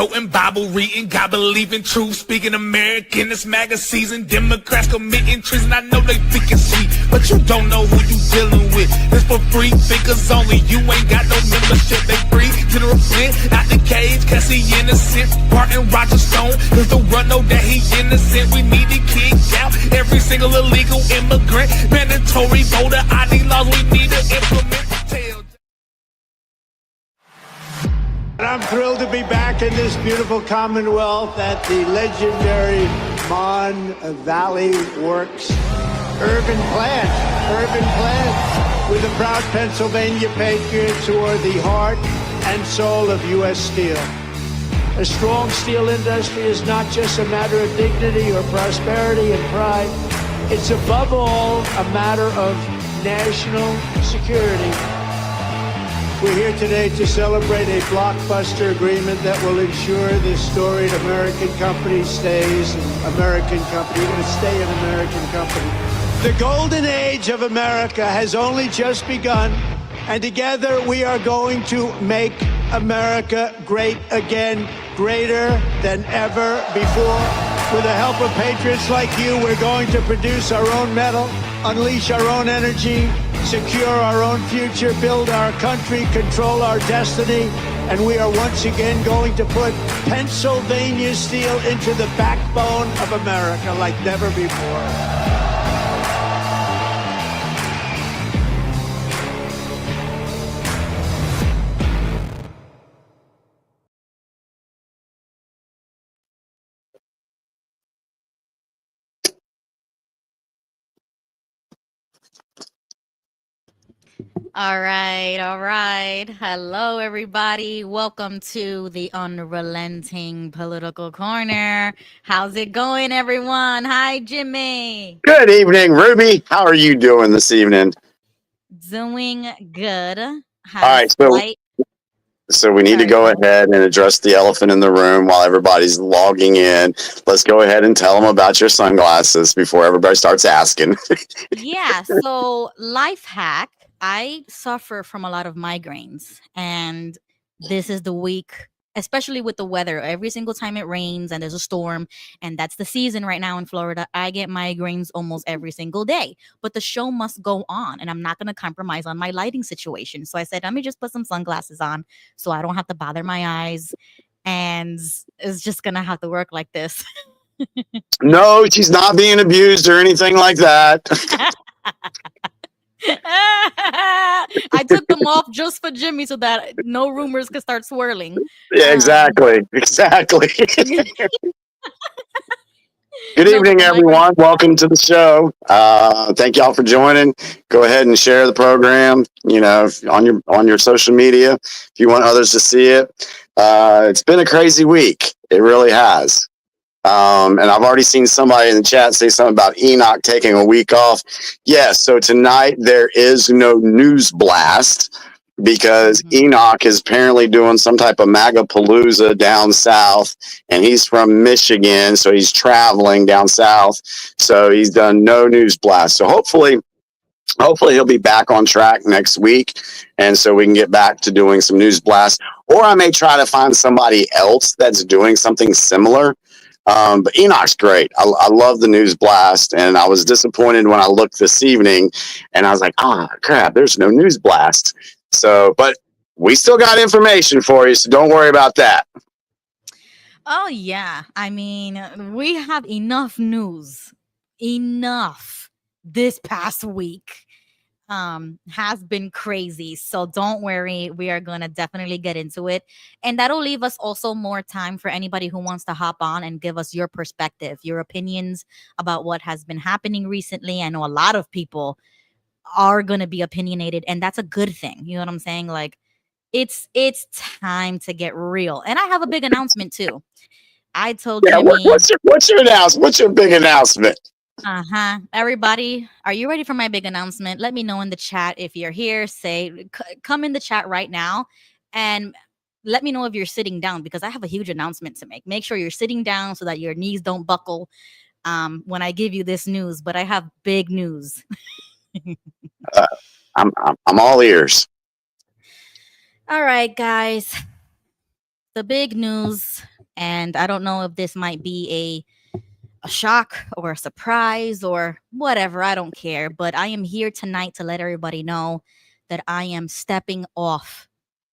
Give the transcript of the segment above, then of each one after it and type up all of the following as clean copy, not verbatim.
quoting, Bible reading, God believing, truth speaking, American. This MAGA season, Democrats committing treason. I know they think it's sweet, but you don't know who you dealing with. This for free thinkers only. You ain't got no membership. They free. General Flynn out the cage, cause he innocent. Barton Roger Stone, cause the run know that he innocent. We need to kick out every single illegal immigrant. Mandatory voter ID laws we need to implement. I'm thrilled to be back in this beautiful Commonwealth at the legendary Mon Valley Works urban plant with the proud Pennsylvania patriots who are the heart and soul of U.S. Steel. A strong steel industry is not just a matter of dignity or prosperity and pride. It's above all a matter of national security. We're here today to celebrate a blockbuster agreement that will ensure this storied American company stays an American company. We're going to stay an American company. The golden age of America has only just begun, and together we are going to make America great again, greater than ever before. With the help of patriots like you, we're going to produce our own metal, unleash our own energy, secure our own future, build our country, control our destiny, and we are once again going to put Pennsylvania steel into the backbone of America like never before. All right. Hello, everybody. Welcome to the Unrelenting Political Corner. How's it going, everyone? Hi, Jimmy. Good evening, Ruby. How are you doing this evening? Doing good. All right, so we need to go ahead and address the elephant in the room while everybody's logging in. Let's go ahead and tell them about your sunglasses before everybody starts asking. Yeah, so life hack. I suffer from a lot of migraines, and this is the week, especially with the weather. Every single time it rains and there's a storm, and that's the season right now in Florida, I get migraines almost every single day. But the show must go on, and I'm not going to compromise on my lighting situation. So I said, let me just put some sunglasses on so I don't have to bother my eyes, and it's just going to have to work like this. No, she's not being abused or anything like that. I took them off just for Jimmy so that no rumors could start swirling. Yeah, exactly. Good evening, everyone. Welcome to the show. Thank y'all for joining. Go ahead and share the program, on your social media if you want others to see it. It's been a crazy week. It really has. And I've already seen somebody in the chat say something about Enoch taking a week off. Yes, so tonight there is no news blast because Enoch is apparently doing some type of MAGA palooza down south, and he's from Michigan, so he's traveling down south. So he's done no news blast. So hopefully he'll be back on track next week, and so we can get back to doing some news blast. Or I may try to find somebody else that's doing something similar. But Enoch's great. I love the news blast, and I was disappointed when I looked this evening and I was like, crap, there's no news blast. So, but we still got information for you, so don't worry about that. Oh, yeah. I mean, we have enough news. Enough this past week. Has been crazy. So don't worry. We are going to definitely get into it. And that'll leave us also more time for anybody who wants to hop on and give us your perspective, your opinions about what has been happening recently. I know a lot of people are going to be opinionated, and that's a good thing. You know what I'm saying? Like, it's time to get real. And I have a big announcement too. I told Jimmy. What's your announcement? What's your big announcement? Everybody, are you ready for my big announcement? Let me know in the chat if you're here. Come in the chat right now and let me know if you're sitting down, because I have a huge announcement to make. Make sure you're sitting down so that your knees don't buckle when I give you this news. But I have big news. I'm all ears. All right, guys. The big news And I don't know if this might be a shock or a surprise or whatever. I don't care. But I am here tonight to let everybody know that I am stepping off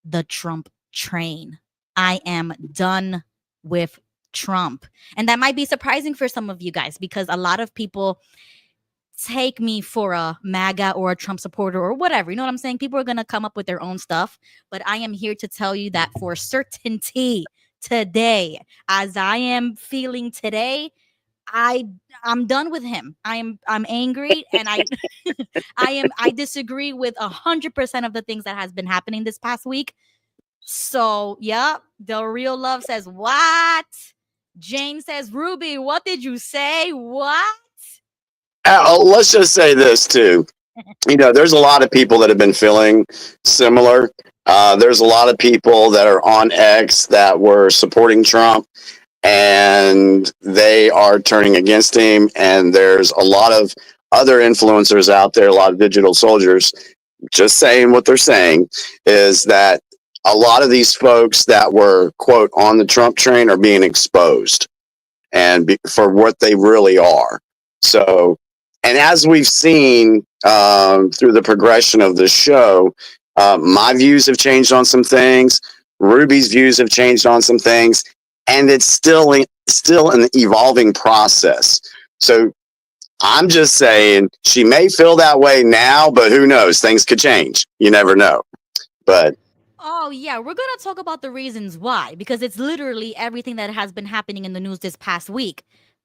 the Trump train. I am done with Trump. And that might be surprising for some of you guys because a lot of people take me for a MAGA or a Trump supporter or whatever. You know what I'm saying? People are going to come up with their own stuff. But I am here to tell you that for certainty today, as I am feeling today, I'm done with him. I'm angry and I disagree with 100% of the things that has been happening this past week. So yeah, the real love says what? Jane says, Ruby, what did you say? What? Let's just say this too. There's a lot of people that have been feeling similar. There's a lot of people that are on X that were supporting Trump and they are turning against him. And there's a lot of other influencers out there, a lot of digital soldiers, just saying what they're saying is that a lot of these folks that were, quote, on the Trump train are being exposed and for what they really are. So, and as we've seen through the progression of the show, my views have changed on some things. Ruby's views have changed on some things, and it's still an evolving process. So I'm just saying she may feel that way now, but who knows? Things could change. You never know. But oh yeah, we're gonna talk about the reasons why because it's literally everything that has been happening in the news this past week.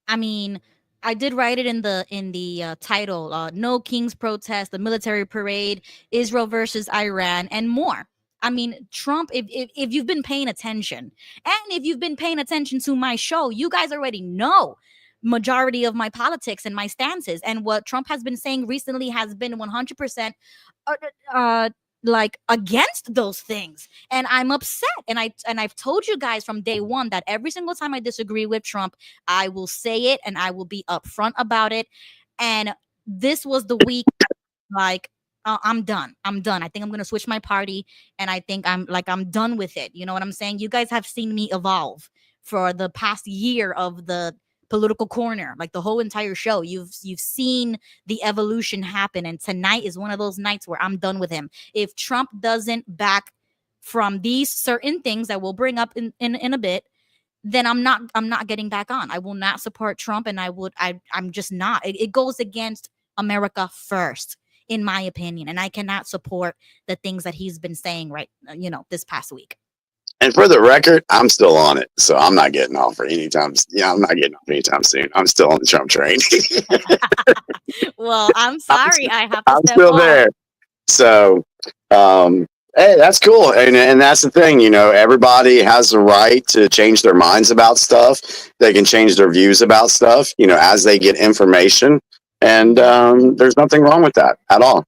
I mean, I did write it in the title: "No King's Protest, the Military Parade, Israel versus Iran, and more." I mean, Trump. If you've been paying attention, and if you've been paying attention to my show, you guys already know majority of my politics and my stances. And what Trump has been saying recently has been 100% like against those things, and I'm upset. And I've told you guys from day one that every single time I disagree with Trump, I will say it and I will be upfront about it. And this was the week, like, I'm done. I think I'm gonna switch my party, and I think I'm done with it. You know what I'm saying? You guys have seen me evolve for the past year of the political corner, like the whole entire show. You've seen the evolution happen, and tonight is one of those nights where I'm done with him. If Trump doesn't back from these certain things that we'll bring up in a bit, then I'm not getting back on. I will not support Trump, and I'm just not. It goes against America first, in my opinion, and I cannot support the things that he's been saying this past week. and for the record, I'm still on it, so I'm not getting off for anytime. Yeah, I'm not getting off anytime soon. I'm still on the Trump train. Well, I'm sorry, I have to I'm step still off. there. So, hey, that's cool, and that's the thing. Everybody has the right to change their minds about stuff. They can change their views about stuff. As they get information, and there's nothing wrong with that at all.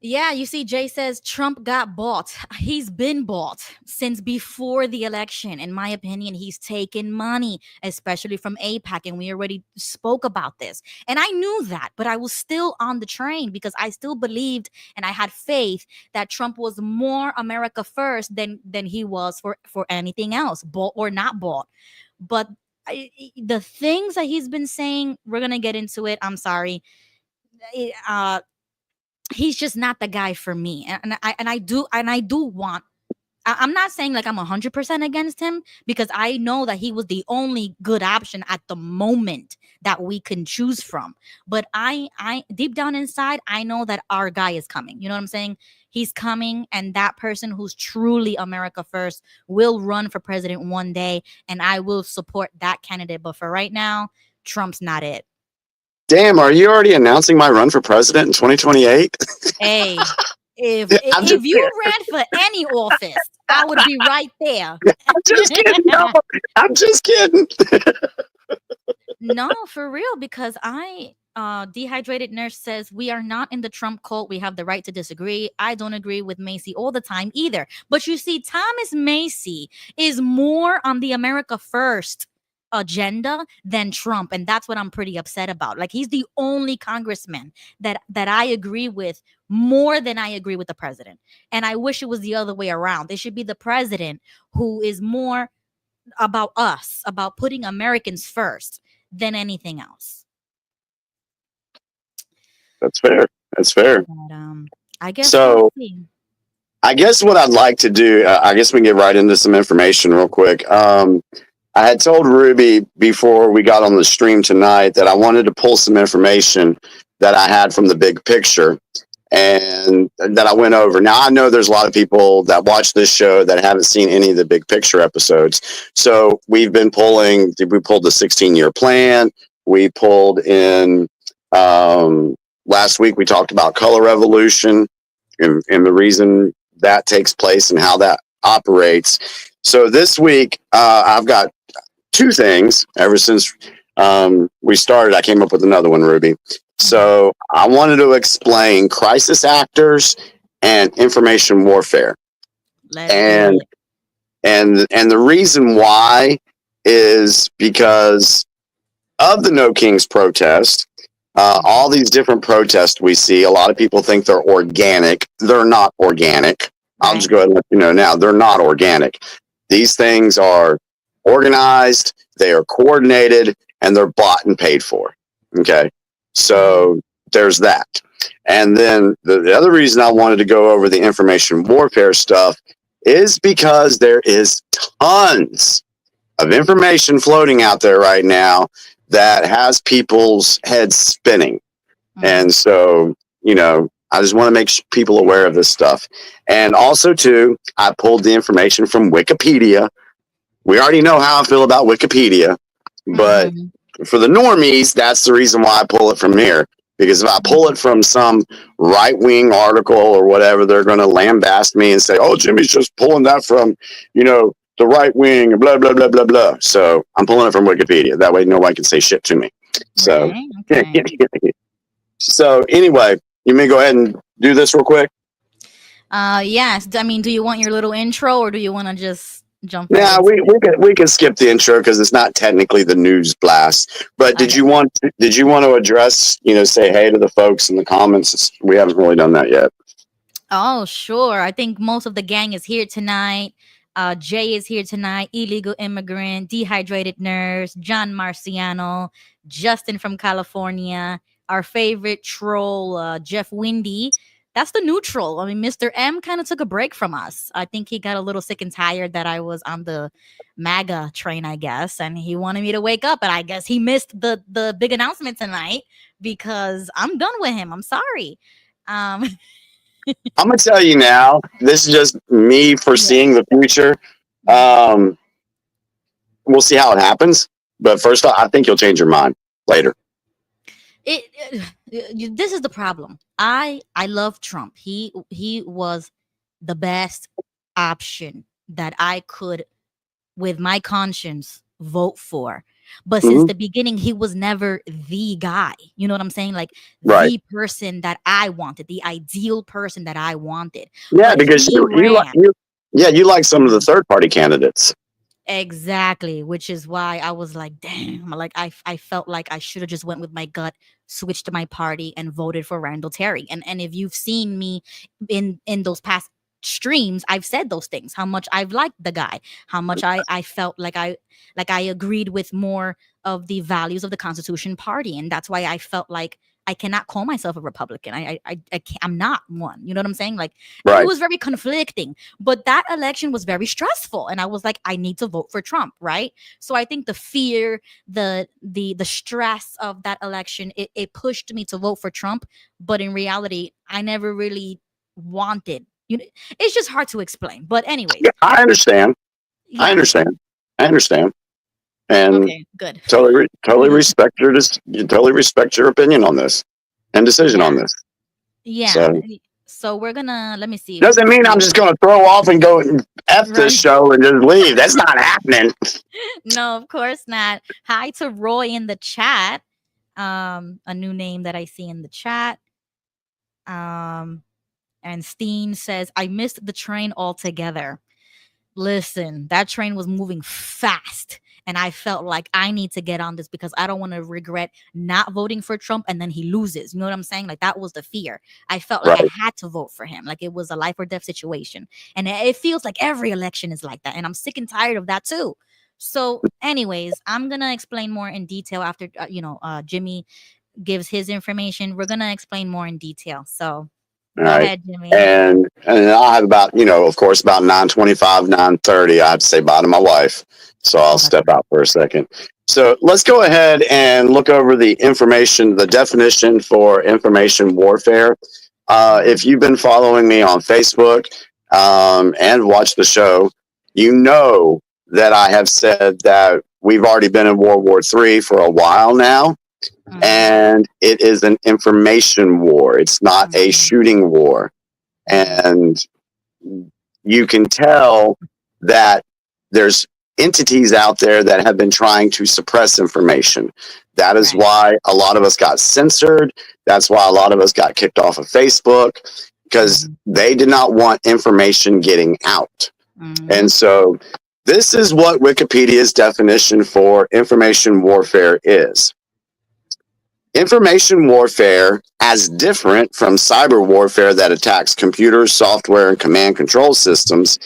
Yeah, you see, Jay says Trump got bought. He's been bought since before the election. In my opinion, he's taken money, especially from AIPAC, and we already spoke about this. And I knew that, but I was still on the train because I still believed and I had faith that Trump was more America first than he was for anything else, bought or not bought. But the things that he's been saying, we're gonna get into it. I'm sorry. He's just not the guy for me, and I do want. I'm not saying like I'm 100% against him because I know that he was the only good option at the moment that we can choose from. But I deep down inside, I know that our guy is coming. You know what I'm saying? He's coming, and that person who's truly America first will run for president one day, and I will support that candidate. But for right now, Trump's not it. Damn, are you already announcing my run for president in 2028? Hey, if you ran for any office, I would be right there. I'm just kidding. No, I'm just kidding. No, for real, because Dehydrated Nurse says we are not in the Trump cult. We have the right to disagree. I don't agree with Macy all the time either. But you see, Thomas Macy is more on the America First agenda than Trump, and that's what I'm pretty upset about. Like, he's the only congressman that I agree with more than I agree with the president, and I wish it was the other way around. It should be the president who is more about us, about putting Americans first than anything else. That's fair. That's fair. But I guess we'll So see. I guess what I'd like to do, I guess we can get right into some information real quick. I had told Ruby before we got on the stream tonight that I wanted to pull some information that I had from the big picture and that I went over. Now, I know there's a lot of people that watch this show that haven't seen any of the big picture episodes. So we pulled the 16-year plan. We pulled in, last week we talked about color revolution and the reason that takes place and how that operates. So this week, I've got two things. Ever since we started, I came up with another one, Ruby. So I wanted to explain crisis actors and information warfare. And the reason why is because of the No Kings protest. All these different protests we see, a lot of people think they're organic. They're not organic. I'll just go ahead and let you know now, they're not organic. These things are organized, they are coordinated, and they're bought and paid for. Okay. So there's that. And then the other reason I wanted to go over the information warfare stuff is because there is tons of information floating out there right now that has people's heads spinning. And so, I just want to make people aware of this stuff. And also, too, I pulled the information from Wikipedia. We already know how I feel about Wikipedia, but for the normies, that's the reason why I pull it from here. Because if I pull it from some right-wing article or whatever, they're going to lambast me and say, oh, Jimmy's just pulling that from, the right wing, blah, blah, blah, blah, blah. So I'm pulling it from Wikipedia. That way nobody can say shit to me. So, so anyway, you may go ahead and do this real quick. Yes. I mean, do you want your little intro or do you want to just jump? Yeah, we can skip the intro because it's not technically the news blast. But did you want to address, say hey to the folks in the comments? We haven't really done that yet. Oh, sure. I think most of the gang is here tonight. Jay is here tonight. Illegal immigrant, dehydrated nurse, John Marciano, Justin from California, our favorite troll, Jeff Windy. That's the neutral. I mean, Mr. M kind of took a break from us. I think he got a little sick and tired that I was on the MAGA train, I guess, and he wanted me to wake up. And I guess he missed the big announcement tonight because I'm done with him. I'm sorry. I'm gonna tell you now. This is just me foreseeing the future. We'll see how it happens. But first, I think you'll change your mind later. This is the problem. I love Trump. He was the best option that I could, with my conscience, vote for. But since the beginning, he was never the guy. You know what I'm saying? Like the person that I wanted, the ideal person that I wanted. Yeah, but because you like some of the third party candidates. Exactly, which is why I was like, damn, like I felt like I should have just went with my gut, switched to my party, and voted for Randall Terry. And if you've seen me in those past streams, I've said those things, how much I've liked the guy, how much I felt like I agreed with more of the values of the Constitution Party. And that's why I felt like I cannot call myself a Republican. I can't, I'm not one. You know what I'm saying? Like it was very conflicting, but that election was very stressful. And I was like, I need to vote for Trump. Right. So I think the fear, the stress of that election, it pushed me to vote for Trump. But in reality, I never really wanted, it's just hard to explain. But anyway, yeah, I understand. Yeah. I understand. And okay, good. Totally respect your opinion on this and decision on this. Yeah. So we're gonna, let me see. Doesn't mean I'm just gonna throw off and go F this show and just leave. That's not happening. No, of course not. Hi to Roy in the chat. A new name that I see in the chat. And Steen says, I missed the train altogether. Listen, that train was moving fast. And I felt like I need to get on this because I don't want to regret not voting for Trump and then he loses. You know what I'm saying? Like that was the fear. I felt like I had to vote for him. Like it was a life or death situation. And it feels like every election is like that. And I'm sick and tired of that too. So, anyways, I'm gonna explain more in detail after Jimmy gives his information. We're gonna explain more in detail. So, All go right. ahead, Jimmy. And I'll have about, of course, about 9:25, 9:30. I have to say bye to my wife. So I'll Oh, that's step right. out for a second. So let's go ahead and look over the definition for information warfare. If you've been following me on Facebook and watched the show, you know that I have said that we've already been in World War III for a while now. Mhm, And it is an information war. It's not a mhm, shooting war. mhm. And you can tell that there's entities out there that have been trying to suppress information. That is Right. why a lot of us got censored. That's why a lot of us got kicked off of Facebook, because Mhm, they did not want information getting out. And mhm. so this is what Wikipedia's definition for information warfare is. Information warfare, as different from cyber warfare that attacks computers, software, and command control systems,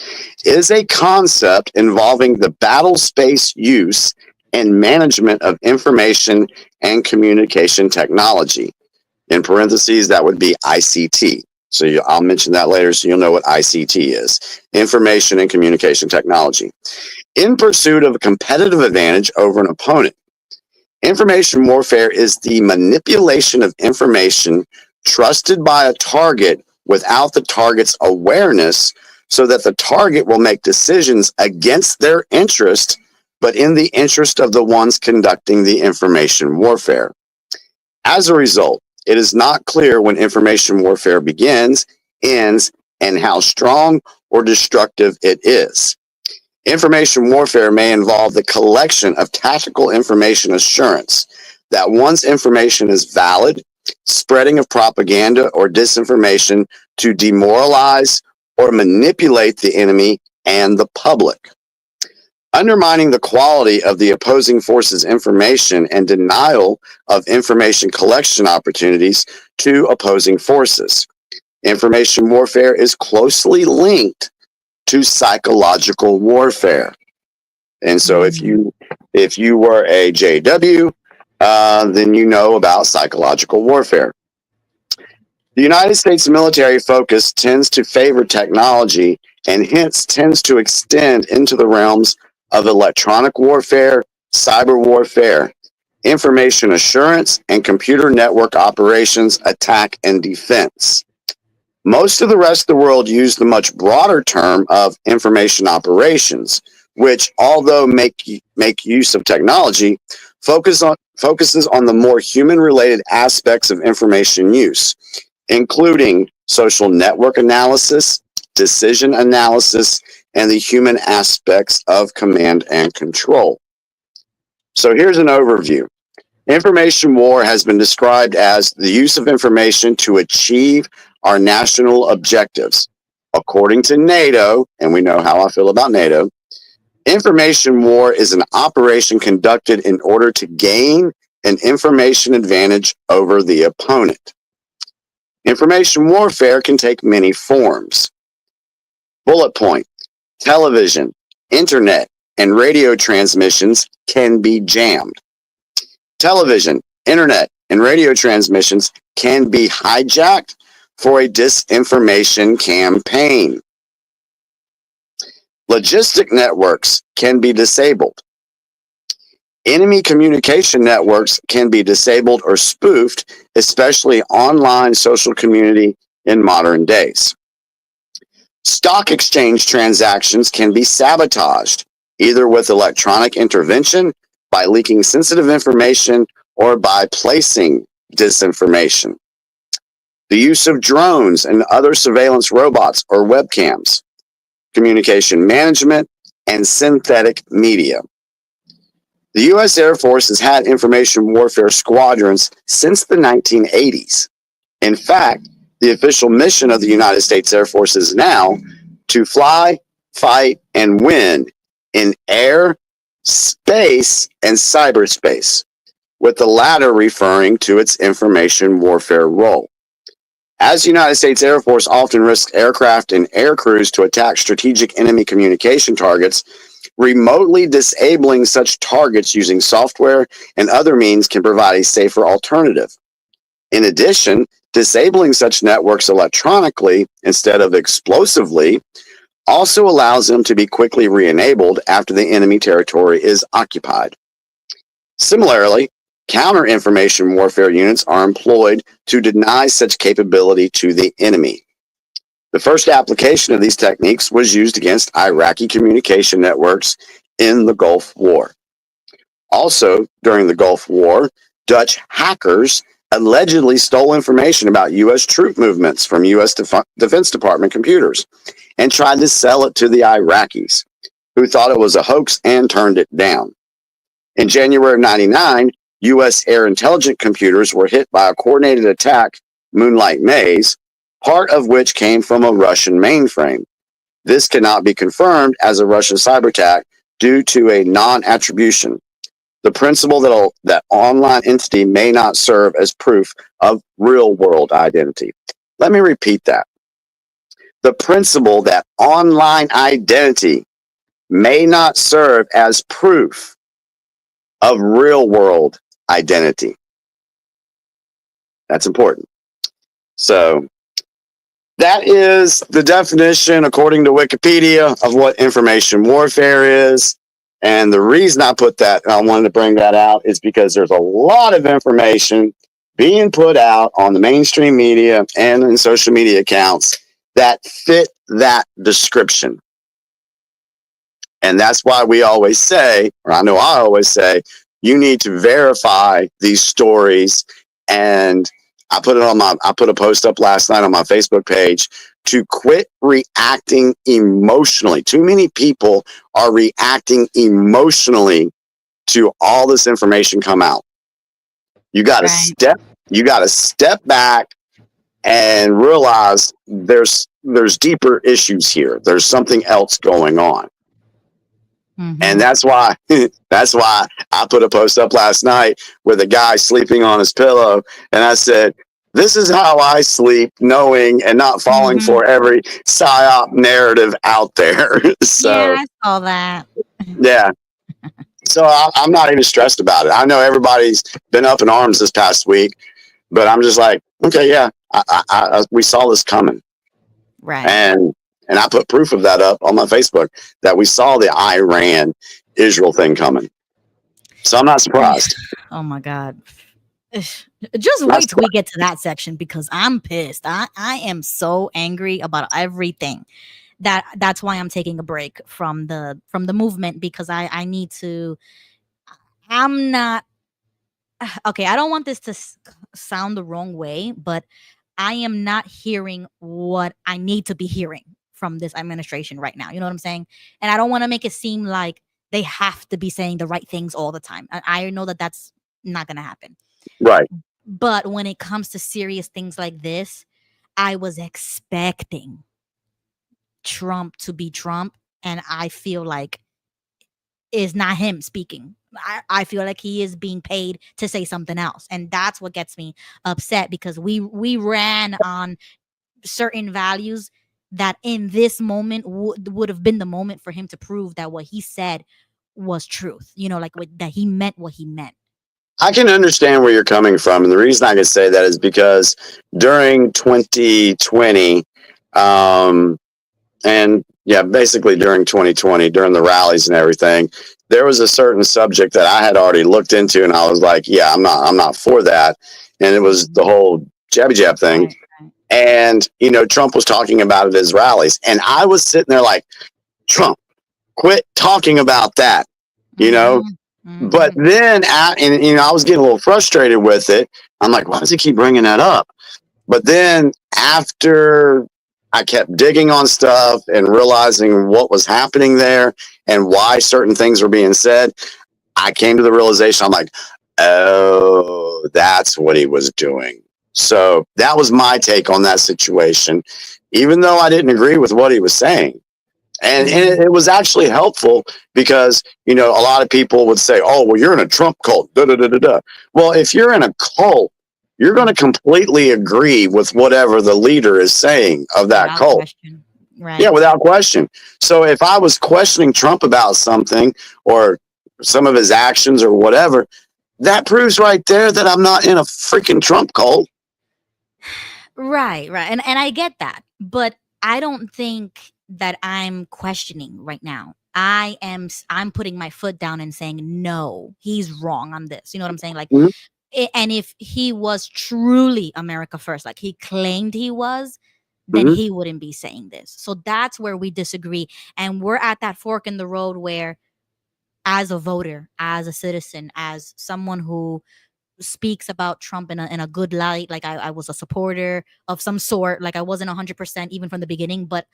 is a concept involving the battle space use and management of information and communication technology. In parentheses, that would be ICT. So I'll mention that later so you'll know what ICT is. Information and communication technology. In pursuit of a competitive advantage over an opponent. Information warfare is the manipulation of information trusted by a target without the target's awareness so that the target will make decisions against their interest, but in the interest of the ones conducting the information warfare. As a result, it is not clear when information warfare begins, ends, and how strong or destructive it is. Information warfare may involve the collection of tactical information assurance that one's information is valid, spreading of propaganda or disinformation to demoralize or manipulate the enemy and the public, undermining the quality of the opposing force's information and denial of information collection opportunities to opposing forces. Information warfare is closely linked to psychological warfare. And so Mhm. if you were a JW, then you know about psychological warfare. The United States military focus tends to favor technology and hence tends to extend into the realms of electronic warfare, cyber warfare, information assurance, and computer network operations, attack, and defense. Most of the rest of the world use the much broader term of information operations, which, although make use of technology, focuses on the more human-related aspects of information use, including social network analysis, decision analysis, and the human aspects of command and control. So here's an overview. Information war has been described as the use of information to achieve our national objectives. According to NATO, and we know how I feel about NATO, information war is an operation conducted in order to gain an information advantage over the opponent. Information warfare can take many forms. Bullet point: television, internet, and radio transmissions can be jammed. Television, internet, and radio transmissions can be hijacked for a disinformation campaign. Logistic networks can be disabled. Enemy communication networks can be disabled or spoofed, especially online social community in modern days. Stock exchange transactions can be sabotaged, either with electronic intervention, by leaking sensitive information, or by placing disinformation. The use of drones and other surveillance robots or webcams, communication management, and synthetic media. The U.S. Air Force has had information warfare squadrons since the 1980s. In fact, the official mission of the United States Air Force is now to fly, fight, and win in air, space, and cyberspace, with the latter referring to its information warfare role. As the United States Air Force often risks aircraft and air crews to attack strategic enemy communication targets, Remotely disabling such targets using software and other means can provide a safer alternative. In addition, disabling such networks electronically instead of explosively also allows them to be quickly re-enabled after the enemy territory is occupied. Similarly, counter-information warfare units are employed to deny such capability to the enemy. The first application of these techniques was used against Iraqi communication networks in the Gulf War. Also, during the Gulf War, Dutch hackers allegedly stole information about U.S. troop movements from U.S. Defense Department computers and tried to sell it to the Iraqis, who thought it was a hoax and turned it down. In January of 1999, U.S. air intelligence computers were hit by a coordinated attack, Moonlight Maze, part of which came from a Russian mainframe. This cannot be confirmed as a Russian cyber attack due to a non-attribution. The principle that online entity may not serve as proof of real-world identity. Let me repeat that. The principle that online identity may not serve as proof of real-world identity. That's important. So that is the definition, according to Wikipedia, of what information warfare is. And the reason I put that, I wanted to bring that out, is because there's a lot of information being put out on the mainstream media and in social media accounts that fit that description. And that's why we always say, or I know I always say, you need to verify these stories. And I put a post up last night on my Facebook page to quit reacting emotionally. Too many people are reacting emotionally to all this information come out. You got to step back and realize there's deeper issues here. There's something else going on. Mm-hmm. And that's why I put a post up last night with a guy sleeping on his pillow. And I said, this is how I sleep, knowing and not falling for every psyop narrative out there. So, yeah, I saw that. Yeah. So I'm not even stressed about it. I know everybody's been up in arms this past week, but I'm just like, okay, yeah, we saw this coming. Right. And I put proof of that up on my Facebook that we saw the Iran-Israel thing coming. So I'm not surprised. Oh my God. Just wait till we get to that section, because I'm pissed. I am so angry about everything. That's why I'm taking a break from the movement, because I need to. I'm not okay. I don't want this to sound the wrong way, but I am not hearing what I need to be hearing from this administration right now. You know what I'm saying? And I don't want to make it seem like they have to be saying the right things all the time. I know that that's not going to happen. Right. But when it comes to serious things like this, I was expecting Trump to be Trump, and I feel like it's not him speaking. I feel like he is being paid to say something else, and that's what gets me upset, because we ran on certain values that in this moment would have been the moment for him to prove that what he said was truth. You know, like that he meant what he meant. I can understand where you're coming from. And the reason I can say that is because during 2020, and yeah, basically during 2020, during the rallies and everything, there was a certain subject that I had already looked into, and I was like, yeah, I'm not for that. And it was the whole jabby jab thing. Right. And, you know, Trump was talking about it at his rallies. And I was sitting there like, Trump, quit talking about that, you know? Mm-hmm. But then, I was getting a little frustrated with it. I'm like, why does he keep bringing that up? But then after I kept digging on stuff and realizing what was happening there and why certain things were being said, I came to the realization, I'm like, oh, that's what he was doing. So that was my take on that situation, even though I didn't agree with what he was saying. And it was actually helpful because, you know, a lot of people would say, oh, well, you're in a Trump cult. Da, da, da, da, da. Well, if you're in a cult, you're going to completely agree with whatever the leader is saying of that cult. Question. Right. Yeah, without question. So if I was questioning Trump about something or some of his actions or whatever, that proves right there that I'm not in a freaking Trump cult. Right, right. And I get that. But I don't think that I'm questioning right now. I'm putting my foot down and saying no, he's wrong on this. You know what I'm saying? Like Mhm. and if he was truly America first, like he claimed he was, then Mhm. he wouldn't be saying this. So that's where we disagree. And we're at that fork in the road where as a voter, as a citizen, as someone who speaks about Trump in a good light. Like I was a supporter of some sort. Like I wasn't 100% even from the beginning, but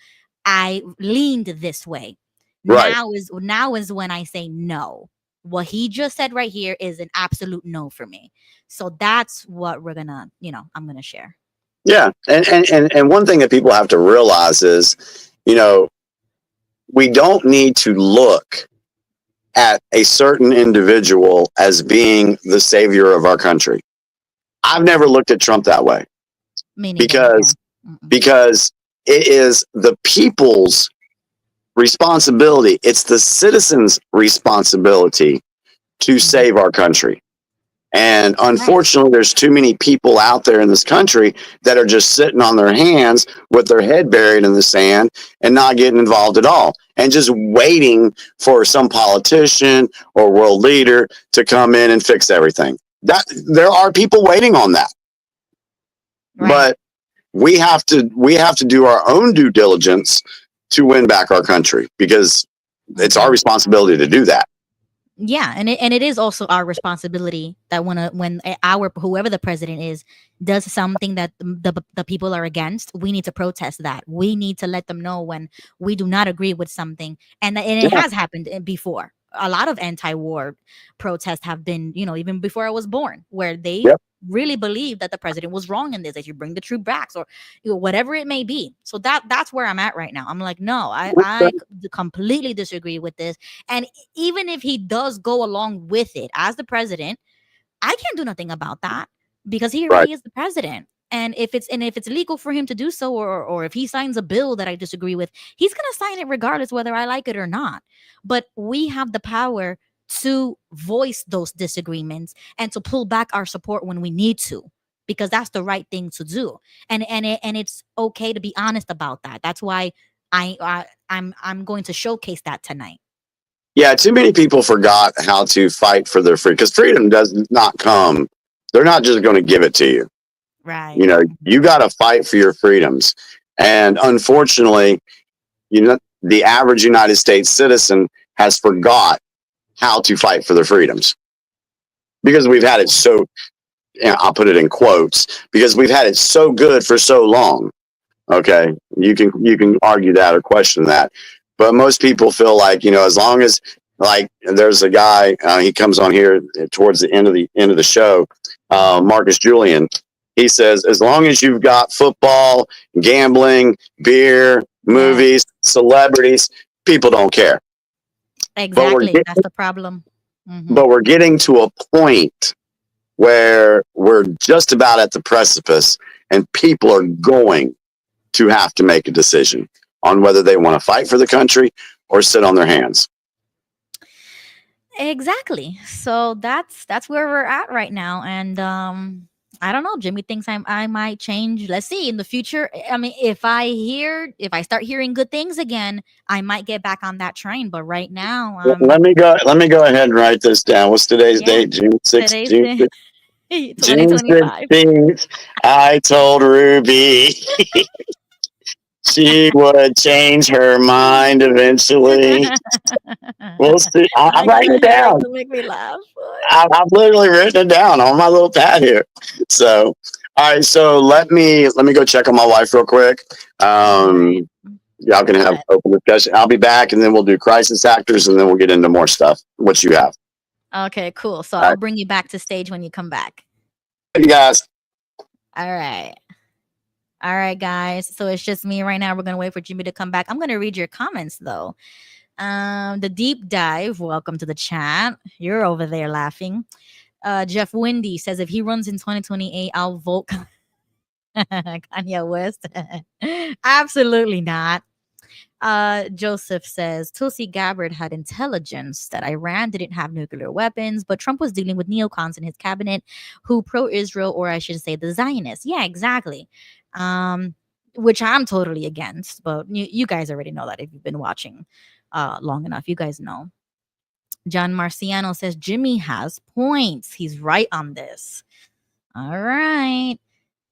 I leaned this way. Right. Now is when I say no. What he just said right here is an absolute no for me. So that's what we're gonna, I'm gonna share. Yeah. And one thing that people have to realize is, you know, we don't need to look at a certain individual as being the savior of our country. I've never looked at Trump that way Me neither. Yeah. because because it is the people's responsibility. It's the citizens' responsibility to save our country. And Right. unfortunately, there's too many people out there in this country that are just sitting on their hands with their head buried in the sand and not getting involved at all and just waiting for some politician or world leader to come in and fix everything. That there are people waiting on that. Right. But we have to do our own due diligence to win back our country because it's our responsibility to do that. Yeah, and it is also our responsibility that when our whoever the president is does something that the people are against, we need to protest that. We need to let them know when we do not agree with something, and it Yeah. has happened before. A lot of anti-war protests have been, even before I was born, where they Yep. really believe that the president was wrong in this, that you bring the troop back, or whatever it may be. So that's where I'm at right now. I'm like, no, I completely disagree with this. And even if he does go along with it as the president, I can't do nothing about that because he Right. already is the president. And if it's legal for him to do so, or if he signs a bill that I disagree with, he's gonna sign it regardless whether I like it or not. But we have the power to voice those disagreements and to pull back our support when we need to, because that's the right thing to do. And it's okay to be honest about that. That's why I'm going to showcase that tonight. Yeah, too many people forgot how to fight for their freedom because freedom does not come. They're not just going to give it to you. Right. You know, you got to fight for your freedoms. And unfortunately, the average United States citizen has forgot how to fight for their freedoms because we've had it so, I'll put it in quotes, because we've had it so good for so long. Okay. You can argue that or question that. But most people feel like, as long as like there's a guy, he comes on here towards the end of the show, Marcus Julian. He says, as long as you've got football, gambling, beer, movies, celebrities, people don't care. Exactly. That's the problem. But we're getting to a point where we're just about at the precipice and people are going to have to make a decision on whether they want to fight for the country or sit on their hands. Exactly. So that's where we're at right now. And I don't know. Jimmy thinks I might change. Let's see in the future. I mean, if I start hearing good things again, I might get back on that train. But right now, Let me go ahead and write this down. What's today's date? June 6th. today's June, day, June 2025. 16th. I told Ruby she would change her mind eventually. We'll see. I'm writing it down. To make me laugh. I've literally written it down on my little pad here. So, all right. So let me go check on my wife real quick. Y'all can have open discussion. I'll be back, and then we'll do crisis actors, and then we'll get into more stuff. What you have? Okay, cool. So All I'll right. bring you back to stage when you come back. You guys. All right. All right, guys. So it's just me right now. We're gonna wait for Jimmy to come back. I'm gonna read your comments though. The deep dive. Welcome to the chat. You're over there laughing. Jeff Windy says if he runs in 2028, I'll vote Kanye West. Absolutely not. Joseph says Tulsi Gabbard had intelligence that Iran didn't have nuclear weapons, but Trump was dealing with neocons in his cabinet who pro-Israel, or I should say the Zionists. Yeah, exactly. Which I'm totally against, but you guys already know that if you've been watching long enough. You guys know. John Marciano says Jimmy has points. He's right on this. All right.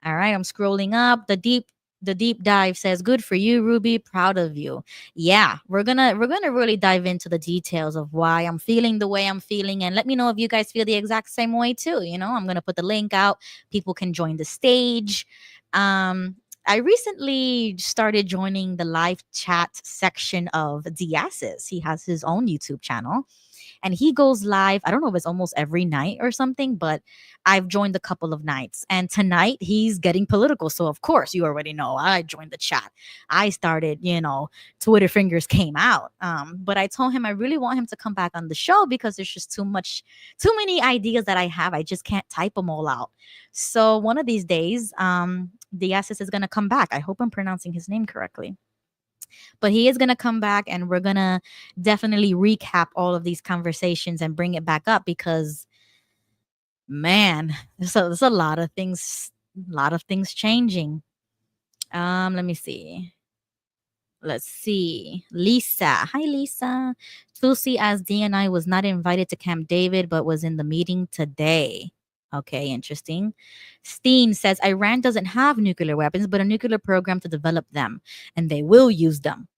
All right, I'm scrolling up. The deep dive says, "Good for you, Ruby. Proud of you." Yeah, we're gonna really dive into the details of why I'm feeling the way I'm feeling, and let me know if you guys feel the exact same way too. I'm gonna put the link out. People can join the stage. I recently started joining the live chat section of Diaz's. He has his own YouTube channel and he goes live. I don't know if it's almost every night or something, but I've joined a couple of nights. And tonight he's getting political. So of course, you already know I joined the chat. I started, Twitter fingers came out. But I told him I really want him to come back on the show because there's just too many ideas that I have. I just can't type them all out. So one of these days, the SS is gonna come back. I hope I'm pronouncing his name correctly. But he is going to come back and we're going to definitely recap all of these conversations and bring it back up because, man, there's a lot of things changing. Let me see. Let's see. Lisa. Hi, Lisa. Tulsi as DNI was not invited to Camp David, but was in the meeting today. Okay, interesting. Steen says Iran doesn't have nuclear weapons, but a nuclear program to develop them, and they will use them.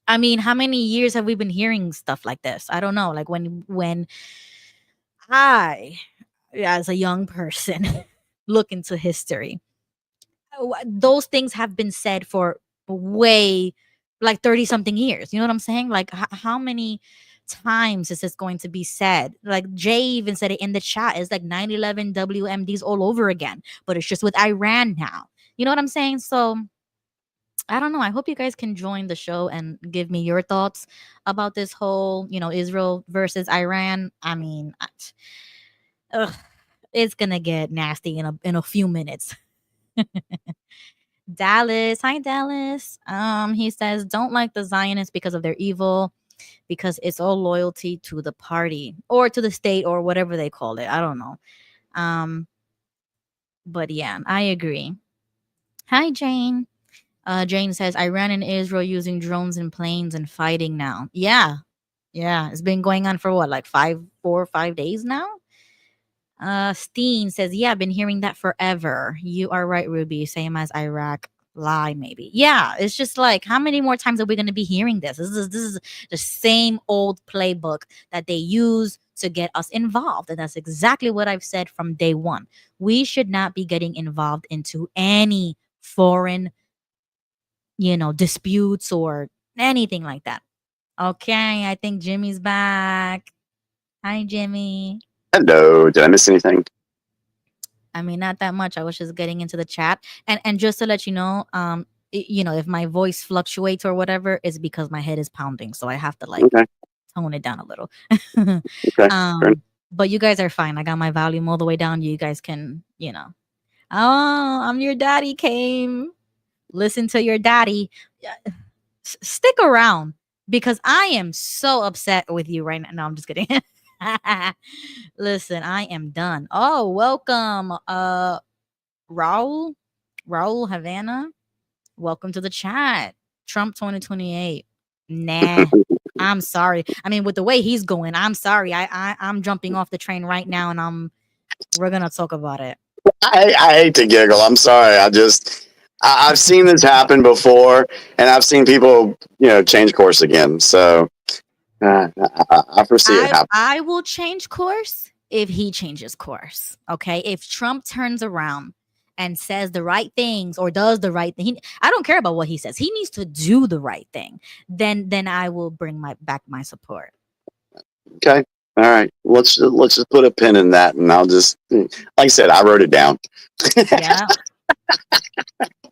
I mean, how many years have we been hearing stuff like this? I don't know. Like when I, as a young person, look into history, those things have been said for way like 30 something years. You know what I'm saying? Like how many times is this going to be said? Like Jay even said it in the chat. It's like 9/11 WMDs all over again, but it's just with Iran now. You know what I'm saying? So I don't know. I hope you guys can join the show and give me your thoughts about this whole, Israel versus Iran. I mean, it's gonna get nasty in a few minutes. Dallas, hi Dallas. He says don't like the Zionists because of their evil, because it's all loyalty to the party or to the state or whatever they call it. I don't know. But yeah, I agree. Hi Jane. Jane says Iran and Israel using drones and planes and fighting now. Yeah. It's been going on for what, like 4 or 5 days now? Steen says, yeah, I've been hearing that forever. You are right, Ruby. Same as Iraq. Lie, maybe. Yeah, it's just like, how many more times are we going to be hearing this? This is the same old playbook that they use to get us involved. And that's exactly what I've said from day one. We should not be getting involved into any foreign disputes or anything like that. Okay, I think Jimmy's back. Hi, Jimmy. Hello. Did I miss anything? I mean, not that much. I was just getting into the chat. And just to let you know, if my voice fluctuates or whatever, it's because my head is pounding. So I have to tone it down a little. Okay. But you guys are fine. I got my volume all the way down. You guys can, oh, I'm your daddy came. Listen to your daddy. Stick around because I am so upset with you right now. No, I'm just kidding. Listen, I am done. Oh, welcome, Raul Havana. Welcome to the chat. Trump 2028. Nah, I'm sorry. I mean, with the way he's going, I'm sorry. I'm jumping off the train right now, and we're gonna talk about it. I hate to giggle. I'm sorry. I've seen this happen before, and I've seen people, change course again. So I foresee it happen. I will change course if he changes course. Okay, if Trump turns around and says the right things or does the right thing, I don't care about what he says. He needs to do the right thing. Then I will bring back my support. Okay. All right. Let's just put a pin in that, and I'll just, like I said, I wrote it down. Yeah.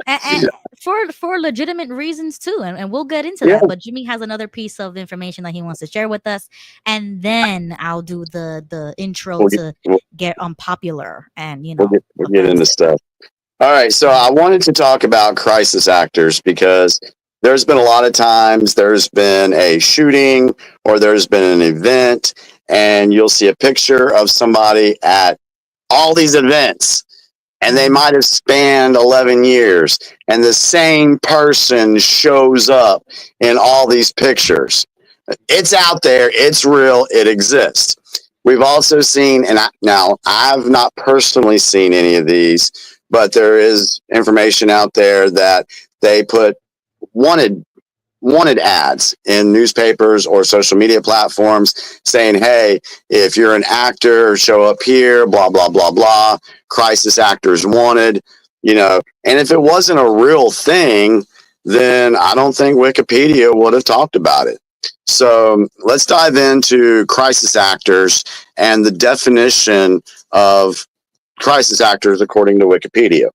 And for legitimate reasons too, and we'll get into that. But Jimmy has another piece of information that he wants to share with us, and then I'll do the intro to get unpopular and we'll get into stuff. All right, so I wanted to talk about crisis actors because there's been a lot of times there's been a shooting or there's been an event, and you'll see a picture of somebody at all these events, and they might have spanned 11 years, and the same person shows up in all these pictures. It's out there, it's real, it exists. We've also seen, and now I've not personally seen any of these, but there is information out there that they put wanted ads in newspapers or social media platforms saying, hey, if you're an actor, show up here, blah, blah, blah, blah, crisis actors wanted, and if it wasn't a real thing, then I don't think Wikipedia would have talked about it. So let's dive into crisis actors and the definition of crisis actors according to Wikipedia.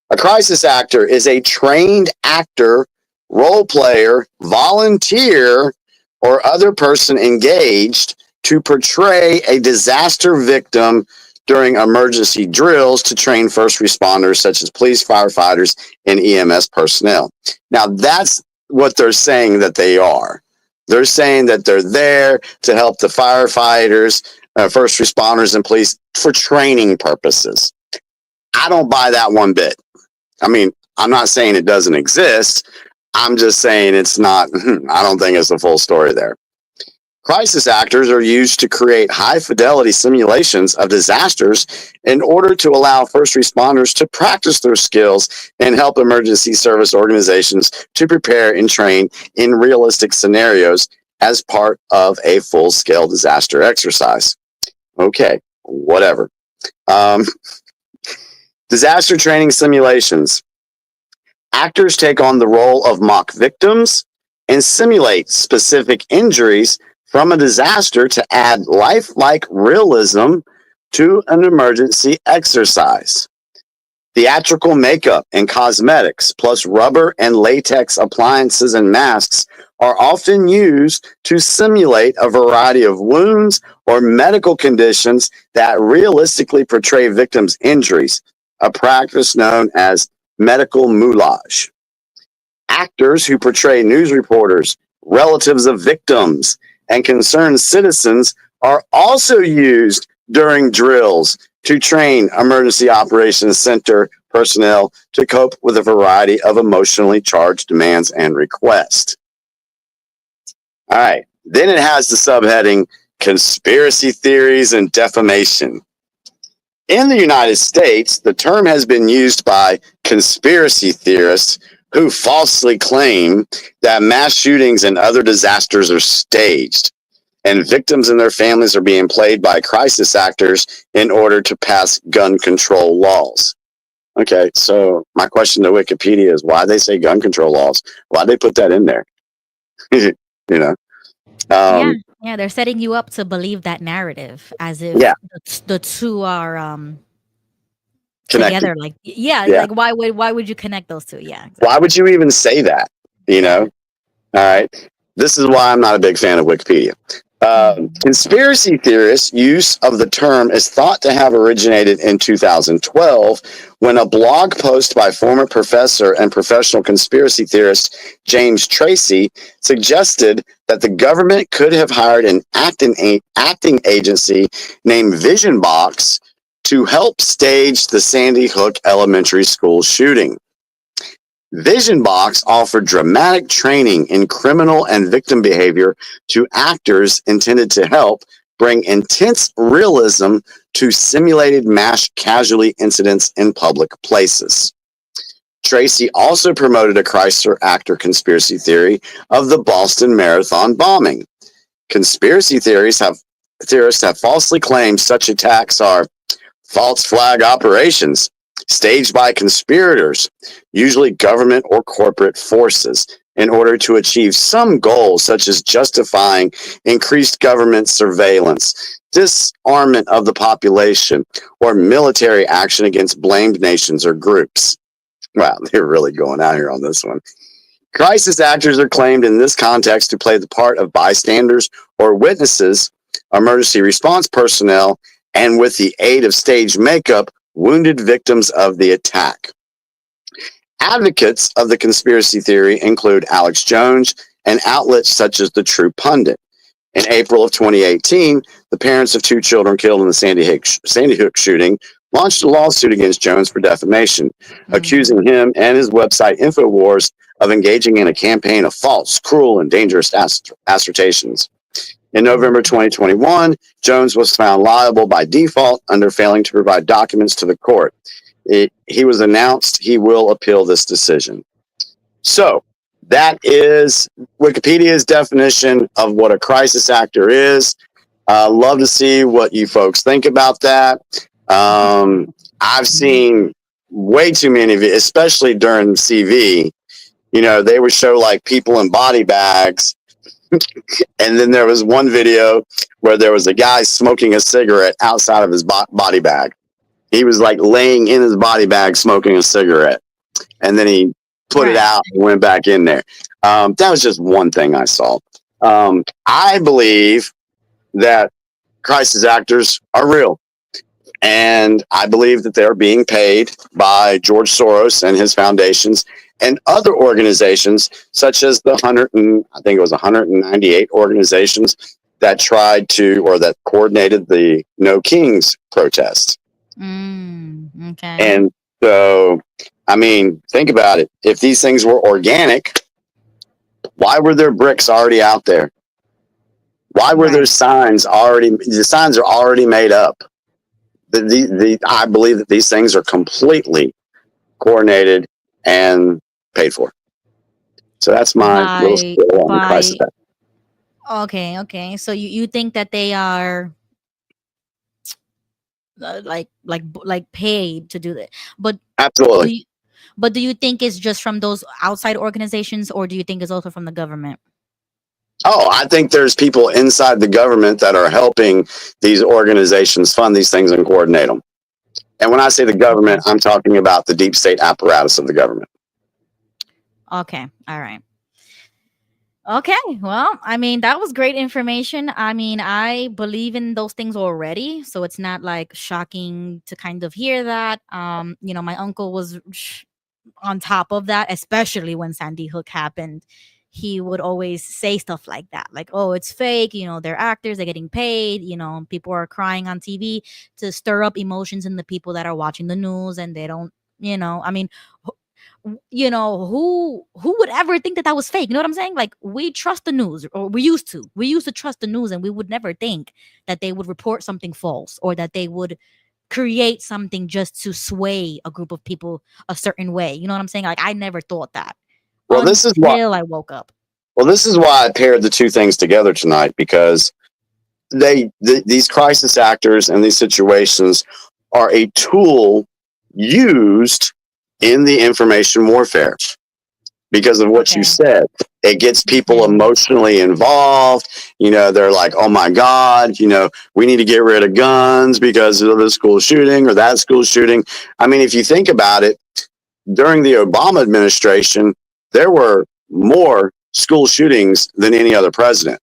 A crisis actor is a trained actor, role player, volunteer, or other person engaged to portray a disaster victim during emergency drills to train first responders such as police, firefighters, and EMS personnel. Now, that's what they're saying that they are. They're saying that they're there to help the firefighters, first responders, and police for training purposes. I don't buy that one bit. I mean, I'm not saying it doesn't exist. I'm just saying it's not, I don't think it's the full story there. Crisis actors are used to create high fidelity simulations of disasters in order to allow first responders to practice their skills and help emergency service organizations to prepare and train in realistic scenarios as part of a full scale disaster exercise. Okay, whatever. Disaster training simulations. Actors take on the role of mock victims and simulate specific injuries from a disaster to add lifelike realism to an emergency exercise. Theatrical makeup and cosmetics, plus rubber and latex appliances and masks, are often used to simulate a variety of wounds or medical conditions that realistically portray victims' injuries, a practice known as medical moulage. Actors who portray news reporters, relatives of victims, and concerned citizens are also used during drills to train emergency operations center personnel to cope with a variety of emotionally charged demands and requests. All right, then it has the subheading conspiracy theories and defamation. In the United States, the term has been used by conspiracy theorists who falsely claim that mass shootings and other disasters are staged, and victims and their families are being played by crisis actors in order to pass gun control laws. Okay, so my question to Wikipedia is why they say gun control laws? Why they put that in there? Yeah, they're setting you up to believe that narrative as if the two are connected. together. Like, like why would you connect those two? Yeah, exactly. Why would you even say that? All right. This is why I'm not a big fan of Wikipedia. Conspiracy theorists' use of the term is thought to have originated in 2012 when a blog post by former professor and professional conspiracy theorist James Tracy suggested that the government could have hired an acting agency named Vision Box to help stage the Sandy Hook Elementary School shooting. Vision Box offered dramatic training in criminal and victim behavior to actors intended to help bring intense realism to simulated mass casualty incidents in public places. Tracy also promoted a crisis actor conspiracy theory of the Boston Marathon bombing. Conspiracy theorists have falsely claimed such attacks are false flag operations staged by conspirators, usually government or corporate forces, in order to achieve some goal, such as justifying increased government surveillance, disarmament of the population, or military action against blamed nations or groups. Wow, they're really going out here on this one. Crisis actors are claimed in this context to play the part of bystanders or witnesses, emergency response personnel, and with the aid of stage makeup, wounded victims of the attack. Advocates of the conspiracy theory include Alex Jones and outlets such as The True Pundit. In April of 2018, the parents of 2 children killed in the Sandy Hook shooting launched a lawsuit against Jones for defamation, accusing him and his website InfoWars of engaging in a campaign of false, cruel, and dangerous assertions. In November 2021, Jones was found liable by default under failing to provide documents to the court. He was announced he will appeal this decision. So that is Wikipedia's definition of what a crisis actor is. Love to see what you folks think about that. I've seen way too many of it, especially during CV. You know, they would show like people in body bags. And then there was one video where there was a guy smoking a cigarette outside of his body bag. He was like laying in his body bag smoking a cigarette. And then he put it out and went back in there. That was just one thing I saw. I believe that crisis actors are real. And I believe that they're being paid by George Soros and his foundations and other organizations, such as the 198 organizations that tried to, or that coordinated the No Kings protests. Okay. And so, I mean, think about it. If these things were organic, why were there bricks already out there? Why were there signs already? The signs are already made up. I believe that these things are completely coordinated and paid for. So that's my little spiel on the crisis act. Okay. So you think that they are like paid to do that? But absolutely. Do you think it's just from those outside organizations, or do you think it's also from the government? Oh, I think there's people inside the government that are helping these organizations fund these things and coordinate them. And when I say the government, I'm talking about the deep state apparatus of the government. Okay. All right. Okay. Well, I mean, that was great information. I mean, I believe in those things already, so it's not like shocking to kind of hear that. You know, my uncle was on top of that, especially when Sandy Hook happened. He would always say stuff like that, like, oh, it's fake, you know, they're actors, they're getting paid, you know, people are crying on TV to stir up emotions in the people that are watching the news, and they don't, you know, I mean, you know, who would ever think that that was fake? You know what I'm saying? Like, we trust the news, or we used to trust the news, and we would never think that they would report something false, or that they would create something just to sway a group of people a certain way. You know what I'm saying? Like, I never thought that. Well, this is why I woke up. Well, this is why I paired the two things together tonight, because these crisis actors and these situations are a tool used in the information warfare. Because of what you said, it gets people emotionally involved. You know, they're like, oh my God, you know, we need to get rid of guns because of the school shooting or that school shooting. I mean, if you think about it, during the Obama administration, there were more school shootings than any other president.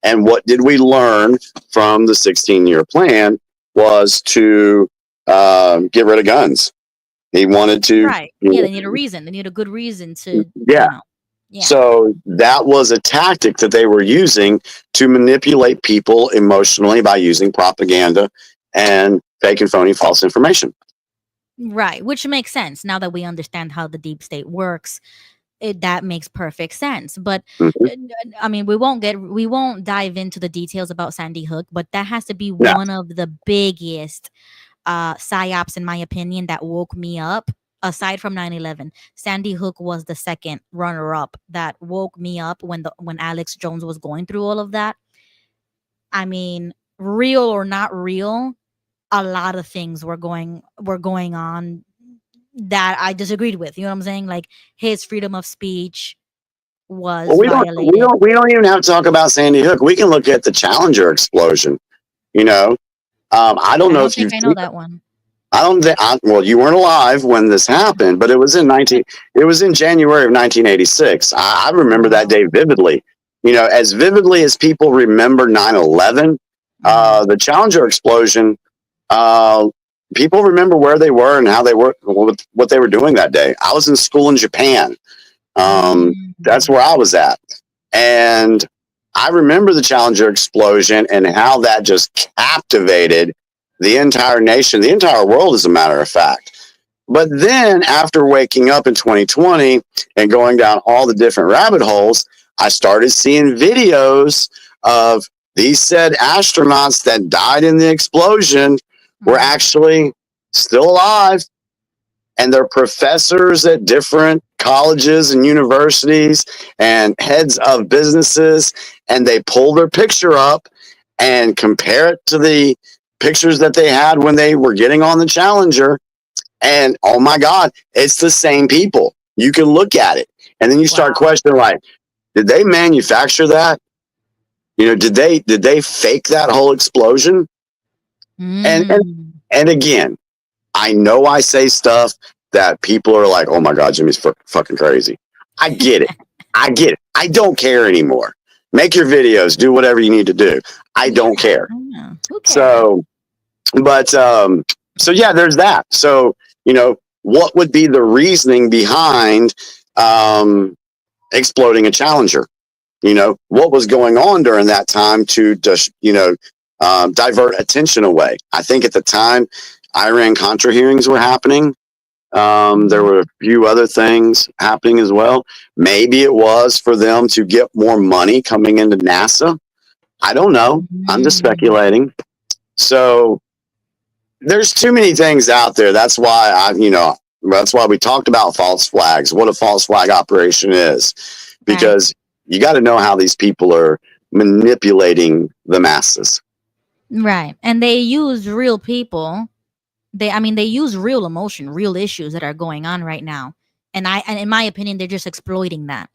And what did we learn from the 16-year plan was to get rid of guns. He wanted to. Right. Yeah, they need a reason. They need a good reason to. Yeah. You know, yeah. So that was a tactic that they were using to manipulate people emotionally by using propaganda and fake and phony false information. Right. Which makes sense now that we understand how the deep state works. That makes perfect sense. But I mean, we won't dive into the details about Sandy Hook, but that has to be one of the biggest psyops, in my opinion, that woke me up. Aside from 9/11, Sandy Hook was the second runner-up that woke me up when Alex Jones was going through all of that. I mean, real or not real, a lot of things were going on that I disagreed with. You know what I'm saying? Like, his freedom of speech was violated. We don't even have to talk about Sandy Hook. We can look at the Challenger explosion. You know, I don't know if you know that one. I don't think. Well, you weren't alive when this happened, but it was in January of 1986. I remember that day vividly. You know, as vividly as people remember 9/11, the Challenger explosion people remember where they were and how they were, what they were doing that day. I was in school in Japan. That's where I was at. And I remember the Challenger explosion and how that just captivated the entire nation, the entire world, as a matter of fact. But then after waking up in 2020 and going down all the different rabbit holes, I started seeing videos of these said astronauts that died in the explosion were actually still alive, and they're professors at different colleges and universities and heads of businesses, and they pull their picture up and compare it to the pictures that they had when they were getting on the Challenger, and oh my God, it's the same people. You can look at it, and then you start questioning, like, did they manufacture that? You know, did they fake that whole explosion? And again, I know I say stuff that people are like, oh my God, Jimmy's fucking crazy. I get it. I get it. I don't care anymore. Make your videos, do whatever you need to do. I don't care. So, but, so yeah, there's that. So, you know, what would be the reasoning behind, exploding a Challenger? You know, what was going on during that time to just, you know, divert attention away? I think at the time, Iran-Contra hearings were happening. There were a few other things happening as well. Maybe it was for them to get more money coming into NASA. I don't know. I'm just speculating. So there's too many things out there. That's why that's why we talked about false flags, what a false flag operation is, because you got to know how these people are manipulating the masses. Right. And they use real people. They use real emotion, real issues that are going on right now. And in my opinion, they're just exploiting that,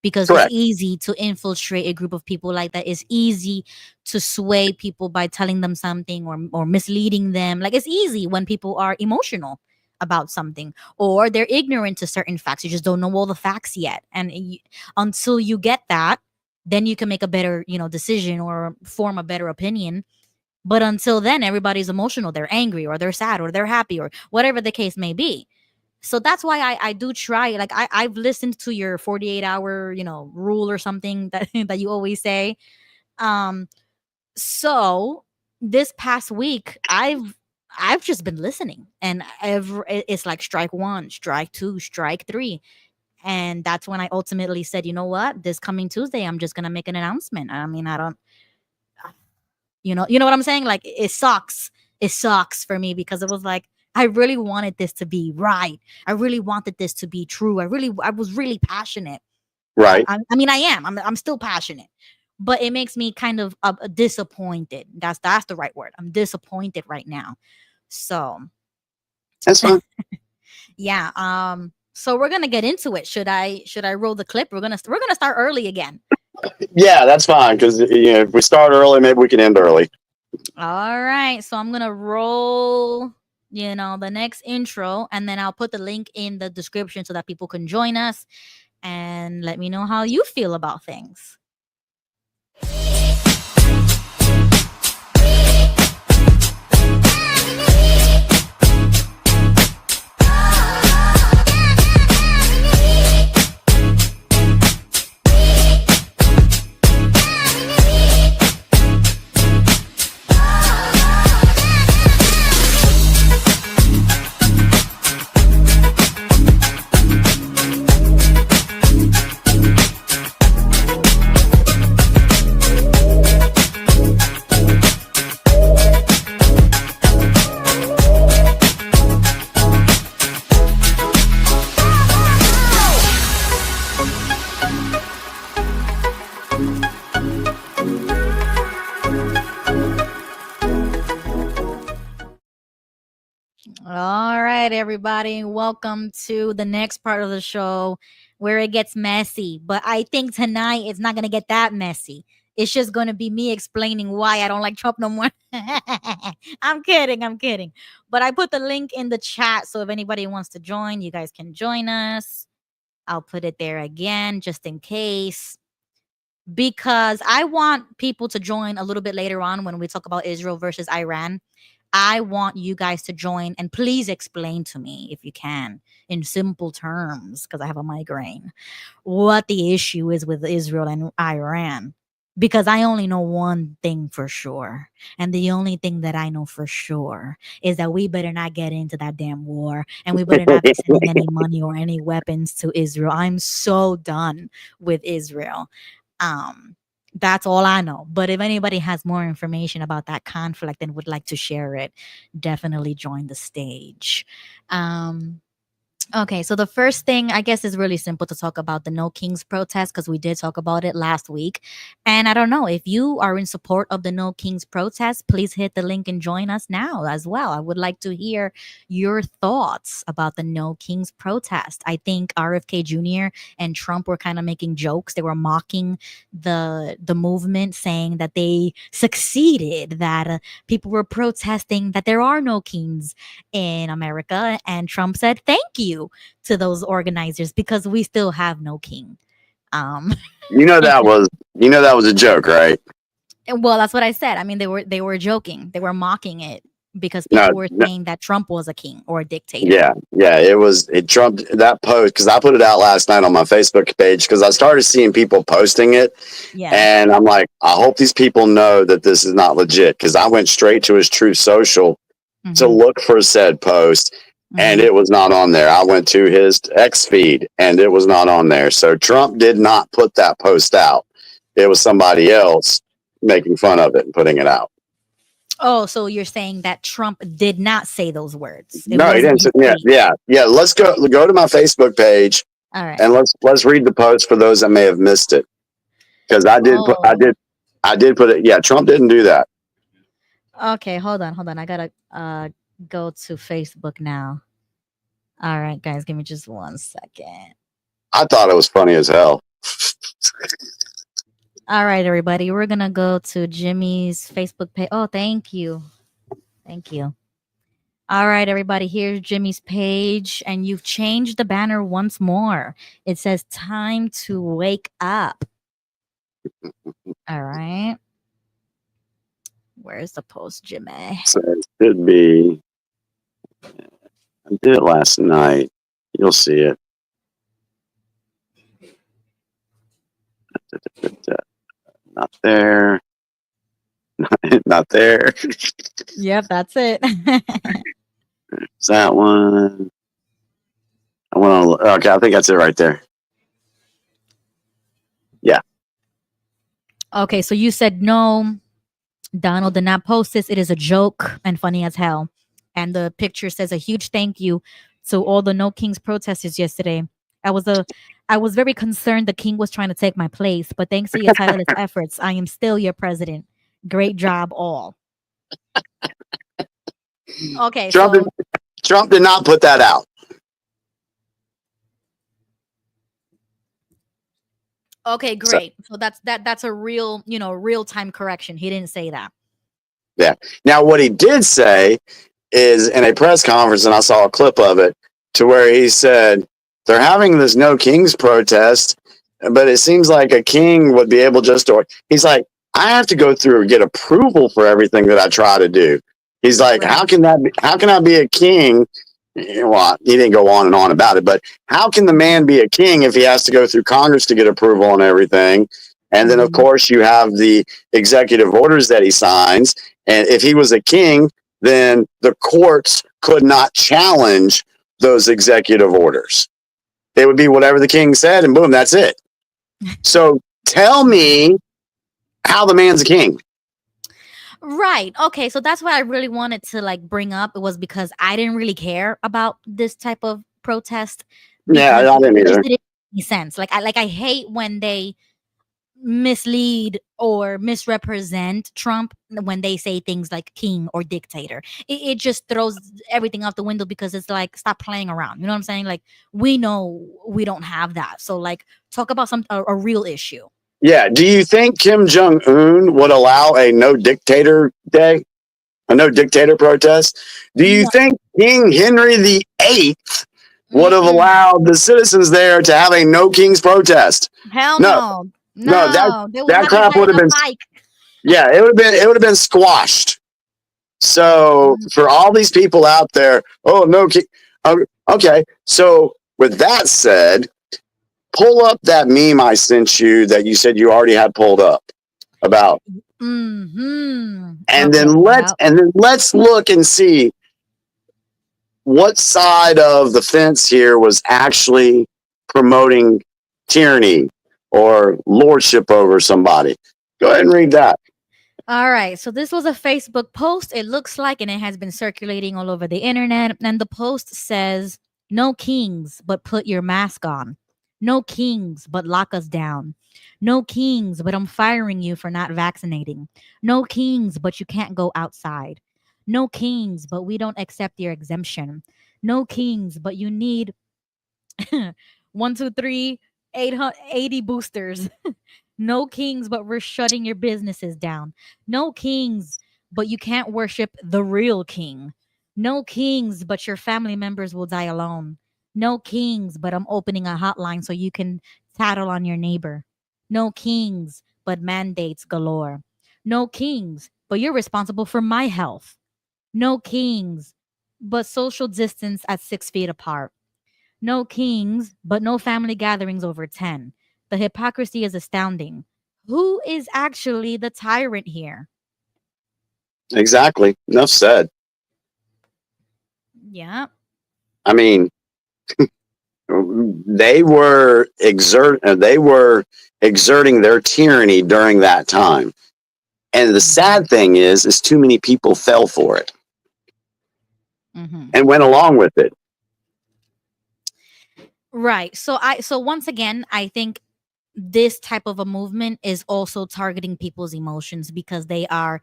because it's easy to infiltrate a group of people like that. It's easy to sway people by telling them something or misleading them. Like, it's easy when people are emotional about something, or they're ignorant to certain facts. You just don't know all the facts yet. And until you get that, then you can make a better, decision or form a better opinion. But until then, everybody's emotional. They're angry, or they're sad, or they're happy, or whatever the case may be. So that's why I do try. Like, I've listened to your 48-hour, rule or something that that you always say. So this past week, I've just been listening, and it's like strike one, strike two, strike three. And that's when I ultimately said, you know what, this coming Tuesday, I'm just gonna make an announcement. I mean, I don't. You know what I'm saying? Like, it sucks. It sucks for me, because it was like, I really wanted this to be right. I really wanted this to be true. I was really passionate. Right. I mean, I am. I'm still passionate, but it makes me kind of disappointed. That's the right word. I'm disappointed right now. So that's fine. Yeah. So we're gonna get into it. Should I roll the clip? We're gonna start early again. Yeah, that's fine, because if we start early, maybe we can end early. All right, so I'm gonna roll, the next intro, and then I'll put the link in the description so that people can join us and let me know how you feel about things. All right, everybody, welcome to the next part of the show where it gets messy. But I think tonight it's not going to get that messy. It's just going to be me explaining why I don't like Trump no more. I'm kidding. But I put the link in the chat, so if anybody wants to join, you guys can join us. I'll put it there again, just in case, because I want people to join a little bit later on when we talk about Israel versus Iran. I want you guys to join, and please explain to me, if you can, in simple terms, because I have a migraine, what the issue is with Israel and Iran. Because I only know one thing for sure. And the only thing that I know for sure is that we better not get into that damn war, and we better not be sending any money or any weapons to Israel. I'm so done with Israel. Um, that's all I know. But if anybody has more information about that conflict and would like to share it, definitely join the stage. Um, Okay, so the first thing I guess is really simple to talk about the No Kings protest, because we did talk about it last week. And I don't know, if you are in support of the No Kings protest, please hit the link and join us now as well. I would like to hear your thoughts about the No Kings protest. I think RFK Jr. and Trump were kind of making jokes. They were mocking the movement, saying that they succeeded, that people were protesting that there are no kings in America. And Trump said, thank you to those organizers, because we still have no king. Um, That was a joke, right? well, that's what I said. I mean, they were joking. They were mocking it because No, people were no, saying that Trump was a king or a dictator. yeah, it trumped that post because I put it out last night on my Facebook page because I started seeing people posting it, Yeah. and I'm like, I hope these people know that this is not legit because I went straight to his Truth Social to Mhm, look for said post, and mhm. it was not on there. I went to his X feed, and it was not on there. So Trump did not put that post out. It was somebody else making fun of it and putting it out. Oh, so you're saying that Trump did not say those words? It No, he wasn't didn't. his Yeah, tweet. yeah. Let's go to my Facebook page All right. and let's read the post for those that may have missed it because Oh, I did put it. Yeah, Trump didn't do that. okay. Hold on. I gotta go to Facebook now. All right, guys, give me just 1 second. I thought it was funny as hell. All right, everybody, we're gonna go to Jimmy's Facebook page. Oh, thank you. All right, everybody, here's Jimmy's page, and you've changed the banner once more. It says "Time to wake up." All right, where's the post, Jimmy? So it should be. I did it last night. You'll see it. Not there. Not there. Yep, that's it. Is that one? I want to. Okay, I think that's it right there. Yeah. Okay, so you said no. Donald did not post this. It is a joke and funny as hell. And the picture says a huge thank you to all the No Kings protesters yesterday. I was a I was very concerned the king was trying to take my place, but thanks to your tireless efforts, I am still your president. Great job, all. Okay, Trump did, so Trump did not put that out. okay, So great. So that's a real, real time correction. He didn't say that. yeah. Now what he did say is in a press conference, and I saw a clip of it, to where he said they're having this No Kings protest, but it seems like a king would be able just to. He's like, I have to go through and get approval for everything that I try to do. He's like, Right. how can I be a king? Well, he didn't go on and on about it, but how can the man be a king if he has to go through Congress to get approval on everything? And then, of Mhm. course, you have the executive orders that he signs. And if he was a king, then the courts could not challenge those executive orders. It would be whatever the king said, and boom, that's it. So tell me how the man's a king. Right. Okay. So that's what I really wanted to bring up. It was because I didn't really care about this type of protest Yeah, because I it didn't just either. didn't make any sense. I hate when they mislead or misrepresent Trump when they say things like king or dictator. It just throws everything out the window because it's like, stop playing around. You know what I'm saying? Like, we know we don't have that. So talk about a real issue. Yeah. Do you think Kim Jong Un would allow a no dictator day, a no dictator protest? Do you No. think King Henry VIII would have Mm-mm. allowed the citizens there to have a no kings protest? Hell No, no. no, No. They would that have his crap head would in have a been, pike. yeah, it would have been squashed. So for all these people out there, oh no, okay. So with that said, pull up that meme I sent you that you said you already had pulled up about, and then let's look and see what side of the fence here was actually promoting tyranny or lordship over somebody. Go ahead and read that. All right. So this was a Facebook post, it looks like, and it has been circulating all over the internet. And the post says, "No kings, but put your mask on. No kings, but lock us down. No kings, but I'm firing you for not vaccinating. No kings, but you can't go outside. No kings, but we don't accept your exemption. No kings, but you need 1, 2, 3, 80 boosters. No kings, but we're shutting your businesses down. No kings, but you can't worship the real king. No kings, but your family members will die alone. No kings, but I'm opening a hotline so you can tattle on your neighbor. No kings, but mandates galore. No kings, but you're responsible for my health. No kings, but social distance at 6 feet apart. No kings, but no family gatherings over 10. The hypocrisy is astounding. Who is actually the tyrant here?" Exactly. Enough said. Yeah. I mean, they were exerting their tyranny during that time. And the sad thing is too many people fell for it and went along with it. Right. So once again, I think this type of a movement is also targeting people's emotions because they are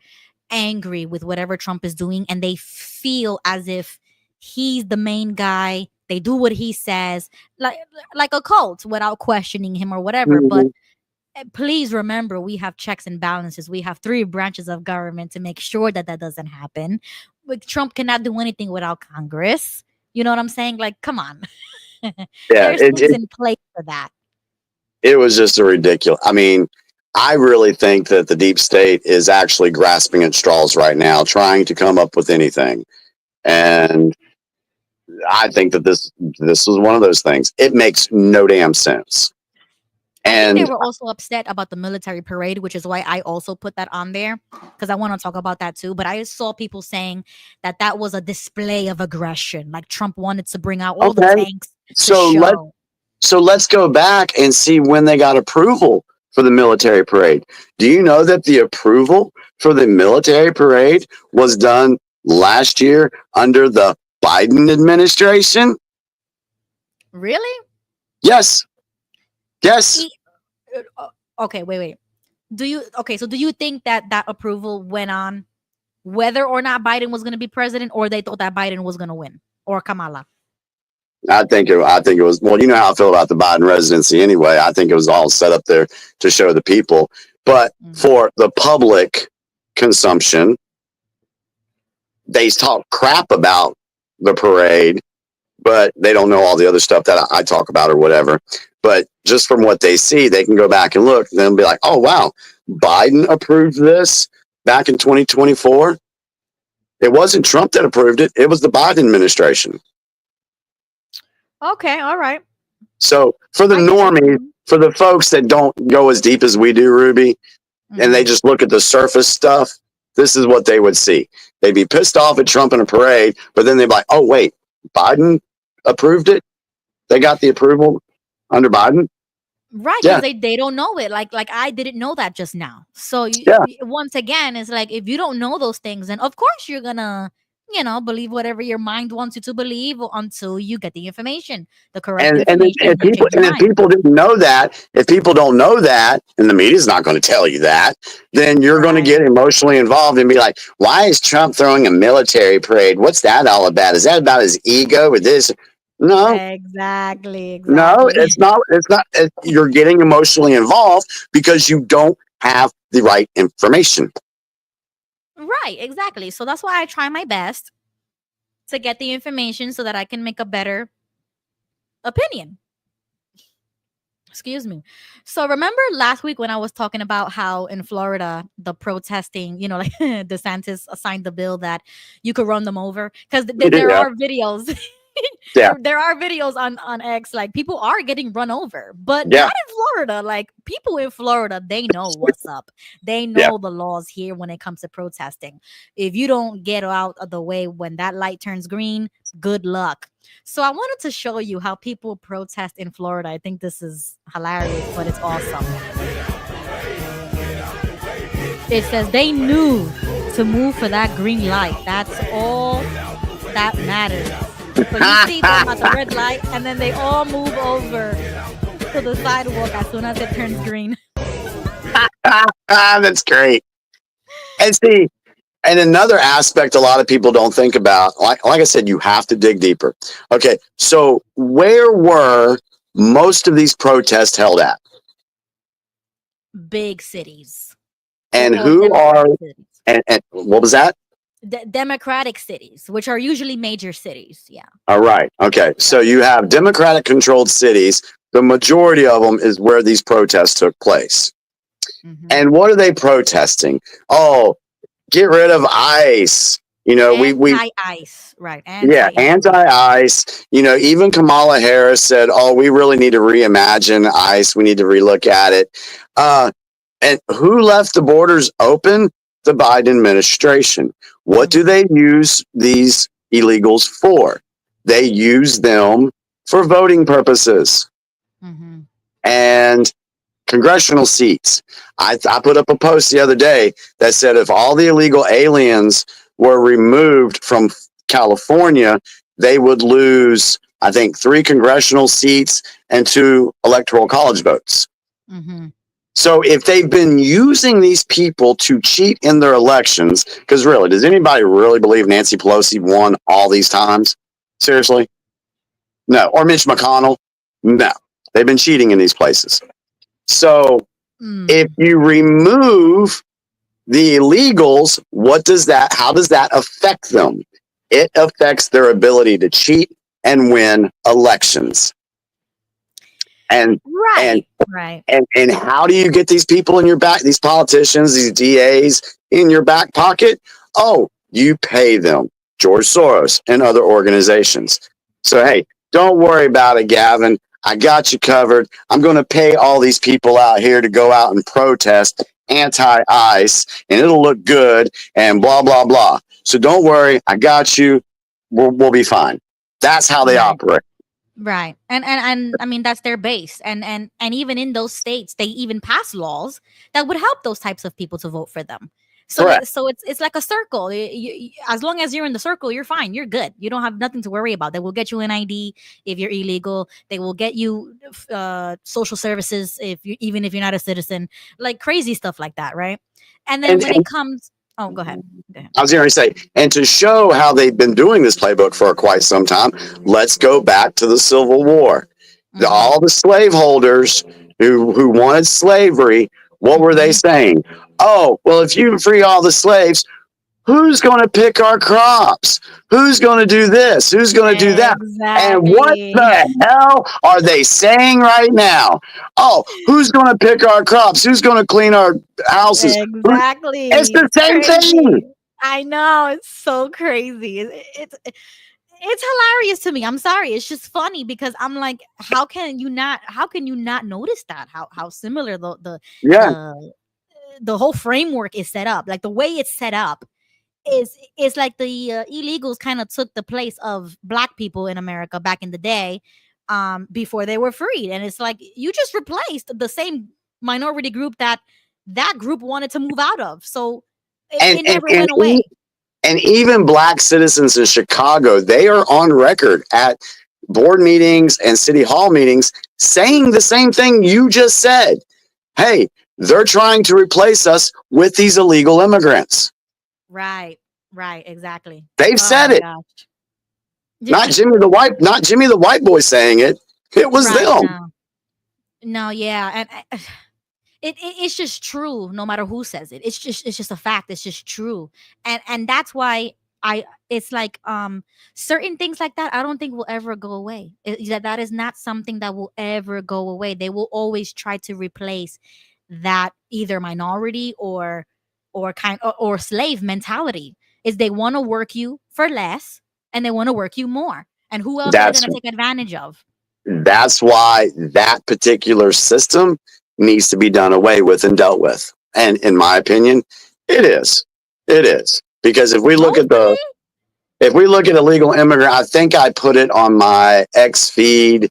angry with whatever Trump is doing and they feel as if he's the main guy. They do what he says, like a cult without questioning him or whatever. But please remember, we have checks and balances. We have 3 branches of government to make sure that that doesn't happen. Like, Trump cannot do anything without Congress. You know what I'm saying? Like, come on. Yeah, There's things in place for that. It was just a ridiculous. I mean, I really think that the deep state is actually grasping at straws right now, trying to come up with anything. And I think that this was one of those things. It makes no damn sense. I think And they were also upset about the military parade, which is why I also put that on there because I want to talk about that too. But I saw people saying that that was a display of aggression, like Trump wanted to bring out all the tanks to show. So let's go back and see when they got approval for the military parade. Do you know that the approval for the military parade was done last year under the Biden administration? Really? Yes. Yes. Okay, wait. So do you think that that approval went on whether or not Biden was going to be president, or they thought that Biden was going to win, or Kamala? I think it was, well, you know how I feel about the Biden residency anyway. I think it was all set up there to show the people. But for the public consumption, they talk crap about the parade, but they don't know all the other stuff that I talk about or whatever. But just from what they see, they can go back and look and then be like, oh, wow, Biden approved this back in 2024. It wasn't Trump that approved it. It was the Biden administration. Okay, all right. So for the normies, for the folks that don't go as deep as we do, Ruby, and they just look at the surface stuff, this is what they would see. They'd be pissed off at Trump in a parade, but then they'd be like, oh, wait, Biden approved it? They got the approval under Biden? Right, because they don't know it. Like I didn't know that just now. So once again, it's like if you don't know those things, then of course you're gonna, believe whatever your mind wants you to believe until you get the information, the correct information. And if people didn't know that, if people don't know that, and the media's not going to tell you that, then you're going to get emotionally involved and be like, why is Trump throwing a military parade? What's that all about? Is that about his ego or this? No. Exactly. No, it's not. You're getting emotionally involved because you don't have the right information. Right, exactly. So that's why I try my best to get the information so that I can make a better opinion. Excuse me. So remember last week when I was talking about how in Florida the protesting, like DeSantis signed the bill that you could run them over because there Yeah. are videos. Yeah. there are videos on X, like people are getting run over, but Yeah. not in Florida. Like people in Florida, they know what's up. They Yeah. know the laws here when it comes to protesting. If you don't get out of the way when that light turns green, good luck. So I wanted to show you how people protest in Florida. I think this is hilarious, but it's awesome. It says they knew to move for that green light. That's all that matters. So you see them at the red light, and then they all move over to the sidewalk as soon as it turns green. That's great. And see, and another aspect a lot of people don't think about, like I said, you have to dig deeper. Okay, so where were most of these protests held at? Big cities. And So-called who are, democratic cities. and what was that? Democratic cities, which are usually major cities. Yeah. All right. Okay. So you have Democratic controlled cities. The majority of them is where these protests took place. Mhm. And what are they protesting? Oh, get rid of ICE. We Anti-ICE, right? yeah, anti-ICE. Even Kamala Harris said, "Oh, we really need to reimagine ICE. We need to relook at it." And who left the borders open? The Biden administration. What do they use these illegals for? They use them for voting purposes Mm-hmm. and congressional seats. I put up a post the other day that said if all the illegal aliens were removed from California, they would lose, I think, 3 congressional seats and 2 electoral college votes. Mm-hmm. So if they've been using these people to cheat in their elections, because really, does anybody really believe Nancy Pelosi won all these times? Seriously? No. Or Mitch McConnell? No. They've been cheating in these places. So if you remove the illegals, how does that affect them? It affects their ability to cheat and win elections. And Right. And how do you get these people in your back, these politicians, these DAs in your back pocket? Oh, you pay them, George Soros and other organizations. So, hey, don't worry about it, Gavin. I got you covered. I'm going to pay all these people out here to go out and protest anti-ICE, and it'll look good and blah, blah, blah. So don't worry. I got you. We'll be fine. That's how they operate. Right. And I mean that's their base. And even in those states, they even pass laws that would help those types of people to vote for them. So Correct. so it's like a circle. As long as you're in the circle, you're fine. You're good. You don't have nothing to worry about. They will get you an ID if you're illegal. They will get you social services even if you're not a citizen. Like crazy stuff like that, right? And then when it comes, oh, go ahead. I was going to say, and to show how they've been doing this playbook for quite some time, let's go back to the Civil War. All the slaveholders who wanted slavery, what were they saying? Oh, well, if you free all the slaves, who's going to pick our crops? Who's going to do this? Who's going to do that? And what the hell are they saying right now? Oh, who's going to pick our crops? Who's going to clean our houses? Exactly. It's the same thing. I know. It's so crazy. It's hilarious to me. I'm sorry. It's just funny because I'm like, how can you not notice that? How similar the whole framework is set up. Like the way it's set up is like the illegals kind of took the place of black people in America back in the day before they were freed. And it's like you just replaced the same minority group that group wanted to move out of. So it never went away. And even black citizens in Chicago, they are on record at board meetings and city hall meetings saying the same thing you just said. Hey, they're trying to replace us with these illegal immigrants. Right, exactly. They've said it. Gosh. Not Jimmy the white boy saying it. It was them. No, yeah, and it's just true. No matter who says it, it's just a fact. It's just true, and that's why it's like certain things like that I don't think will ever go away. That is not something that will ever go away. They will always try to replace that either minority or slave mentality. Is they want to work you for less and they want to work you more. And who else are they going That's to take advantage of? that's why that particular system needs to be done away with and dealt with. And in my opinion, it is. It is. Because Mostly. if we look at illegal immigrant, I think I put it on my X feed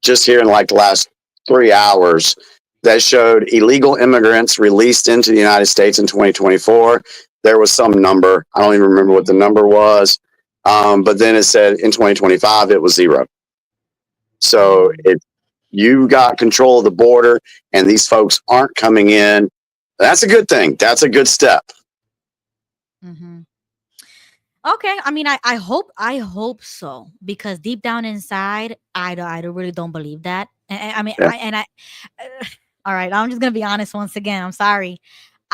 just here in like the last 3 hours that showed illegal immigrants released into the United States in 2024. There was some number. I don't even remember what the number was. But then it said in 2025, it was zero. So if you got control of the border and these folks aren't coming in, that's a good thing. That's a good step. Mm-hmm. Okay, I mean, I hope so, because deep down inside, I really don't believe that. I mean, Yeah. all right, I'm just gonna be honest once again. I'm sorry,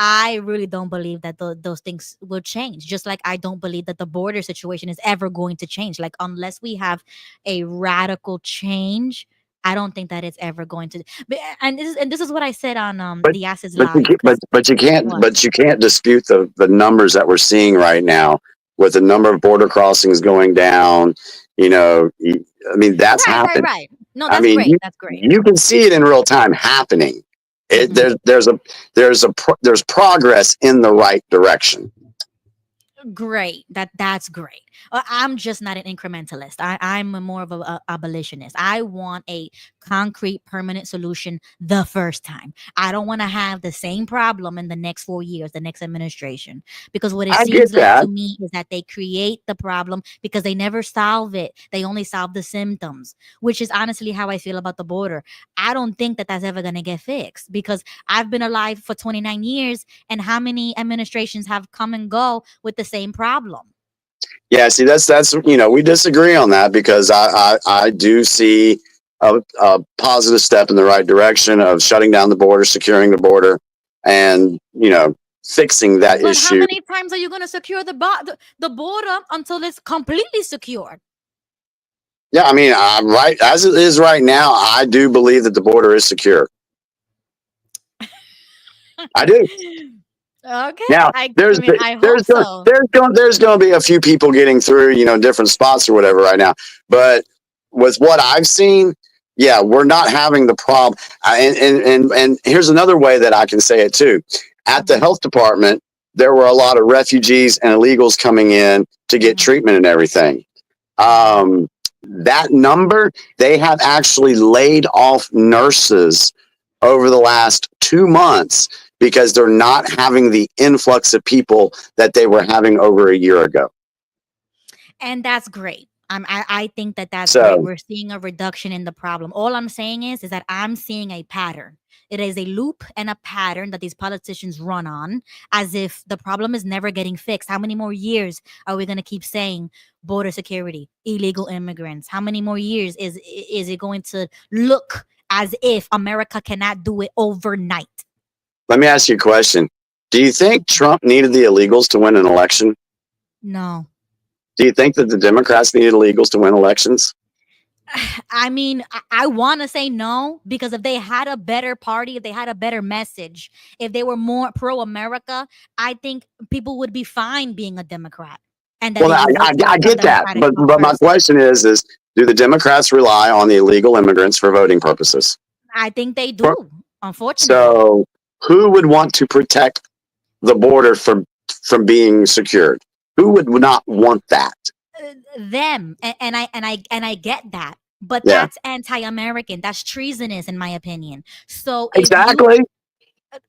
I really don't believe that those things will change. Just like I don't believe that the border situation is ever going to change. Like unless we have a radical change, I don't think that it's ever going to. And this is what I said on But the Asses but Live. What? but you can't dispute the numbers that we're seeing right now with the number of border crossings going down. I mean that's Right, right, happened. right. No, I that's mean great. That's great. you can see it in real time happening. It, Mhm. there's progress in the right direction. Great. That's great. I'm just not an incrementalist. I'm more of a abolitionist. I want a concrete, permanent solution the first time. I don't want to have the same problem in the next 4 years, the next administration, because what it I get seems like that. to me is that they create the problem because they never solve it. They only solve the symptoms, which is honestly how I feel about the border. I don't think that that's ever going to get fixed because I've been alive for 29 years, and how many administrations have come and go with the same problem? Yeah, see, that's we disagree on that because I do see a positive step in the right direction of shutting down the border, securing the border, and fixing that But how issue. many times are you going to secure the border until it's completely secured? Yeah, I mean, right as it is right now, I do believe that the border is secure. I do. Okay, Now I there's mean, I hope so. there's going to be a few people getting through different spots or whatever right now, but with what I've seen, yeah, we're not having the problem. And here's another way that I can say it too. At the Mhm, health department, there were a lot of refugees and illegals coming in to get mhm, treatment and everything. mhm. That number, they have actually laid off nurses over the last 2 months because they're not having the influx of people that they were having over a year ago. And that's great. I think that that's great. So, We're seeing a reduction in the problem. All I'm saying is that I'm seeing a pattern. It is a loop and a pattern that these politicians run on as if the problem is never getting fixed. How many more years are we going to keep saying border security, illegal immigrants? How many more years is it going to look as if America cannot do it overnight? let me ask you a question. Do you think Trump needed the illegals to win an election? No. Do you think that the Democrats needed illegals to win elections? I mean, I want to say no, because if they had a better party, if they had a better message, if they were more pro America, I think people would be fine being a Democrat and that Well, they would vote for I a get that, Democratic but my person. question is, do the Democrats rely on the illegal immigrants for voting purposes? I think they do, unfortunately. So, who would want to protect the border from being secured? Who would not want that? Them, and I get that, but Yeah, that's anti-American. That's treasonous, in my opinion. So if you exactly.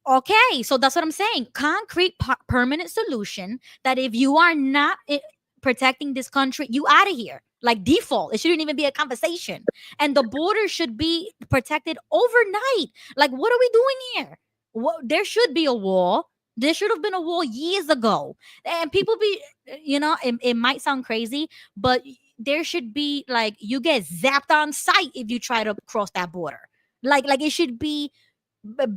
Okay, so that's what I'm saying. Concrete, permanent solution that if you are not protecting this country, you out of here. Like default, it shouldn't even be a conversation. And the border should be protected overnight. Like, what are we doing here? There should be a wall. There should have been a wall years ago. And people it might sound crazy, but there should be like you get zapped on sight if you try to cross that border. Like it should be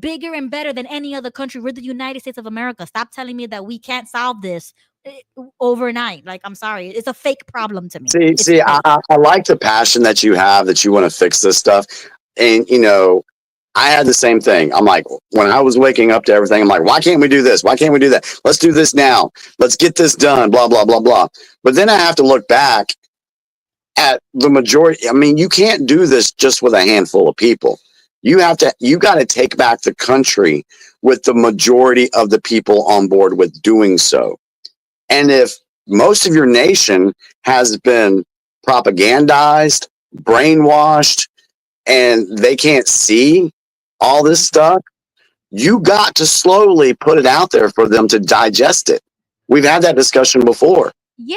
bigger and better than any other country. We're the United States of America. Stop telling me that we can't solve this overnight. Like, I'm sorry, it's a fake problem to me. It's See, fake. I like the passion that you have, that you want to fix this stuff. And, I had the same thing. I'm like, when I was waking up to everything, I'm like, why can't we do this? Why can't we do that? Let's do this now. Let's get this done, blah, blah, blah, blah. But then I have to look back at the majority. I mean, you can't do this just with a handful of people. You got to take back the country with the majority of the people on board with doing so. And if most of your nation has been propagandized, brainwashed, and they can't see all this stuff, you got to slowly put it out there for them to digest it. We've had that discussion before. Yeah,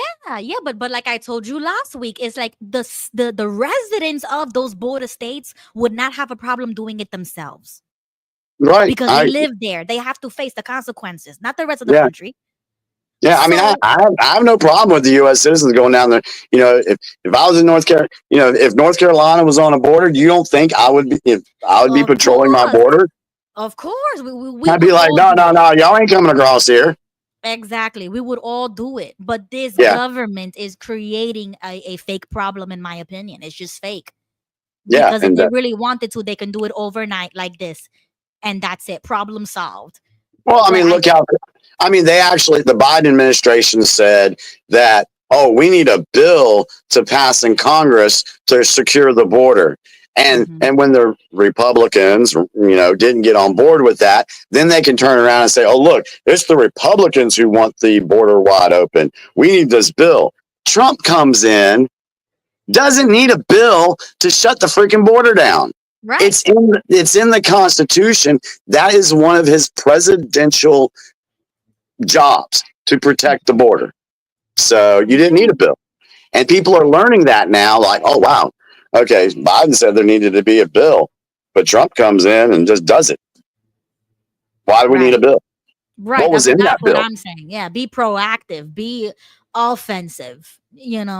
but like I told you last week, it's like the residents of those border states would not have a problem doing it themselves Right. because they live there. They have to face the consequences, not the rest of the Yeah. country. Yeah, I mean, So- I have no problem with the U.S. citizens going down there. If I was in North Carolina, if North Carolina was on a border, you don't think I would be Of patrolling my course. border? Of course, we I'd be would like, all no, do no, it. no, y'all ain't coming across here. Exactly, we would all do it. But this Yeah. government is creating a fake problem, in my opinion. It's just fake. Yeah, Because if and they really wanted to, they can do it overnight like this, and that's it. Problem solved. well, I But mean, the Biden administration said that, oh, we need a bill to pass in Congress to secure the border. And Mhm. and when the Republicans, didn't get on board with that, then they can turn around and say, oh, look, it's the Republicans who want the border wide open. We need this bill. Trump comes in, doesn't need a bill to shut the freaking border down. Right. It's in the Constitution. That is one of his presidential jobs, to protect the border. So you didn't need a bill. And people are learning that now, like, oh, wow. Okay, Biden said there needed to be a bill, but Trump comes in and just does it. Why do we need a bill? Right. What was that's in that what bill? I'm saying. Yeah. Be proactive. Be offensive.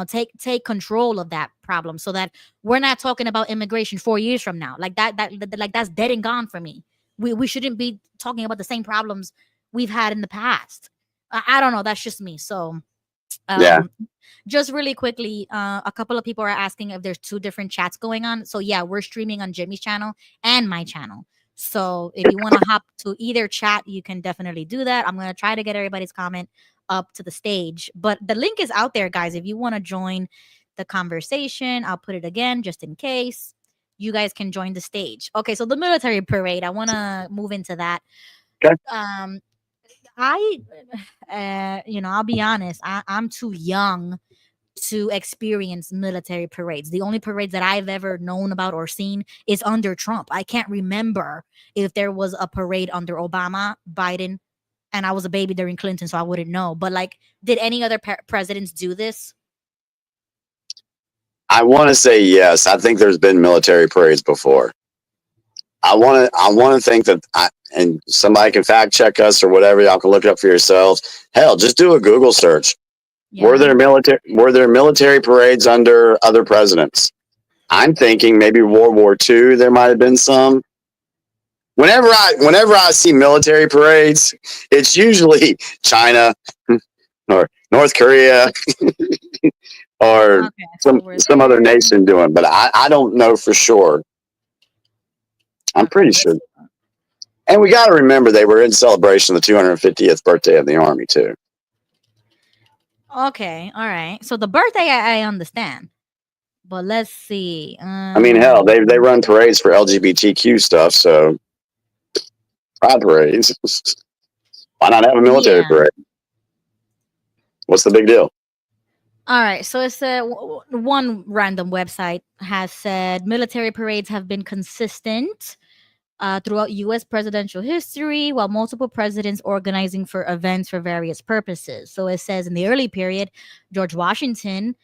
Take control of that problem so that we're not talking about immigration 4 years from now. Like that's dead and gone for me. We shouldn't be talking about the same problems we've had in the past. I don't know. That's just me. So Yeah. just really quickly, a couple of people are asking if there's two different chats going on. So yeah, we're streaming on Jimmy's channel and my channel. So if you want to hop to either chat, you can definitely do that. I'm going to try to get everybody's comment up to the stage. But the link is out there, guys. If you want to join the conversation, I'll put it again just in case. You guys can join the stage. Okay, so the military parade, I want to move into that. Okay. I'll be honest, I'm too young to experience military parades. The only parades that I've ever known about or seen is under Trump. I can't remember if there was a parade under Obama, Biden, and I was a baby during Clinton, so I wouldn't know. But like, did any other presidents do this? I want to say yes. I think there's been military parades before. I want to think that, and somebody can fact check us or whatever. Y'all can look it up for yourselves. Hell, just do a Google search. Yeah. Were there military parades under other presidents? I'm thinking maybe World War II. There might have been some. Whenever I see military parades, it's usually China or North Korea or Okay, so we're some other there. nation doing. But I don't know for sure. I'm pretty sure. And we got to remember they were in celebration of the 250th birthday of the Army too. Okay, all right. So the birthday, I understand, but let's see. I mean, hell, they run parades for LGBTQ stuff, so pride parades. Why not have a military parade? What's the big deal? All right, so it's one random website has said military parades have been consistent throughout U.S. presidential history, while multiple presidents organizing for events for various purposes. So it says in the early period, George Washington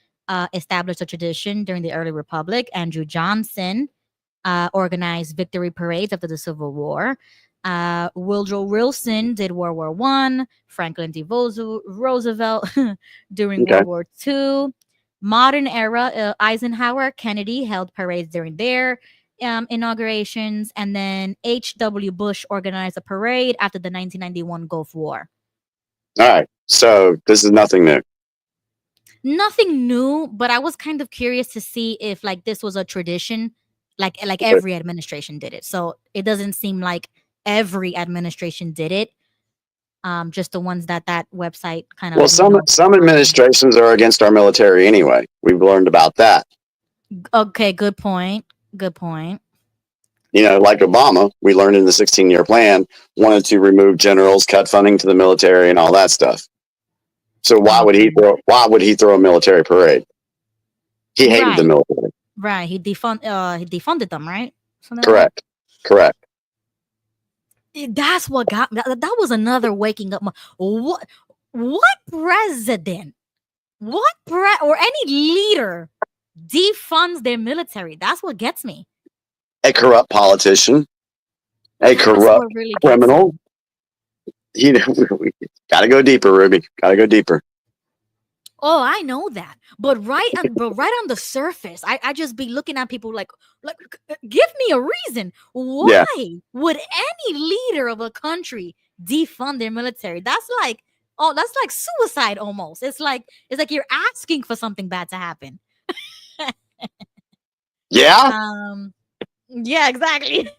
established a tradition during the early republic. Andrew Johnson organized victory parades after the Civil War. Woodrow Wilson did World War I. Franklin D. Roosevelt during World War II. Modern era, Eisenhower, Kennedy held parades during their inaugurations, and then H.W. Bush organized a parade after the 1991 Gulf War. All right. So this is nothing new. Nothing new, but I was kind of curious to see if like this was a tradition, like every administration did it. So it doesn't seem like every administration did it. Just the ones that website kind of. Well, some administrations are against our military anyway. We've learned about that. Okay, good point. Good point. You know, like Obama, we learned in the 16-year plan, wanted to remove generals, cut funding to the military, and all that stuff. So why would he throw a military parade? He hated the military. Right. He defunded them, right? Correct. Correct. That's what got me. That was another waking up. What president? Or any leader defunds their military? That's what gets me. A corrupt politician, a corrupt criminal. You know, gotta go deeper, Ruby. Gotta go deeper. Oh, I know that, but right on the surface, I just be looking at people like, give me a reason. Why would any leader of a country defund their military? That's like suicide almost. It's like you're asking for something bad to happen. Yeah. Yeah, exactly.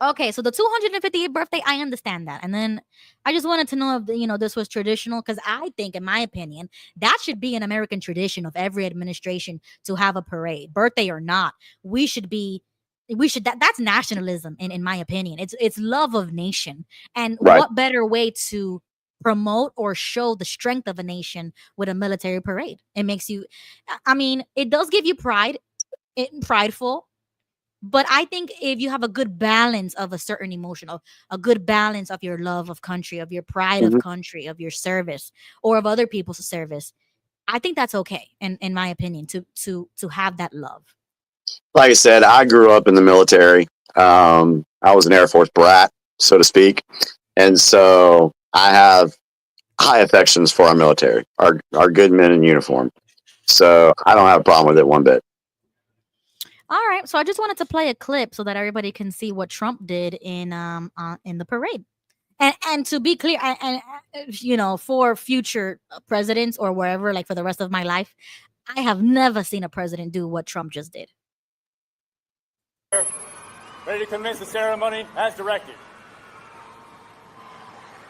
Okay, so the 258th birthday, I understand that. And then I just wanted to know if this was traditional, because I think, in my opinion, that should be an American tradition of every administration to have a parade, birthday or not. That's nationalism in my opinion. It's love of nation. And what better way to promote or show the strength of a nation with a military parade? It makes you, I mean, it does give you pride, prideful. But I think if you have a good balance of a certain emotion, of a good balance of your love of country, of your pride of country, of your service, or of other people's service, I think that's okay, in my opinion, to have that love. Like I said, I grew up in the military. I was an Air Force brat, so to speak, and so I have high affections for our military, our good men in uniform. So I don't have a problem with it one bit. All right, so I just wanted to play a clip so that everybody can see what Trump did in the parade, and to be clear, and for future presidents or wherever, like for the rest of my life, I have never seen a president do what Trump just did. Ready to commence the ceremony as directed.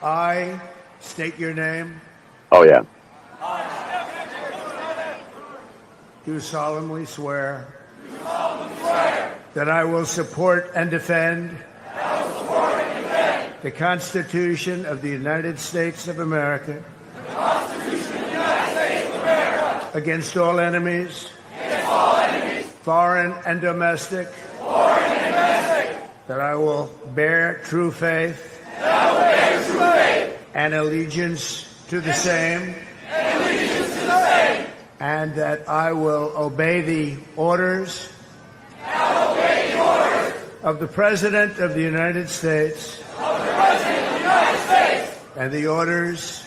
I state your name. Oh yeah. Do solemnly swear that I will support and defend the Constitution of the United States of America against all enemies, foreign and domestic, that I will bear true faith and allegiance to the same, and that I will obey the orders of the President of the United States and the orders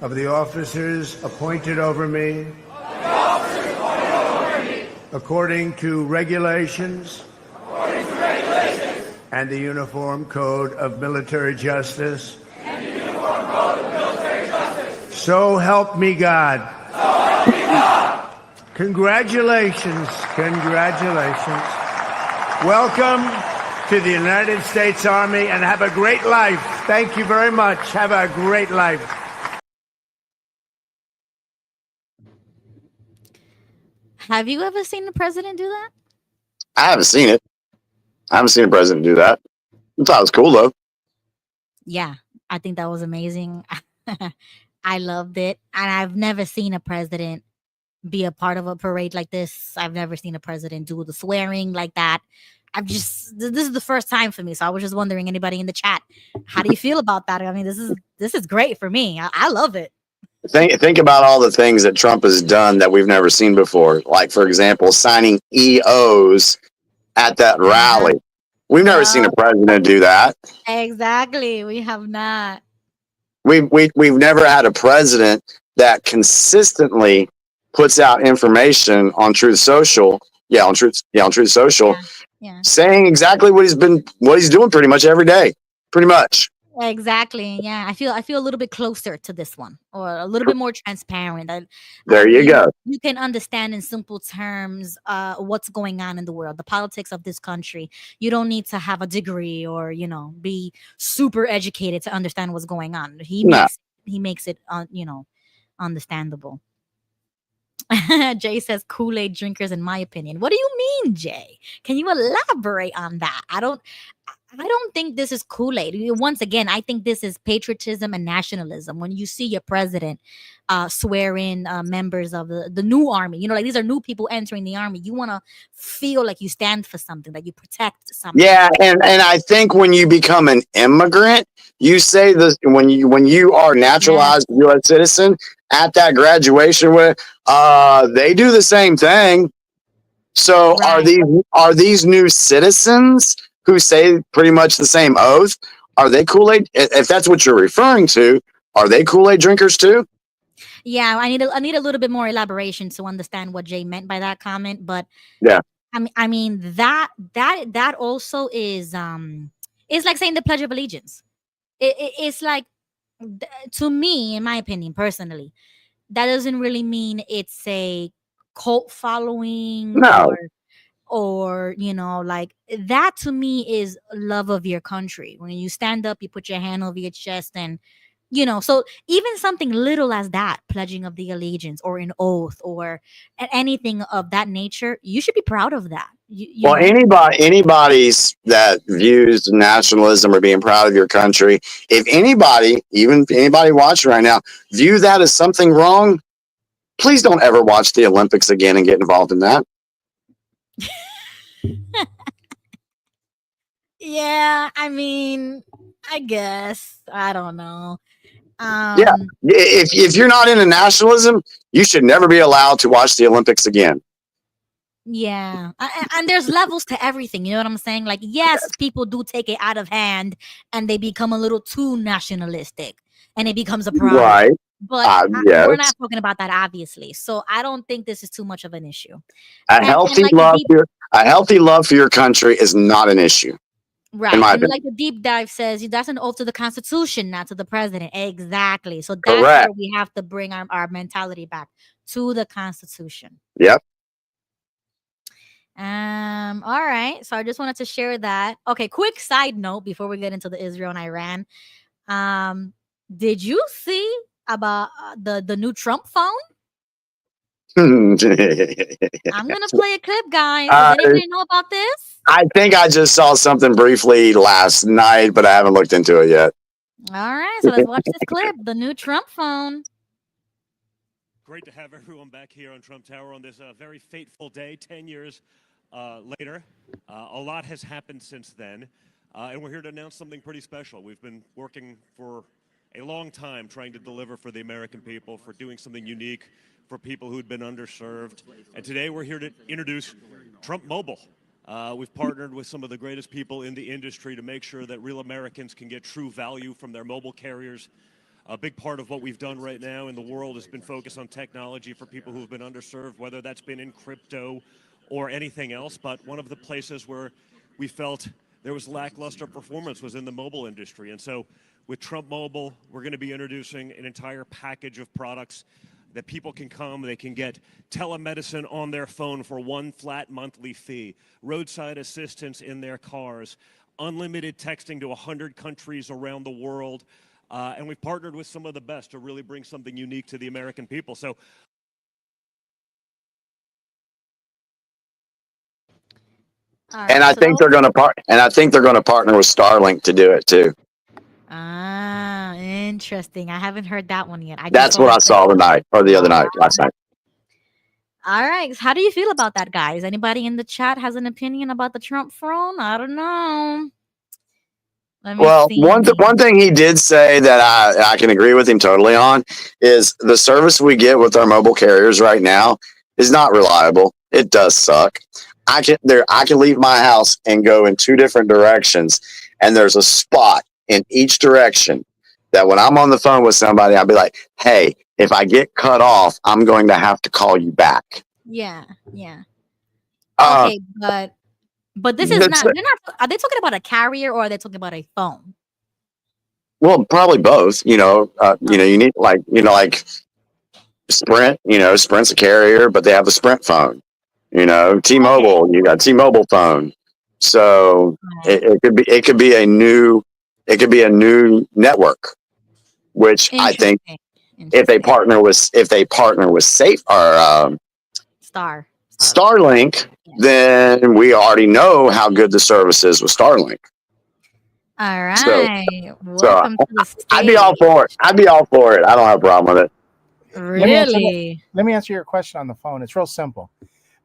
of the officers appointed over me according to regulations and the Uniform Code of Military Justice. So help me God. Congratulations. Congratulations. Welcome to the United States Army, and have a great life. Thank you very much. Have a great life. Have you ever seen the president do that? I haven't seen it. I haven't seen a president do that. I thought it was cool though. Yeah, I think that was amazing. I loved it. And I've never seen a president be a part of a parade like this. I've never seen a president do the swearing like that. This is the first time for me. So I was just wondering, anybody in the chat, how do you feel about that? I mean, this is great for me. I love it. Think about all the things that Trump has done that we've never seen before. Like, for example, signing EOs at that rally. We've never seen a president do that. Exactly. We have not. We've never had a president that consistently puts out information on Truth Social. Yeah, on Truth Social, Yeah. saying exactly what he's doing pretty much every day. Pretty much. Exactly. Yeah, I feel a little bit closer to this one, or a little bit more transparent. There you go. You can understand in simple terms what's going on in the world, the politics of this country. You don't need to have a degree or be super educated to understand what's going on. He makes it understandable. Jay says Kool-Aid drinkers, in my opinion. What do you mean, Jay? Can you elaborate on that? I don't think this is Kool-Aid. Once again, I think this is patriotism and nationalism. When you see your president swear in members of the new army, like these are new people entering the army. You want to feel like you stand for something, that you protect something. Yeah, and I think when you become an immigrant, you say this when you are naturalized U.S. citizen at that graduation, they do the same thing. So are these new citizens who say pretty much the same oath? Are they Kool-Aid? If that's what you're referring to, are they Kool-Aid drinkers too? Yeah, I need a little bit more elaboration to understand what Jay meant by that comment. But yeah, I mean that also is it's like saying the Pledge of Allegiance. It's like, to me, in my opinion, personally, that doesn't really mean it's a cult following. No. Or like that. To me is love of your country. When you stand up, you put your hand over your chest, and so even something little as that, pledging of the allegiance or an oath or anything of that nature, you should be proud of that. Well, anybody's that views nationalism or being proud of your country, if anybody, even anybody watching right now, view that as something wrong, please don't ever watch the Olympics again and get involved in that. Yeah, I mean, I guess, I don't know. Yeah, if you're not into nationalism, you should never be allowed to watch the Olympics again. Yeah, and there's levels to everything. You know what I'm saying? Like, yes, people do take it out of hand, and they become a little too nationalistic, and it becomes a problem. Right. But we're not talking about that, obviously. So I don't think this is too much of an issue. A healthy love for your country is not an issue. Right. And like the deep dive says, that's an oath to the Constitution, not to the president. Exactly. So that's where we have to bring our mentality back to the Constitution. Yep. All right. So I just wanted to share that. Okay, quick side note before we get into the Israel and Iran. Did you see about the new Trump phone? I'm gonna play a clip, guys. Does anybody know about this? I think I just saw something briefly last night, but I haven't looked into it yet. All right, so let's watch this clip. The new Trump phone. Great to have everyone back here on Trump Tower on this very fateful day, 10 years later. A lot has happened since then, and we're here to announce something pretty special. We've been working for a long time trying to deliver for the American people, for doing something unique for people who'd been underserved. And today we're here to introduce Trump Mobile. We've partnered with some of the greatest people in the industry to make sure that real Americans can get true value from their mobile carriers. A big part of what we've done right now in the world has been focused on technology for people who've been underserved, whether that's been in crypto or anything else. But one of the places where we felt there was lackluster performance was in the mobile industry. And so with Trump Mobile, we're going to be introducing an entire package of products that people can come, they can get telemedicine on their phone for one flat monthly fee, roadside assistance in their cars, unlimited texting to 100 countries around the world, and we've partnered with some of the best to really bring something unique to the American people. So, and I think they're going to partner with Starlink to do it too. Ah, interesting. I haven't heard that one yet. That's what I saw last night. All right. How do you feel about that, guys? Anybody in the chat has an opinion about the Trump phone? I don't know. Well, one thing he did say that I can agree with him totally on is the service we get with our mobile carriers right now is not reliable. It does suck. I can leave my house and go in two different directions, and there's a spot in each direction that when I'm on the phone with somebody, I'll be like, hey, if I get cut off, I'm going to have to call you back. Yeah, yeah. Uh, Okay, but this is that's, not. They're not. Are they talking about a carrier or are they talking about a phone? well, probably both. You know, Okay. you need like Sprint. You know, Sprint's a carrier, but they have the Sprint phone. You know, Okay. T-Mobile, you got T-Mobile phone. So Right. it could be a new network, which I think Interesting. Interesting. if they partner with Safe or Starlink. Starlink, Yeah. then we already know how good the service is with Starlink. All So right. so Welcome to the I'd be all stage. for it. I'd be all for it. I don't have a problem with it. Really? Let me answer your question on the phone. It's real simple.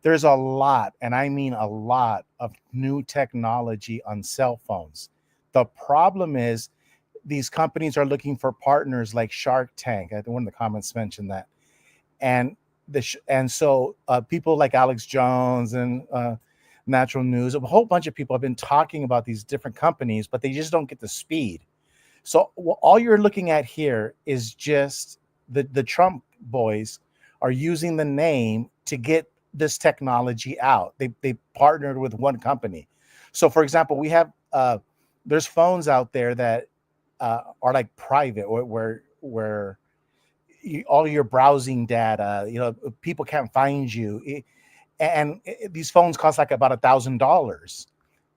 There's a lot, and I mean a lot, of new technology on cell phones. The problem is these companies are looking for partners like Shark Tank. I think one of the comments mentioned that, and so people like Alex Jones and Natural News, a whole bunch of people have been talking about these different companies, but they just don't get the speed. So all you're looking at here is just the Trump boys are using the name to get this technology out. They partnered with one company. So for example, we have there's phones out there that are like private, where all your browsing data, people can't find you, and these phones cost like about $1,000,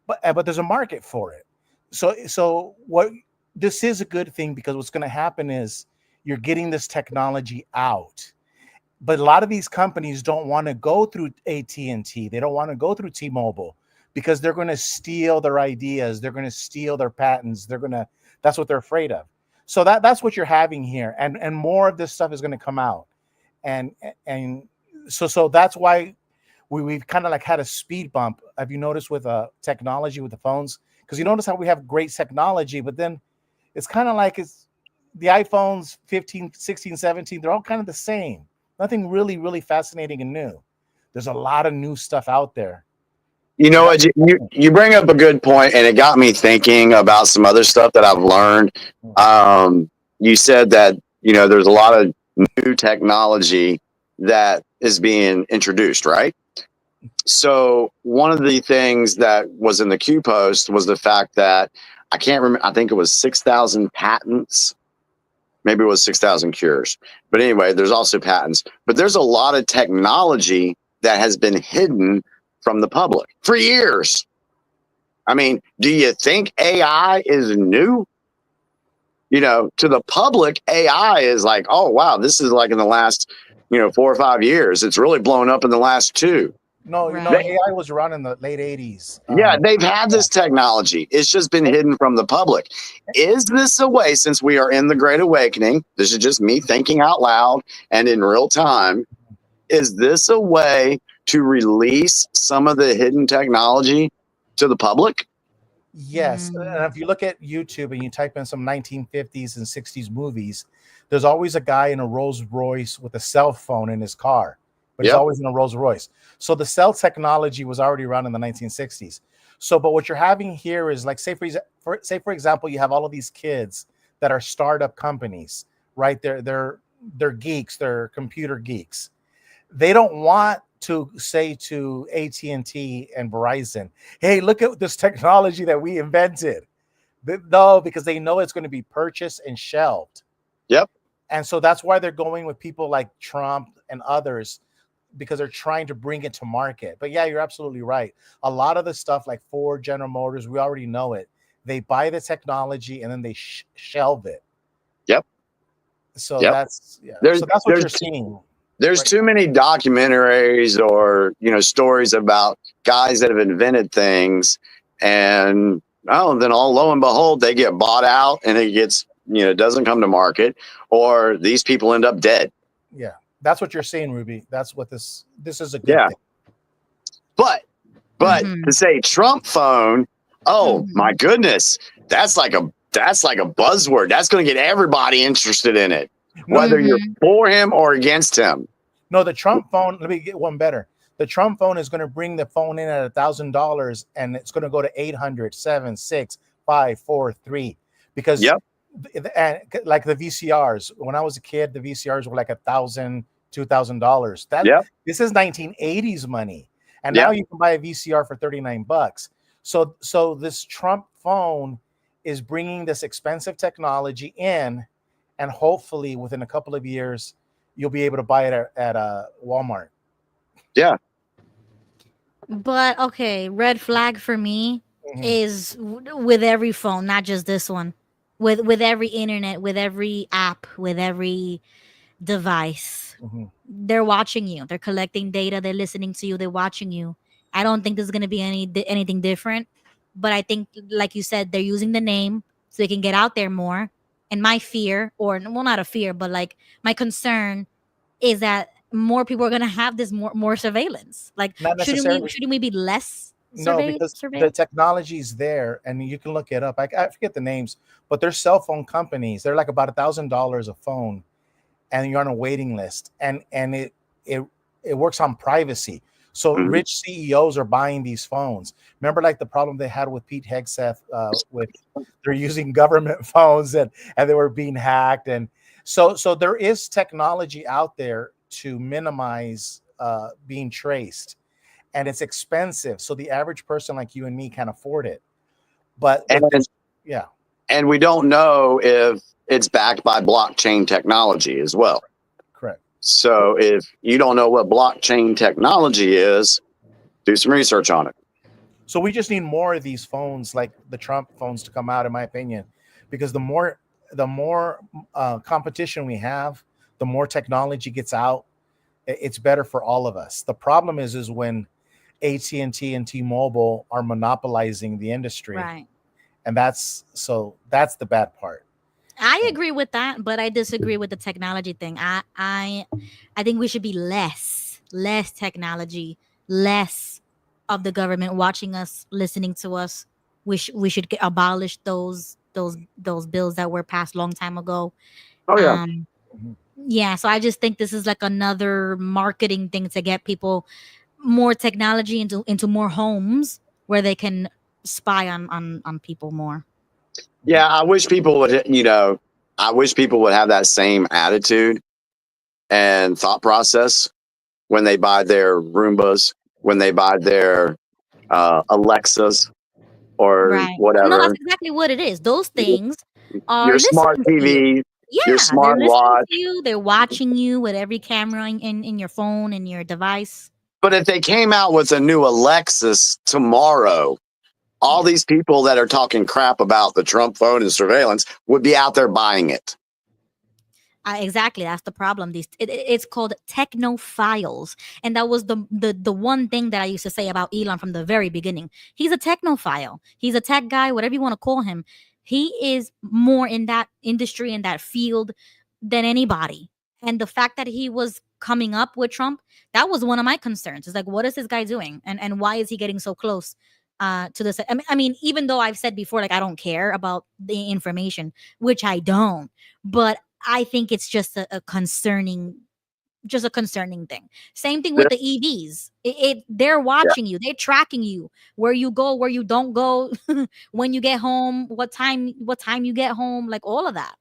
but there's a market for it. So what this is a good thing, because what's going to happen is you're getting this technology out. But a lot of these companies don't want to go through AT&T. They don't want to go through T-Mobile, because they're going to steal their ideas. They're going to steal their patents. That's what they're afraid of. So that's what you're having here. And more of this stuff is going to come out. And so that's why we've kind of like had a speed bump. Have you noticed with technology with the phones? Because you notice how we have great technology, but then it's kind of like it's the iPhones 15, 16, 17, they're all kind of the same. Nothing really, really fascinating and new. There's a lot of new stuff out there. You know what? You bring up a good point, and it got me thinking about some other stuff that I've learned. You said that there's a lot of new technology that is being introduced, right? So one of the things that was in the Q post was the fact that I can't remember. I think it was 6,000 patents. Maybe it was 6,000 cures. But anyway, there's also patents. But there's a lot of technology that has been hidden from the public for years. I mean, do you think AI is new? To the public, AI is like, oh, wow, this is like in the last, 4 or 5 years. It's really blown up in the last 2. No, Right. AI was around in the late 80s. Yeah, they've had this technology. It's just been hidden from the public. Is this a way, since we are in the Great Awakening, this is just me thinking out loud and in real time, is this a way to release some of the hidden technology to the public? Yes. And if you look at YouTube and you type in some 1950s and 60s movies, there's always a guy in a Rolls Royce with a cell phone in his car, but he's always in a Rolls Royce. So the cell technology was already around in the 1960s. So, but what you're having here is like, say for example, you have all of these kids that are startup companies, right? They're geeks, they're computer geeks. They don't want to say to AT&T and Verizon, hey, look at this technology that we invented. No, because they know it's going to be purchased and shelved. Yep. And so that's why they're going with people like Trump and others, because they're trying to bring it to market. But yeah, you're absolutely right. A lot of the stuff like Ford, General Motors, we already know it. They buy the technology and then they shelve it. Yep. So Yep. that's what you're seeing. There's too many documentaries or stories about guys that have invented things, and then lo and behold, they get bought out and it gets doesn't come to market, or these people end up dead. Yeah, that's what you're saying, Ruby. That's what this is a good thing. But to say Trump phone, my goodness, that's like a buzzword. That's going to get everybody interested in it, whether you're for him or against him. No, the Trump phone, let me get one better. The Trump phone is going to bring the phone in at $1,000, and it's going to go to 800-765-43, because and like the VCRs. When I was a kid, the VCRs were like $1,000, $2,000. Yep. This is 1980s money, and Yep. now you can buy a VCR for $39. So this Trump phone is bringing this expensive technology in, and hopefully within a couple of years, you'll be able to buy it at Walmart. Yeah. But okay, red flag for me Mhm. is with every phone, not just this one. With every internet, with every app, with every device. Mhm. They're watching you. They're collecting data. They're listening to you. They're watching you. I don't think there's gonna be anything different. But I think, like you said, they're using the name so they can get out there more. And my fear, or well, not a fear, but like my concern, is that more people are gonna have this more surveillance. Like, Not shouldn't necessarily. we be less No, because the surveillance? technology is there, and you can look it up. I forget the names, but there's cell phone companies. They're like about $1,000 a phone, and you're on a waiting list, and it works on privacy. So Mhm. rich CEOs are buying these phones. Remember, like the problem they had with Pete Hegseth, with they're using government phones, and they were being hacked, and so there is technology out there to minimize being traced, and it's expensive. So the average person like you and me can't afford it. But And yeah, and we don't know if it's backed by blockchain technology as well. correct. So if you don't know what blockchain technology is, do some research on it. So we just need more of these phones, like the Trump phones, to come out, in my opinion, because the more competition we have, the more technology gets out. It's better for all of us. The problem is when AT&T and T-Mobile are monopolizing the industry, Right. and that's the bad part. I agree with that, but I disagree with the technology thing. I think we should be less technology, less of the government watching us, listening to us. We should abolish those bills that were passed long time ago. Oh yeah. Mhm. Yeah, so I just think this is like another marketing thing to get people more technology into more homes where they can spy on people more. Yeah, I wish people would, I wish people would have that same attitude and thought process when they buy their Roombas, when they buy their Alexas or Right. No, whatever, that's exactly what it is. Those things are your smart listening to you. TV, your Yeah, they're smart listening watch. to you. They're watching you with every camera in your phone and your device. But if they came out with a new Alexis tomorrow, all these people that are talking crap about the Trump phone and surveillance would be out there buying it. Exactly, that's the problem. It's called technophiles, and that was the one thing that I used to say about Elon from the very beginning. He's a technophile. He's a tech guy, whatever you want to call him. He is more in that industry, in that field, than anybody. And the fact that he was coming up with Trump, that was one of my concerns. It's like, what is this guy doing, and why is he getting so close to this? I mean, even though I've said before, like, I don't care about the information, which I don't, but I think it's just a concerning thing. Same thing with the EVs. They're watching you. They're tracking you, where you go, where you don't go, when you get home, what time you get home, like all of that.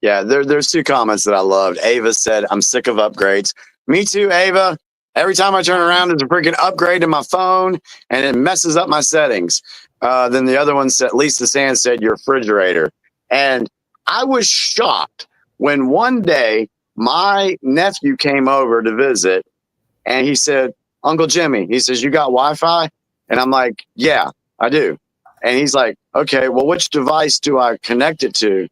Yeah, there's two comments that I loved. Ava said, "I'm sick of upgrades." Me too, Ava. Every time I turn around, there's a freaking upgrade to my phone, and it messes up my settings. Then the other one said, Lisa Sand said, "Your refrigerator." And I was shocked when one day my nephew came over to visit, and he said, "Uncle Jimmy," he says, "You got Wi-Fi?" And I'm like, "Yeah, I do." And he's like, "Okay, well, which device do I connect it to?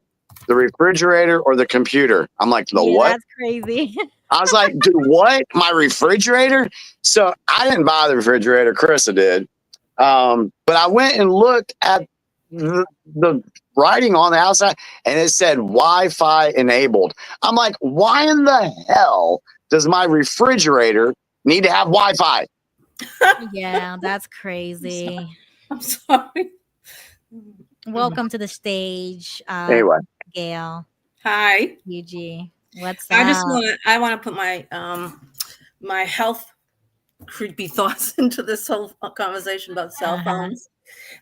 The refrigerator or the computer?" I'm like, "The what?" That's crazy. I was like, "Dude, what? My refrigerator?" So I didn't buy the refrigerator. Carissa did. But I went and looked at the writing on the outside, and it said Wi-Fi enabled. I'm like, why in the hell does my refrigerator need to have Wi-Fi? Yeah, that's crazy. I'm sorry. Welcome to the stage, Anyway, Gail, Hi. UG. What's I just up? want to put my my health creepy thoughts into this whole conversation about cell phones.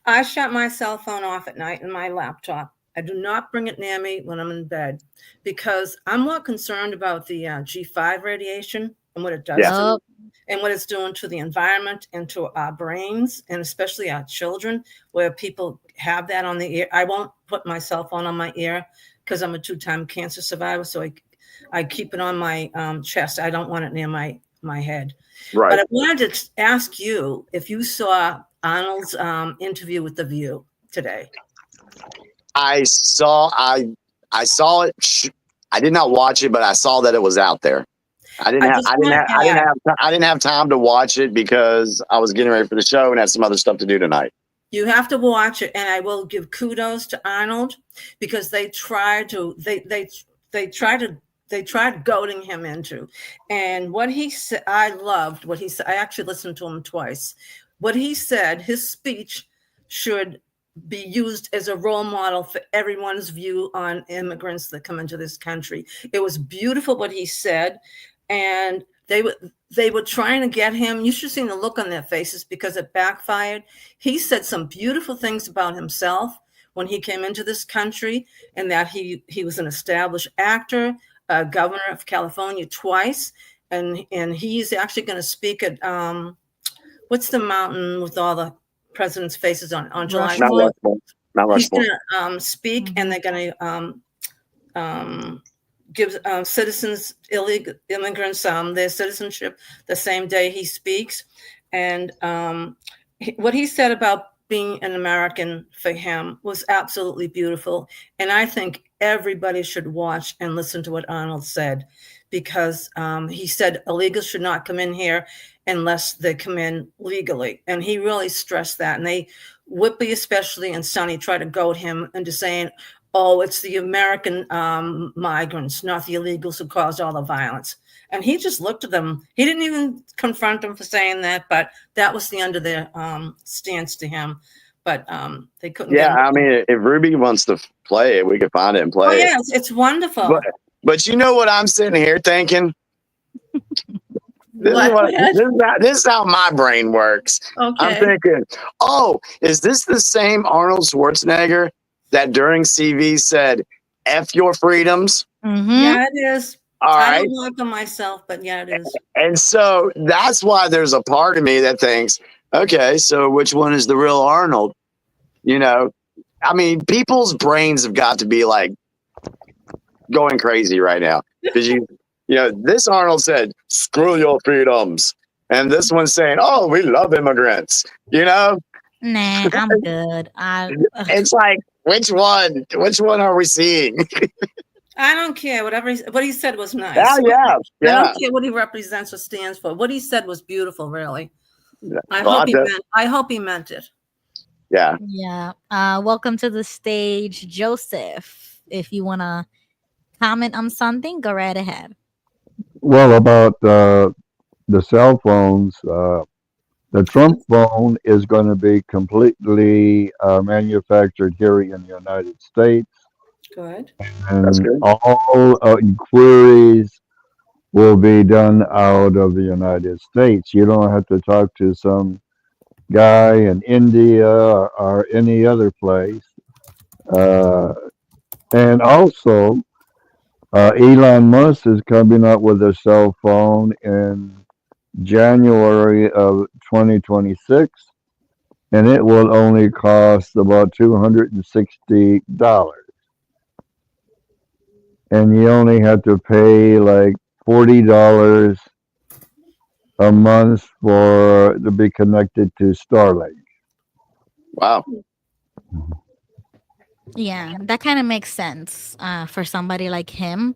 I shut my cell phone off at night and my laptop I do not bring it near me when I'm in bed because I'm more concerned about the G5 radiation and what it does Yeah. to and what it's doing to the environment and to our brains and especially our children, where people have that on the ear. I won't put my cell phone on my ear because I'm a 2-time cancer survivor, so I keep it on my chest. I don't want it near my head. Right. But I wanted to ask you if you saw Arnold's interview with The View today. I saw it. I did not watch it, but I saw that it was out there. I didn't have time to watch it because I was getting ready for the show and had some other stuff to do tonight. You have to watch it, and I will give kudos to Arnold because they tried goading him into, and what he said, I loved what he said. I actually listened to him twice. What he said, his speech should be used as a role model for everyone's view on immigrants that come into this country. It was beautiful what he said, and they were trying to get him. You should have seen the look on their faces because it backfired. He said some beautiful things about himself when he came into this country, and that he was an established actor, governor of California twice, and he's actually going to speak at what's the mountain with all the president's faces on July 4th? He's going to speak, and they're going to give citizens, illegal immigrants, their citizenship the same day he speaks. And what he said about being an American for him was absolutely beautiful. And I think everybody should watch and listen to what Arnold said, because he said illegals should not come in here unless they come in legally. And he really stressed that. And Whippy especially and Sonny try to goad him into saying, oh, it's the American migrants, not the illegals who caused all the violence. And he just looked at them. He didn't even confront them for saying that, but that was the end of their stance to him. But they couldn't. Yeah, I mean, if Ruby wants to play it, we could find it and play it. Oh, yeah, it's wonderful. But you know what I'm sitting here thinking? This is how my brain works. Okay. I'm thinking, oh, is this the same Arnold Schwarzenegger that during CV said, F your freedoms? Mm-hmm. Yeah, it is. All I right. don't like them myself, but yeah, it is. And so that's why there's a part of me that thinks, okay, so which one is the real Arnold? You know, I mean, people's brains have got to be like going crazy right now. Because you know, this Arnold said, screw your freedoms. And this one's saying, oh, we love immigrants, you know? Nah, I'm good. It's like, which one? Which one are we seeing? I don't care. What he said was nice. Yeah. I don't care what he represents or stands for. What he said was beautiful, really. I hope he meant it. Yeah. Yeah. Welcome to the stage, Joseph. If you want to comment on something, go right ahead. Well, about the cell phones, the Trump phone is going to be completely manufactured here in the United States. Good. And That's good. all inquiries will be done out of the United States. You don't have to talk to some guy in India or any other place. And also, Elon Musk is coming up with a cell phone in January of 2026, and it will only cost about $260. And you only have to pay like $40 a month to be connected to Starlink. Wow. Yeah, that kind of makes sense for somebody like him.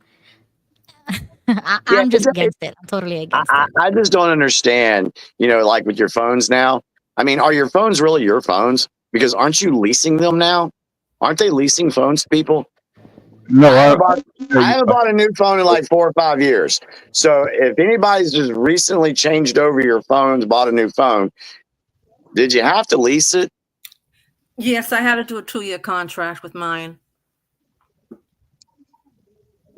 I'm just against it. I'm totally against it. I just don't understand, you know, like with your phones now. I mean, are your phones really your phones? Because aren't you leasing them now? Aren't they leasing phones to people? No, I haven't bought a new phone in like 4 or 5 years. So if anybody's just recently changed over your phones, bought a new phone, did you have to lease it? Yes, I had to do a 2-year contract with mine.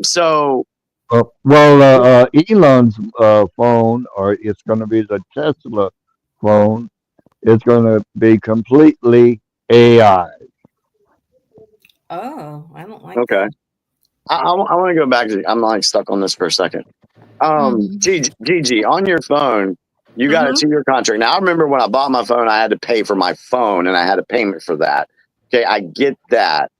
So, Elon's phone, or it's going to be the Tesla phone, it's going to be completely AI. Oh, I don't like Okay. that. I want to go back to, I'm like stuck on this for a second. Mhm. Gigi, on your phone, you got a Mhm. 2-year contract. Now, I remember when I bought my phone, I had to pay for my phone and I had a payment for that. Okay, I get that.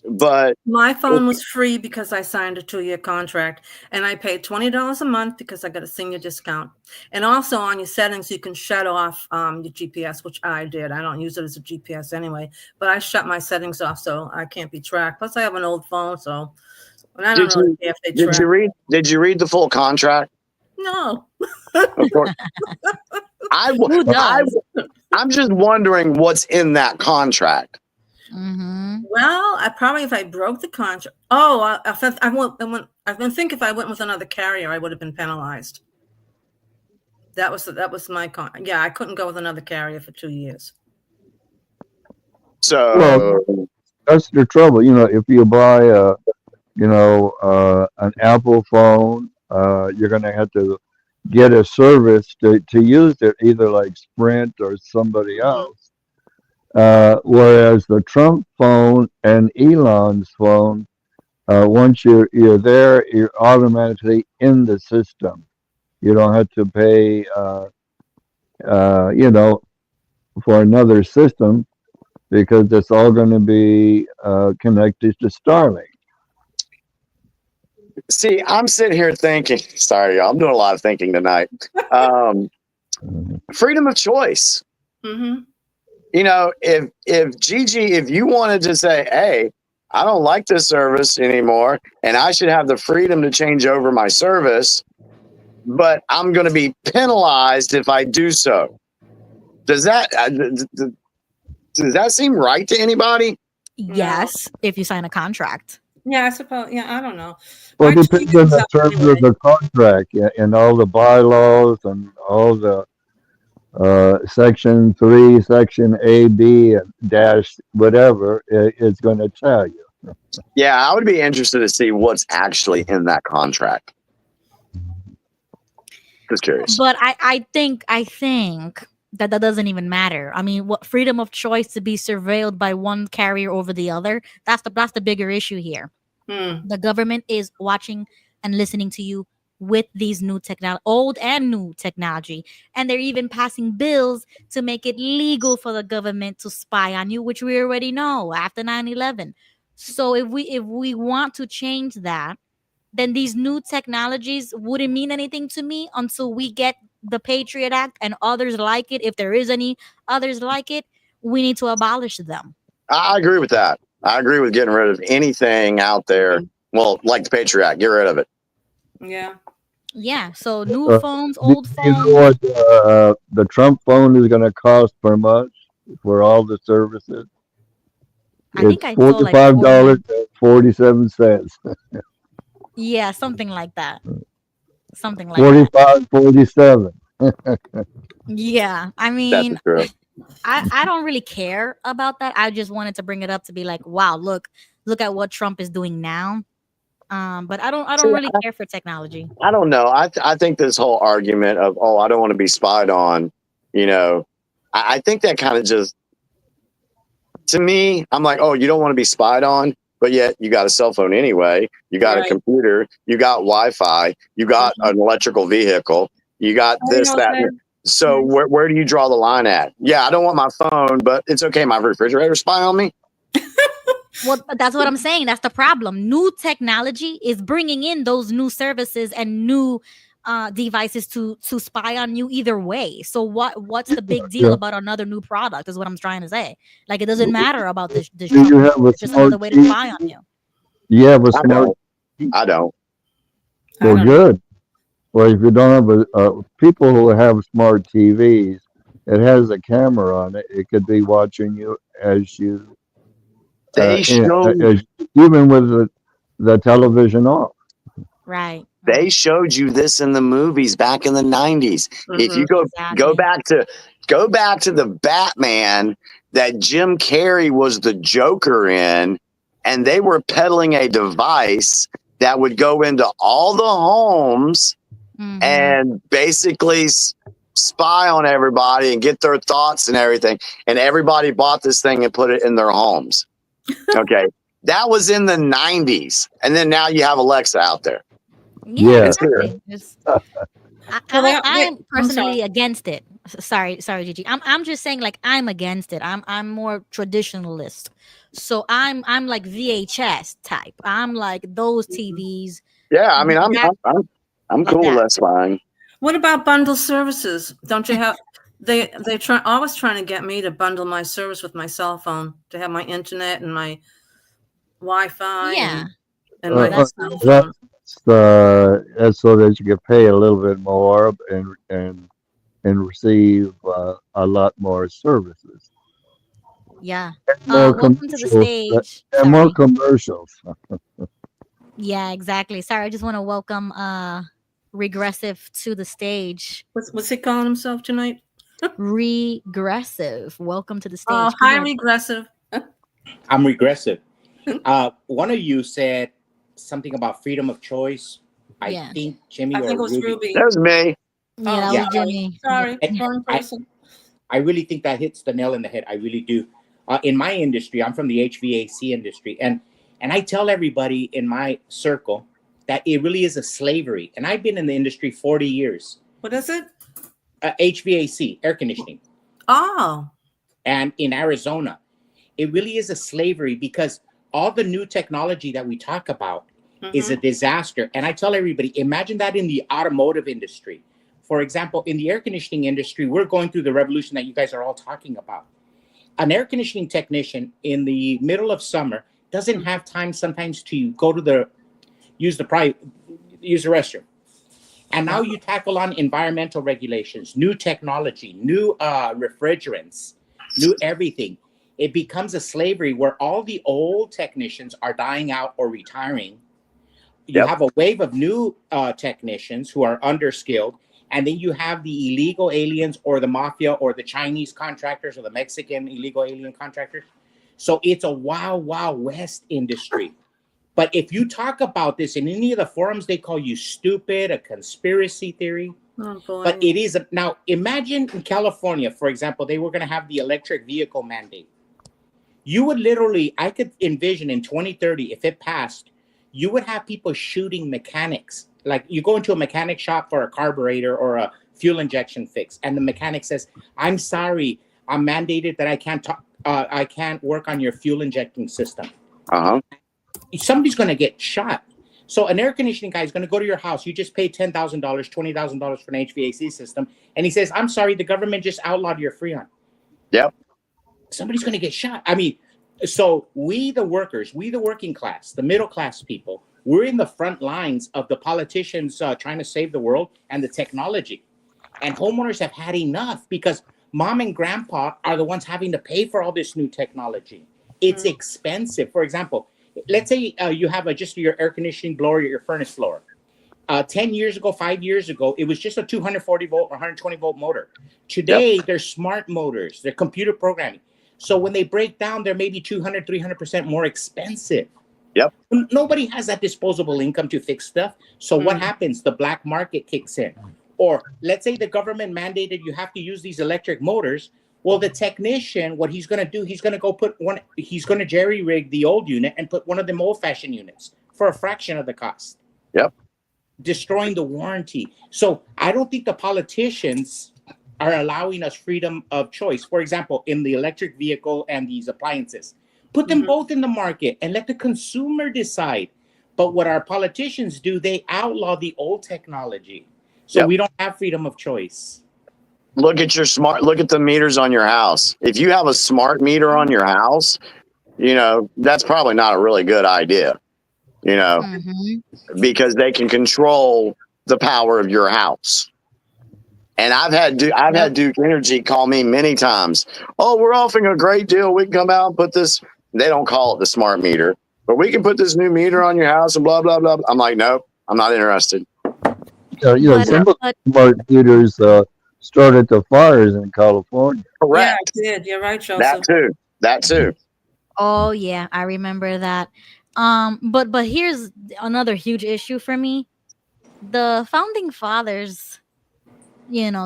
But My phone was free because I signed a 2-year contract, and I paid $20 a month because I got a senior discount. And also on your settings, you can shut off your GPS, which I did. I don't use it as a GPS anyway, but I shut my settings off so I can't be tracked. Plus, I have an old phone, so and I don't did really you care if they track. did you read the full contract? No. Of course. Who does? I'm just wondering what's in that contract. Mhm. Well, I probably if I broke the contract. Oh, I think if I went with another carrier, I would have been penalized. That was my con. Yeah, I couldn't go with another carrier for 2 years. So Well, that's the trouble. If you buy an Apple phone, you're going to have to get a service to use it, either like Sprint or somebody else. Whereas the Trump phone and Elon's phone, once you're there, you're automatically in the system. You don't have to pay, for another system because it's all going to be connected to Starlink. see, I'm sitting here thinking, sorry, y'all, I'm doing a lot of thinking tonight. Freedom of choice. Mm-hmm. If Gigi, if you wanted to say, hey, I don't like this service anymore, and I should have the freedom to change over my service, but I'm going to be penalized if I do so. Does that seem right to anybody? Yes, if you sign a contract. Yeah, I suppose. Yeah, I don't know. Well, it My 2 depends years on is the up terms anyway. of the contract and all the bylaws and all the section 3, section A, B, and dash whatever it's going to tell you. Yeah, I would be interested to see what's actually in that contract. Just curious. But I think that doesn't even matter. I mean, what freedom of choice to be surveilled by one carrier over the other? That's the bigger issue here. The government is watching and listening to you with these new technology, old and new technology, and they're even passing bills to make it legal for the government to spy on you, which we already know after 9/11. So if we want to change that, then these new technologies wouldn't mean anything to me until we get the Patriot Act and others like it. If there is any others like it, we need to abolish them. I agree with that. I agree with getting rid of anything out there. Well, like the Patriot Act, get rid of it. Yeah. Yeah. So new phones, Do old you know phones. what the Trump phone is going to cost per month for all the services? I think It's I saw like 49. $45.47. Yeah, something like that. Something like that. 45.47. Yeah. I That's mean, the truth. I don't really care about that. I just wanted to bring it up to be like, wow, look at what Trump is doing now. But I don't really care for technology. I don't know. I think this whole argument of, oh, I don't want to be spied on, I think that kind of just, to me, I'm like, oh, you don't want to be spied on, but yet you got a cell phone anyway. You got a computer, you got Wi-Fi, you got an electrical vehicle, you got this, that. So where do you draw the line at? Yeah, I don't want my phone, but it's okay. My refrigerator spy on me. Well, that's what I'm saying. That's the problem. New technology is bringing in those new services and new devices to spy on you either way. So what's the big deal about another new product is what I'm trying to say. Like, it doesn't matter about this Do Trump. you have a It's just another way to smart spy on TV? you. You have a I smart. don't. I don't. Well, good. Well, if you don't have people who have smart TVs, it has a camera on it. It could be watching you as you, They showed even with the television off. Right. They showed you this in the movies back in the 90s. If you go back to the Batman that Jim Carrey was the Joker in, and they were peddling a device that would go into all the homes and basically spy on everybody and get their thoughts and everything. And everybody bought this thing and put it in their homes. Okay. That was in the 90s. And then now you have Alexa out there. Yeah, Yeah. exactly. Well, I'm I'm sorry. personally against it. Sorry, Gigi. I'm just saying, like, I'm against it. I'm more traditionalist. So I'm like VHS type. I'm like those TVs. Yeah, I mean, That, I'm like cool. that. That's fine. What about bundle services? Don't you have? They always trying to get me to bundle my service with my cell phone to have my internet and my Wi-Fi Yeah. and my That's cell true. phone. That's so that you can pay a little bit more and receive a lot more services Yeah. and more Welcome to the commercials. stage. And more Sorry. commercials. Yeah, exactly. Sorry, I just want to welcome Regressive to the stage. What's he calling himself tonight? Regressive. Welcome to the stage. Oh, Go hi, ahead. regressive. I'm regressive. One of you said something about freedom of choice. I Yeah. think Jimmy I or think it was Ruby. Ruby. That was me. Yeah, that yeah. was Jimmy. Sorry, And wrong I, person. I really think that hits the nail in the head. I really do. In my industry, I'm from the HVAC industry, and I tell everybody in my circle that it really is a slavery. And I've been in the industry 40 years. What is it? HVAC, air conditioning. Oh, And in Arizona, it really is a slavery because all the new technology that we talk about is a disaster. And I tell everybody, imagine that in the automotive industry. For example, in the air conditioning industry, we're going through the revolution that you guys are all talking about. An air conditioning technician in the middle of summer doesn't have time sometimes to go to use the restroom. And now you tackle on environmental regulations, new technology, new refrigerants, new everything. It becomes a slavery where all the old technicians are dying out or retiring. You have a wave of new technicians who are underskilled. And then you have the illegal aliens or the mafia or the Chinese contractors or the Mexican illegal alien contractors. So it's a wild, wild west industry. But if you talk about this in any of the forums, they call you stupid, a conspiracy theory. Oh boy. But it is. Now, imagine in California, for example, they were going to have the electric vehicle mandate. You would literally, I could envision in 2030, if it passed, you would have people shooting mechanics. Like you go into a mechanic shop for a carburetor or a fuel injection fix, and the mechanic says, "I'm sorry, I'm mandated that I can't work on your fuel injecting system." Somebody's going to get shot. So an air conditioning guy is going to go to your house. You just paid $10,000, $20,000 for an HVAC system, and he says, "I'm sorry, the government just outlawed your Freon." Yep. Somebody's going to get shot. I mean, so we the workers, we the working class, the middle class people, we're in the front lines of the politicians trying to save the world and the technology. And homeowners have had enough because mom and grandpa are the ones having to pay for all this new technology. It's expensive. For example, let's say you have just your air conditioning blower, your furnace blower. 10 years ago, 5 years ago, it was just a 240 volt or 120 volt motor. Today, they're smart motors. They're computer programming. So when they break down, they're maybe 200, 300% more expensive. Yep. Nobody has that disposable income to fix stuff. So what happens? The black market kicks in. Or let's say the government mandated you have to use these electric motors. Well, the technician, what he's going to do, he's going to go he's going to jerry rig the old unit and put one of them old fashioned units for a fraction of the cost. Yep. Destroying the warranty. So I don't think the politicians are allowing us freedom of choice. For example, in the electric vehicle and these appliances, put them both in the market and let the consumer decide. But what our politicians do, they outlaw the old technology. So we don't have freedom of choice. Look at the meters on your house. If you have a smart meter on your house, that's probably not a really good idea, because they can control the power of your house. And I've had Duke Energy call me many times. "Oh, we're offering a great deal. We can come out and put this." They don't call it the smart meter, but we can put this new meter on your house and blah blah blah. I'm like, nope, I'm not interested. Some of the smart meters started the fires in California. Correct. Yeah, I did. You're right, Joseph. That too. Oh yeah, I remember that. But here's another huge issue for me. The founding fathers,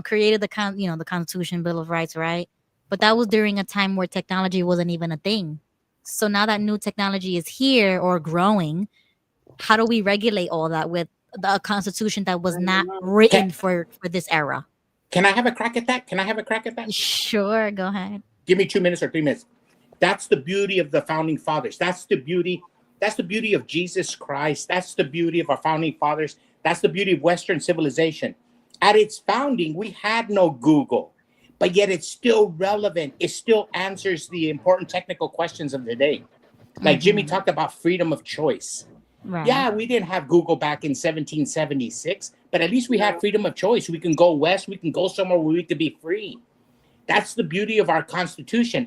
created the Constitution, Bill of Rights, right? But that was during a time where technology wasn't even a thing. So now that new technology is here or growing, how do we regulate all that with a constitution that was not written for this era? Can I have a crack at that? Sure, go ahead. Give me 2 minutes or 3 minutes. That's the beauty of the founding fathers. That's the beauty of Jesus Christ. That's the beauty of our founding fathers. That's the beauty of Western civilization. At its founding, we had no Google, but yet it's still relevant. It still answers the important technical questions of the day. Like Jimmy talked about freedom of choice. Right. Yeah, we didn't have Google back in 1776, but at least we had freedom of choice. We can go west. We can go somewhere where we could be free. That's the beauty of our Constitution.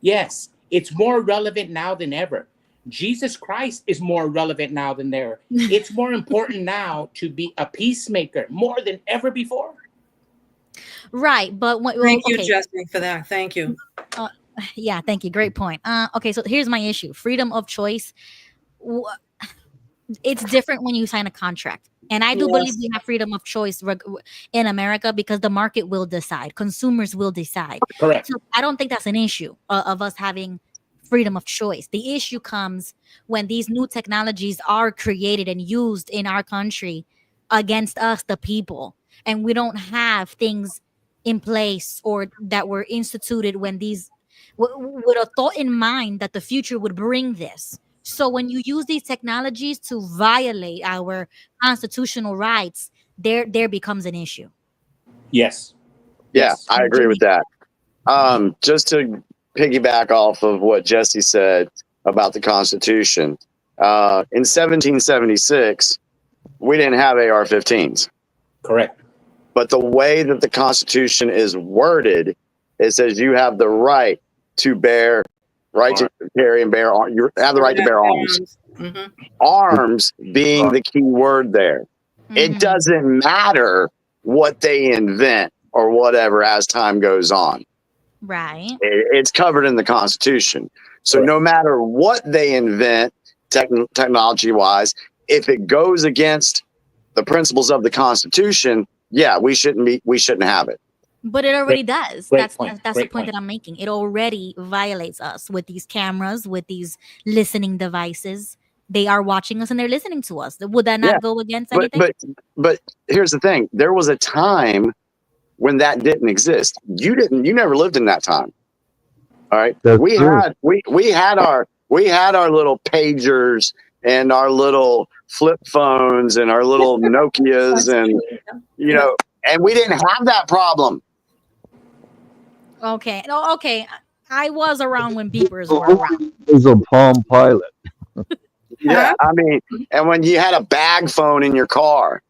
Yes, it's more relevant now than ever. Jesus Christ is more relevant now than ever. It's more important now to be a peacemaker more than ever before. Right, but Thank you, Jesse, for that. Thank you. Yeah, thank you. Great point. Okay, so here's my issue: freedom of choice. It's different when you sign a contract. And I do believe we have freedom of choice in America because the market will decide. Consumers will decide. Correct. So I don't think that's an issue of us having freedom of choice. The issue comes when these new technologies are created and used in our country against us, the people. And we don't have things in place or that were instituted when these, with a thought in mind that the future would bring this. So when you use these technologies to violate our constitutional rights, there becomes an issue. Yes. Yeah, Yes. I agree with that. Just to piggyback off of what Jesse said about the Constitution, in 1776, we didn't have AR-15s. Correct. But the way that the Constitution is worded, it says you have the right to bear, to carry and bear arms. You have the right to bear arms. Arms being the key word there. It doesn't matter what they invent or whatever as time goes on. Right. It's covered in the Constitution. So no matter what they invent technology-wise, if it goes against the principles of the Constitution, yeah, we shouldn't have it. But it already does. That's the point that I'm making. It already violates us with these cameras, with these listening devices. They are watching us and they're listening to us. Would that not go against anything? But here's the thing. There was a time when that didn't exist. You never lived in that time. All right. We had our little pagers and our little flip phones and our little Nokias and and we didn't have that problem. Okay. I was around when beepers were around. It was a Palm Pilot. Yeah, I mean, and when you had a bag phone in your car,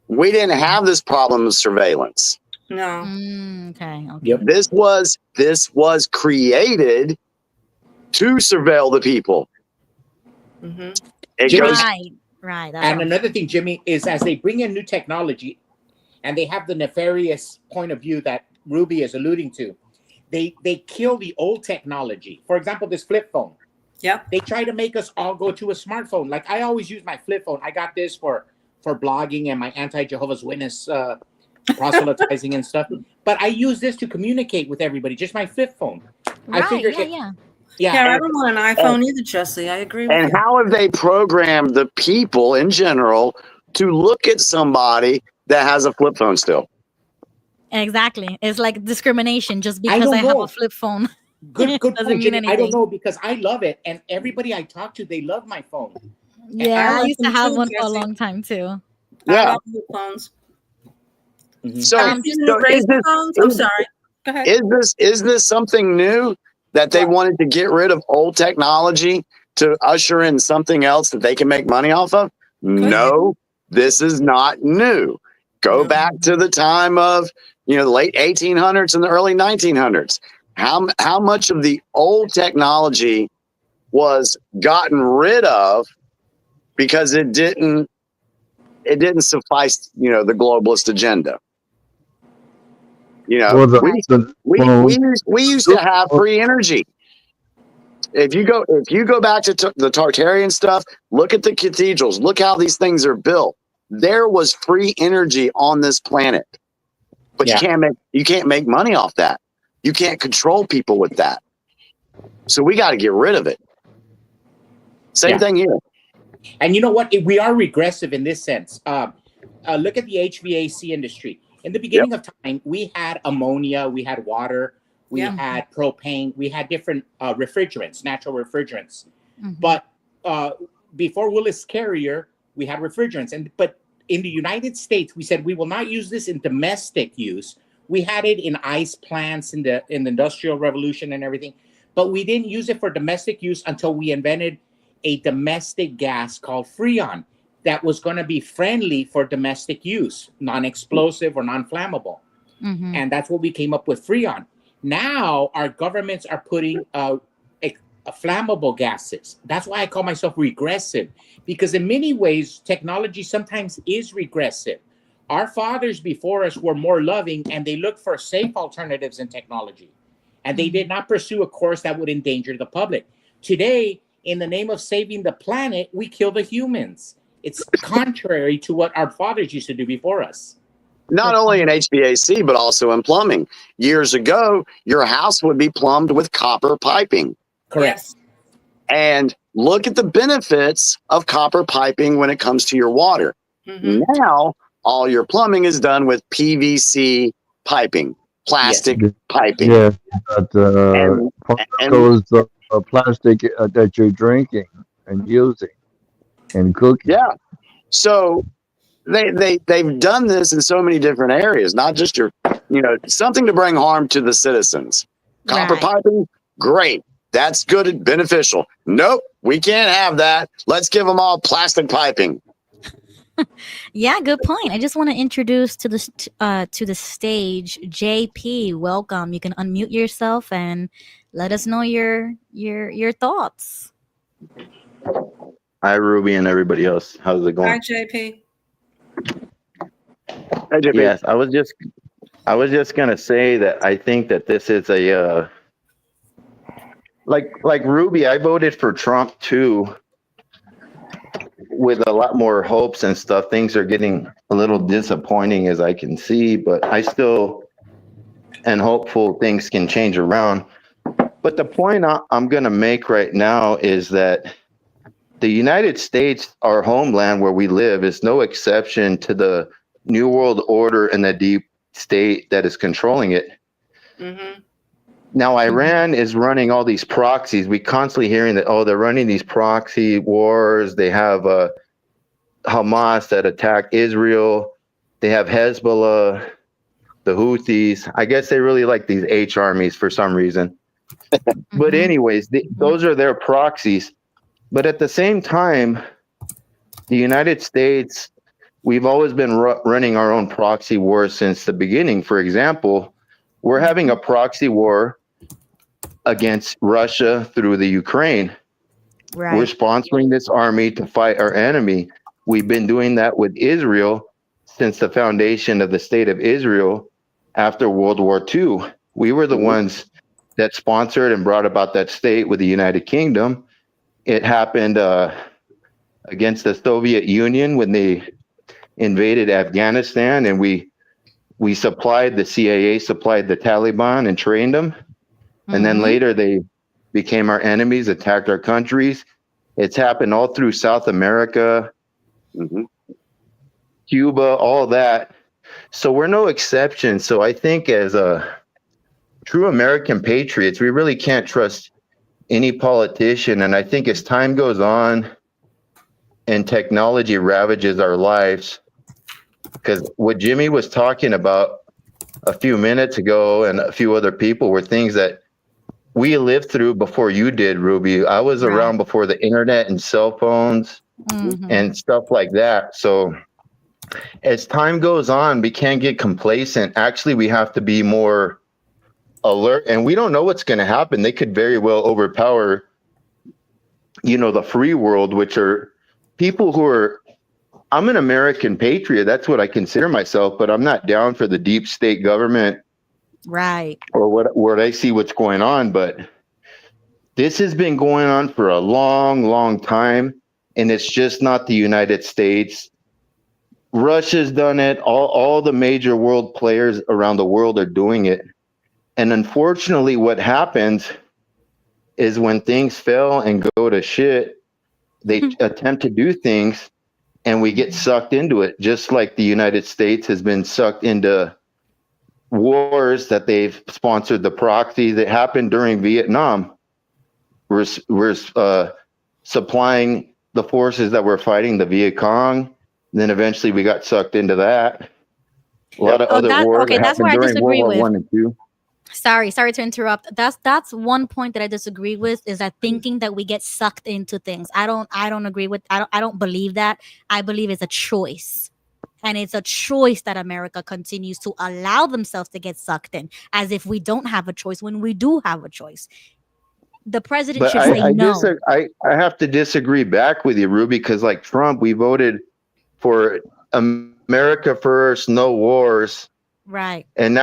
we didn't have this problem of surveillance. No. Okay. Yep. This was created to surveil the people. It goes Right. And another thing, Jimmy, is as they bring in new technology and they have the nefarious point of view that Ruby is alluding to, they kill the old technology. For example, this flip phone. Yep. They try to make us all go to a smartphone. Like I always use my flip phone. I got this for blogging and my anti-Jehovah's Witness proselytizing and stuff. But I use this to communicate with everybody. Just my flip phone. Right. I figure Yeah, I don't want an iPhone either, Jesse. I agree with you. And how have they programmed the people in general to look at somebody that has a flip phone still? Exactly. It's like discrimination just because I have a flip phone. Good Doesn't point, mean Jimmy. anything. I don't know because I love it, and everybody I talk to, they love my phone. Yeah, I like used to them have too, one for a Jesse. long time too. I love flip phones. So, Have you seen the razor phones? I'm sorry. Go ahead. is this something new that they wanted to get rid of old technology to usher in something else that they can make money off of? No, this is not new. Go back to the time of the late 1800s and the early 1900s. How much of the old technology was gotten rid of because it didn't suffice the globalist agenda. We used to have free energy. If you go back to the Tartarian stuff, look at the cathedrals, look how these things are built. There was free energy on this planet, but you can't make money off that. You can't control people with that. So we got to get rid of it. Same thing here. And you know what? We are regressive in this sense. Look at the HVAC industry. In the beginning of time, we had ammonia, we had water, we had propane, we had different refrigerants, natural refrigerants. But before Willis Carrier, we had refrigerants. But in the United States, we said we will not use this in domestic use. We had it in ice plants in the Industrial Revolution and everything, but we didn't use it for domestic use until we invented a domestic gas called Freon that was going to be friendly for domestic use, non-explosive or non-flammable. And that's what we came up with, Freon. Now our governments are putting flammable gases. That's why I call myself regressive, because in many ways, technology sometimes is regressive. Our fathers before us were more loving, and they looked for safe alternatives in technology. And they did not pursue a course that would endanger the public. Today, in the name of saving the planet, we kill the humans. It's contrary to what our fathers used to do before us. Not only in HVAC, but also in plumbing. Years ago, your house would be plumbed with copper piping. Correct. Yes. And look at the benefits of copper piping when it comes to your water. Now, all your plumbing is done with PVC piping, plastic piping. Yeah, but those plastic that you're drinking and using and cooking. Yeah. So they've done this in so many different areas, not just your, something to bring harm to the citizens. Copper piping, great. That's good and beneficial. Nope, we can't have that. Let's give them all plastic piping. Yeah, good point. I just want to introduce to the stage JP. Welcome. You can unmute yourself and let us know your thoughts. Hi, Ruby and everybody else. How's it going? Hi, JP. Hey, JP. Yes, I was just gonna say that I think that this is a like Ruby. I voted for Trump too, with a lot more hopes and stuff. Things are getting a little disappointing, as I can see, but I still am hopeful things can change around. But the point I'm gonna make right now is that the United States, our homeland where we live, is no exception to the New World Order and the deep state that is controlling it. Now, Iran is running all these proxies. We constantly hearing that, they're running these proxy wars. They have Hamas that attacked Israel. They have Hezbollah, the Houthis. I guess they really like these H armies for some reason. But anyways, those are their proxies. But at the same time, the United States, we've always been running our own proxy wars since the beginning. For example, we're having a proxy war against Russia through the Ukraine. Right. We're sponsoring this army to fight our enemy. We've been doing that with Israel since the foundation of the state of Israel after World War II. We were the ones that sponsored and brought about that state with the United Kingdom. It happened against the Soviet Union when they invaded Afghanistan, and we supplied, the CIA supplied the Taliban and trained them. And then later they became our enemies, attacked our countries. It's happened all through South America, Cuba, all that. So we're no exception. So I think as true American patriots, we really can't trust any politician. And I think as time goes on and technology ravages our lives, because what Jimmy was talking about a few minutes ago and a few other people were things that we lived through before you did, Ruby. I was around before the internet and cell phones and stuff like that. So as time goes on, we can't get complacent. Actually, we have to be more alert, and we don't know what's going to happen. They could very well overpower, the free world, which are people who are, I'm an American patriot. That's what I consider myself, but I'm not down for the deep state government. Right. Or what I see what's going on. But this has been going on for a long, long time. And it's just not the United States. Russia's done it. All the major world players around the world are doing it. And unfortunately, what happens is when things fail and go to shit, they attempt to do things and we get sucked into it, just like the United States has been sucked into wars that they've sponsored. The proxy that happened during Vietnam. We're supplying the forces that were fighting the Viet Cong. Then eventually we got sucked into that. A lot of other wars that that's where happened I during disagree World War with. I and II. Sorry to interrupt. That's one point that I disagree with, is that thinking that we get sucked into things. I don't agree with. I don't believe that. I believe it's a choice. And it's a choice that America continues to allow themselves to get sucked in, as if we don't have a choice when we do have a choice. The president But should say no. I have to disagree back with you, Ruby, because like Trump, we voted for America first, no wars. Right. And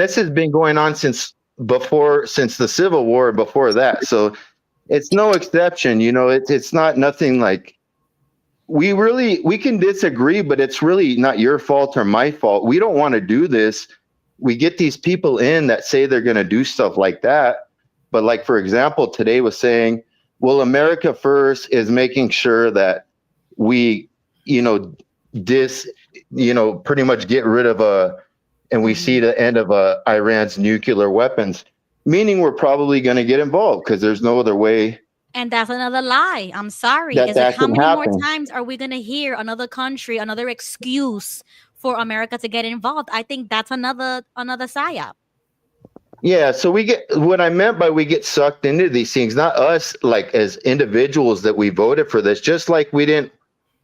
this has been going on since the Civil War, before that. So it's no exception. It's not nothing like, we can disagree, but it's really not your fault or my fault. We don't want to do this. We get these people in that say they're going to do stuff like that. But like, for example, today was saying, well, America first is making sure that we, pretty much get rid of and we see the end of Iran's nuclear weapons, meaning we're probably going to get involved because there's no other way. And that's another lie. I'm sorry. That Is it, how can many happen. more times are we going to hear another country, another excuse for America to get involved? I think that's another psyop. Yeah, so what I meant by we get sucked into these things, not us like as individuals that we voted for this, just like we didn't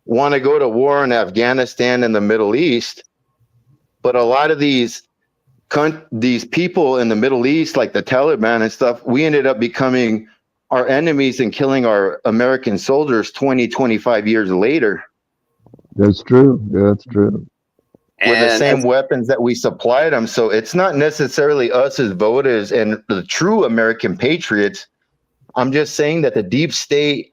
want to go to war in Afghanistan and the Middle East. But a lot of these people in the Middle East, like the Taliban and stuff, we ended up becoming our enemies and killing our American soldiers 20, 25 years later. That's true. That's true. With the same weapons that we supplied them. So it's not necessarily us as voters and the true American patriots. I'm just saying that the deep state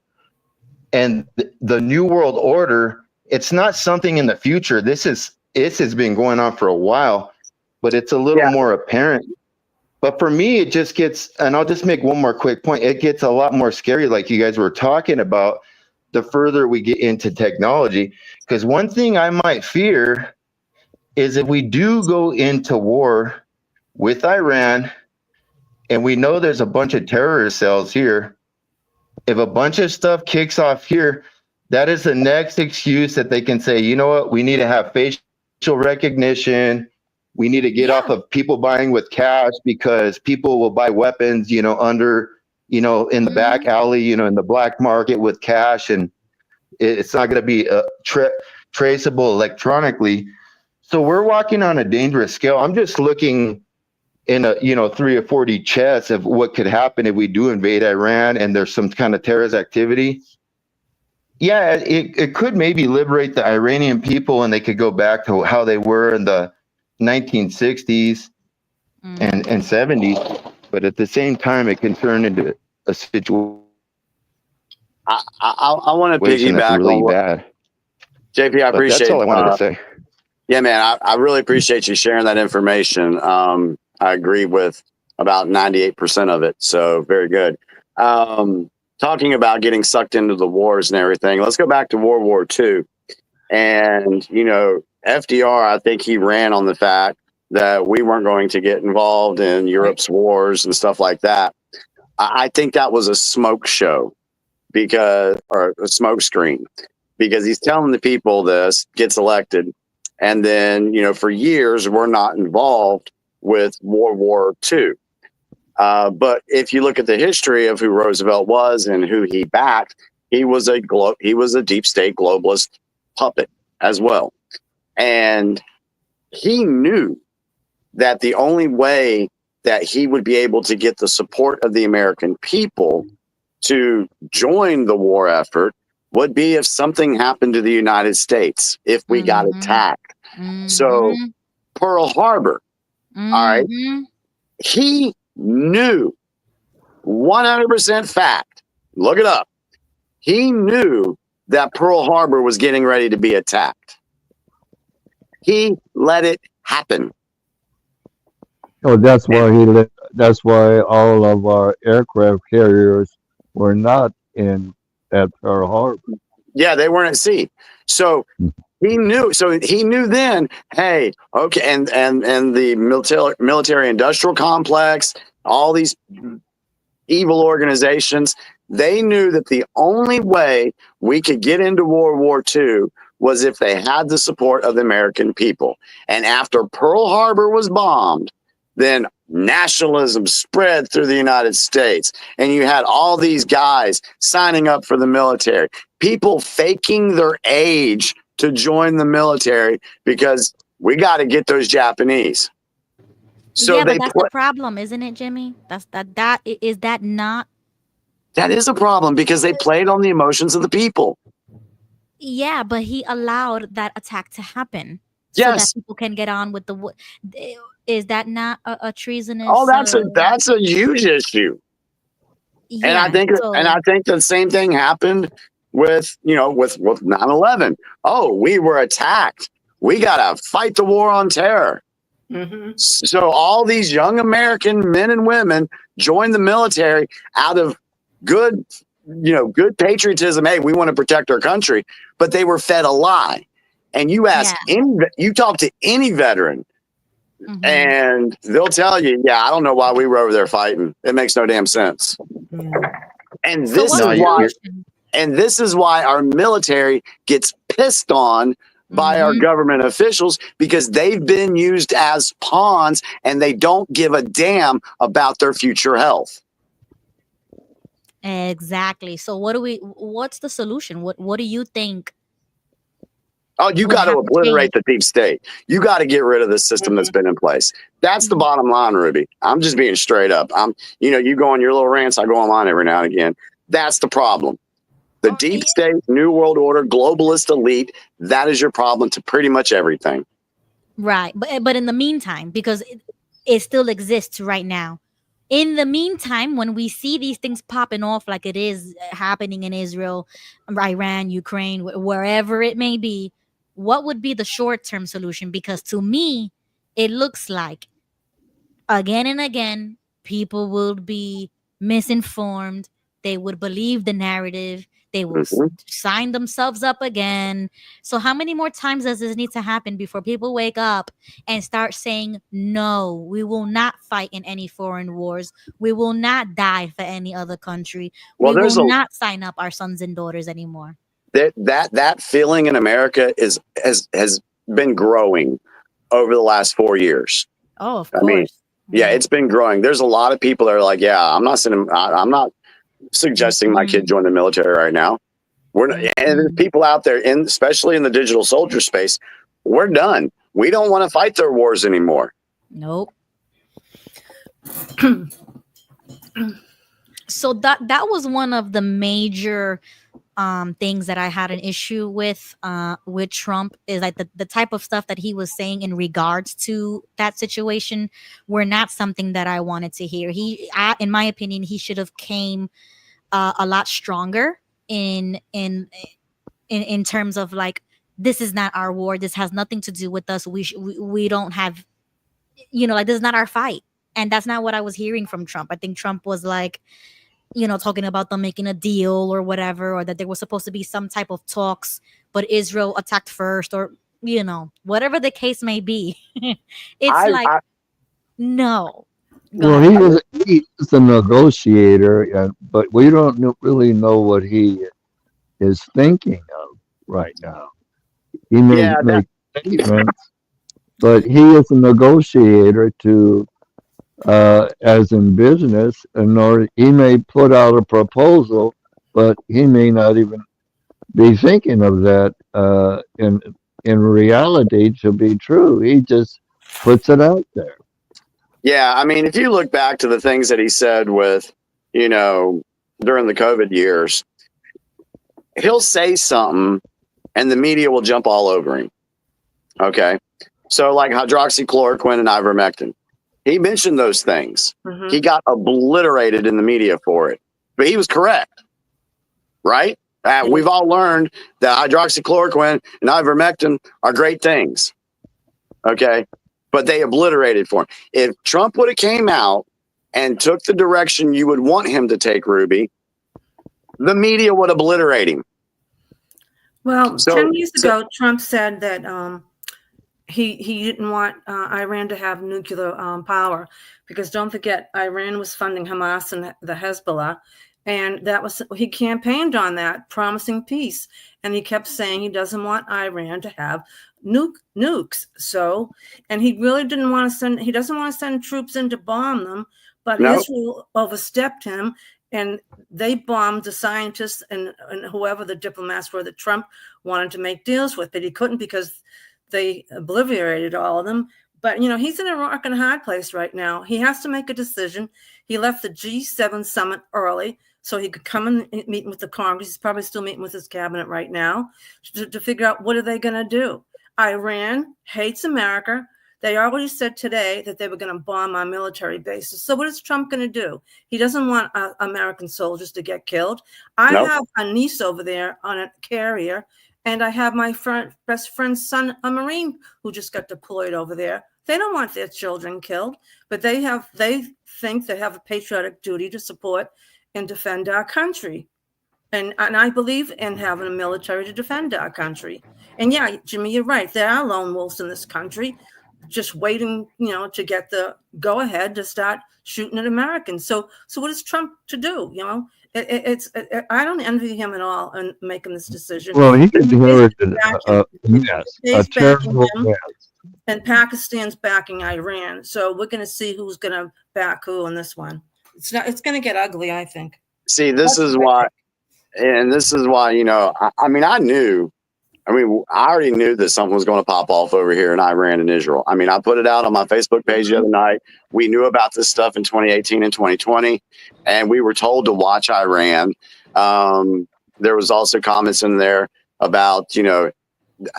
and the new world order, it's not something in the future. This has been going on for a while, but it's a little more apparent. But for me, it just gets, and I'll just make one more quick point. It gets a lot more scary, like you guys were talking about, the further we get into technology. Because one thing I might fear is if we do go into war with Iran, and we know there's a bunch of terrorist cells here, if a bunch of stuff kicks off here, that is the next excuse that they can say, you know what, we need to have facial recognition. We need to get off of people buying with cash, because people will buy weapons, under, in the back alley, in the black market with cash, and it's not going to be traceable electronically. So we're walking on a dangerous scale. I'm just looking in a 3 or 4D chess of what could happen if we do invade Iran and there's some kind of terrorist activity. Yeah, it could maybe liberate the Iranian people and they could go back to how they were in the 1960s and 70s. But at the same time, it can turn into a situation I want to that's piggyback really on what, bad. JP, I But appreciate that's all I wanted to say. Yeah, man, I really appreciate you sharing that information. I agree with about 98% of it. So very good. Talking about getting sucked into the wars and everything, let's go back to World War II. And, FDR, I think he ran on the fact that we weren't going to get involved in Europe's wars and stuff like that. I think that was a smoke show or a smoke screen, because he's telling the people this, gets elected. And then, for years, we're not involved with World War II. But if you look at the history of who Roosevelt was and who he backed, he was a deep state globalist puppet as well. And he knew that the only way that he would be able to get the support of the American people to join the war effort would be if something happened to the United States, if we got attacked. So Pearl Harbor, all right, he knew 100% fact. Look it up. He knew that Pearl Harbor was getting ready to be attacked. He let it happen. Oh, that's why that's why all of our aircraft carriers were not in at Pearl Harbor. Yeah, they weren't at sea. So he knew. So he knew then. Hey, okay, and the military industrial complex, all these evil organizations, they knew that the only way we could get into World War II was if they had the support of the American people. And after Pearl Harbor was bombed, then nationalism spread through the United States. And you had all these guys signing up for the military, people faking their age to join the military because we got to get those Japanese. So yeah, they but that's the problem, isn't it, Jimmy? Is that not? That is a problem because they played on the emotions of the people. Yeah, but he allowed that attack to happen so Yes. that people can get on with the. Is that not a treasonous? Oh, that's a huge issue. Yeah, And I think the same thing happened with 9/11. Oh, we were attacked. We gotta fight the war on terror. Mm-hmm. So all these young American men and women joined the military out of good patriotism. Hey, we want to protect our country, but they were fed a lie. And you you talk to any veteran, and they'll tell you, yeah, I don't know why we were over there fighting. It makes no damn sense. And this is why our military gets pissed on by our government officials, because they've been used as pawns and they don't give a damn about their future health. Exactly. So what's the solution? What do you think? Oh, you got to obliterate the deep state. You got to get rid of the system that's been in place. That's the bottom line, Ruby. I'm just being straight up. You go on your little rants, I go on mine every now and again. That's the problem. The deep state, new world order, globalist elite, that is your problem to pretty much everything. Right. But in the meantime, because it still exists right now. In the meantime, when we see these things popping off like it is happening in Israel, Iran, Ukraine, wherever it may be, what would be the short-term solution? Because to me, it looks like again and again, people will be misinformed. They would believe the narrative. They will sign themselves up again. So how many more times does this need to happen before people wake up and start saying, no, we will not fight in any foreign wars. We will not die for any other country. We will not sign up our sons and daughters anymore. That feeling in America has been growing over the last 4 years. Oh, of course. It's been growing. There's a lot of people that are like, yeah, I'm not suggesting my kid join the military right now. And there's people out there, especially in the digital soldier space, we're done. We don't want to fight their wars anymore. Nope. So that was one of the major things that I had an issue with Trump, is like the type of stuff that he was saying in regards to that situation were not something that I wanted to hear. In my opinion, he should have came a lot stronger in terms of like, this is not our war. This has nothing to do with us. We don't have, like, this is not our fight. And that's not what I was hearing from Trump. I think Trump was like, talking about them making a deal or whatever, or that there was supposed to be some type of talks, but Israel attacked first, or, whatever the case may be. No. Well, he's a negotiator, but we don't really know what he is thinking of right now. He may make statements, but he is a negotiator as in business, and he may put out a proposal, but he may not even be thinking of that in reality to be true. He just puts it out there. Yeah, I mean, if you look back to the things that he said with, during the COVID years, he'll say something and the media will jump all over him. Okay. So like hydroxychloroquine and ivermectin. He mentioned those things. He got obliterated in the media for it, but he was correct. Right? We've all learned that hydroxychloroquine and ivermectin are great things. Okay. But they obliterated for him. If Trump would have came out and took the direction you would want him to take, Ruby, the media would obliterate him. Well, So- 10 years so- ago, Trump said that he didn't want Iran to have nuclear power, because don't forget, Iran was funding Hamas and the Hezbollah, and he campaigned on that, promising peace, and he kept saying he doesn't want Iran to have nukes. So, and he really didn't want to send. He doesn't want to send troops in to bomb them, but No. Israel overstepped him, and they bombed the scientists and whoever the diplomats were that Trump wanted to make deals with, but he couldn't because they obliterated all of them. But, he's in a rock and a hard place right now. He has to make a decision. He left the G7 summit early so he could come and meet with the Congress. He's probably still meeting with his cabinet right now to figure out what are they going to do. Iran hates America. They already said today that they were going to bomb our military bases. So what is Trump going to do? He doesn't want American soldiers to get killed. I have a niece over there on a carrier, and I have my best friend's son, a Marine, who just got deployed over there. They don't want their children killed, but they think they have a patriotic duty to support and defend our country. And I believe in having a military to defend our country. And yeah, Jimmy, you're right. There are lone wolves in this country just waiting, to get the go ahead to start shooting at Americans. So what is Trump to do? I don't envy him at all in making this decision. Well, he inherited a terrible mess. And Pakistan's backing Iran. So we're going to see who's going to back who in this one. It's going to get ugly, I think. See, this is why, I already knew that something was going to pop off over here in Iran and Israel. I put it out on my Facebook page the other night. We knew about this stuff in 2018 and 2020, and we were told to watch Iran. There was also comments in there about,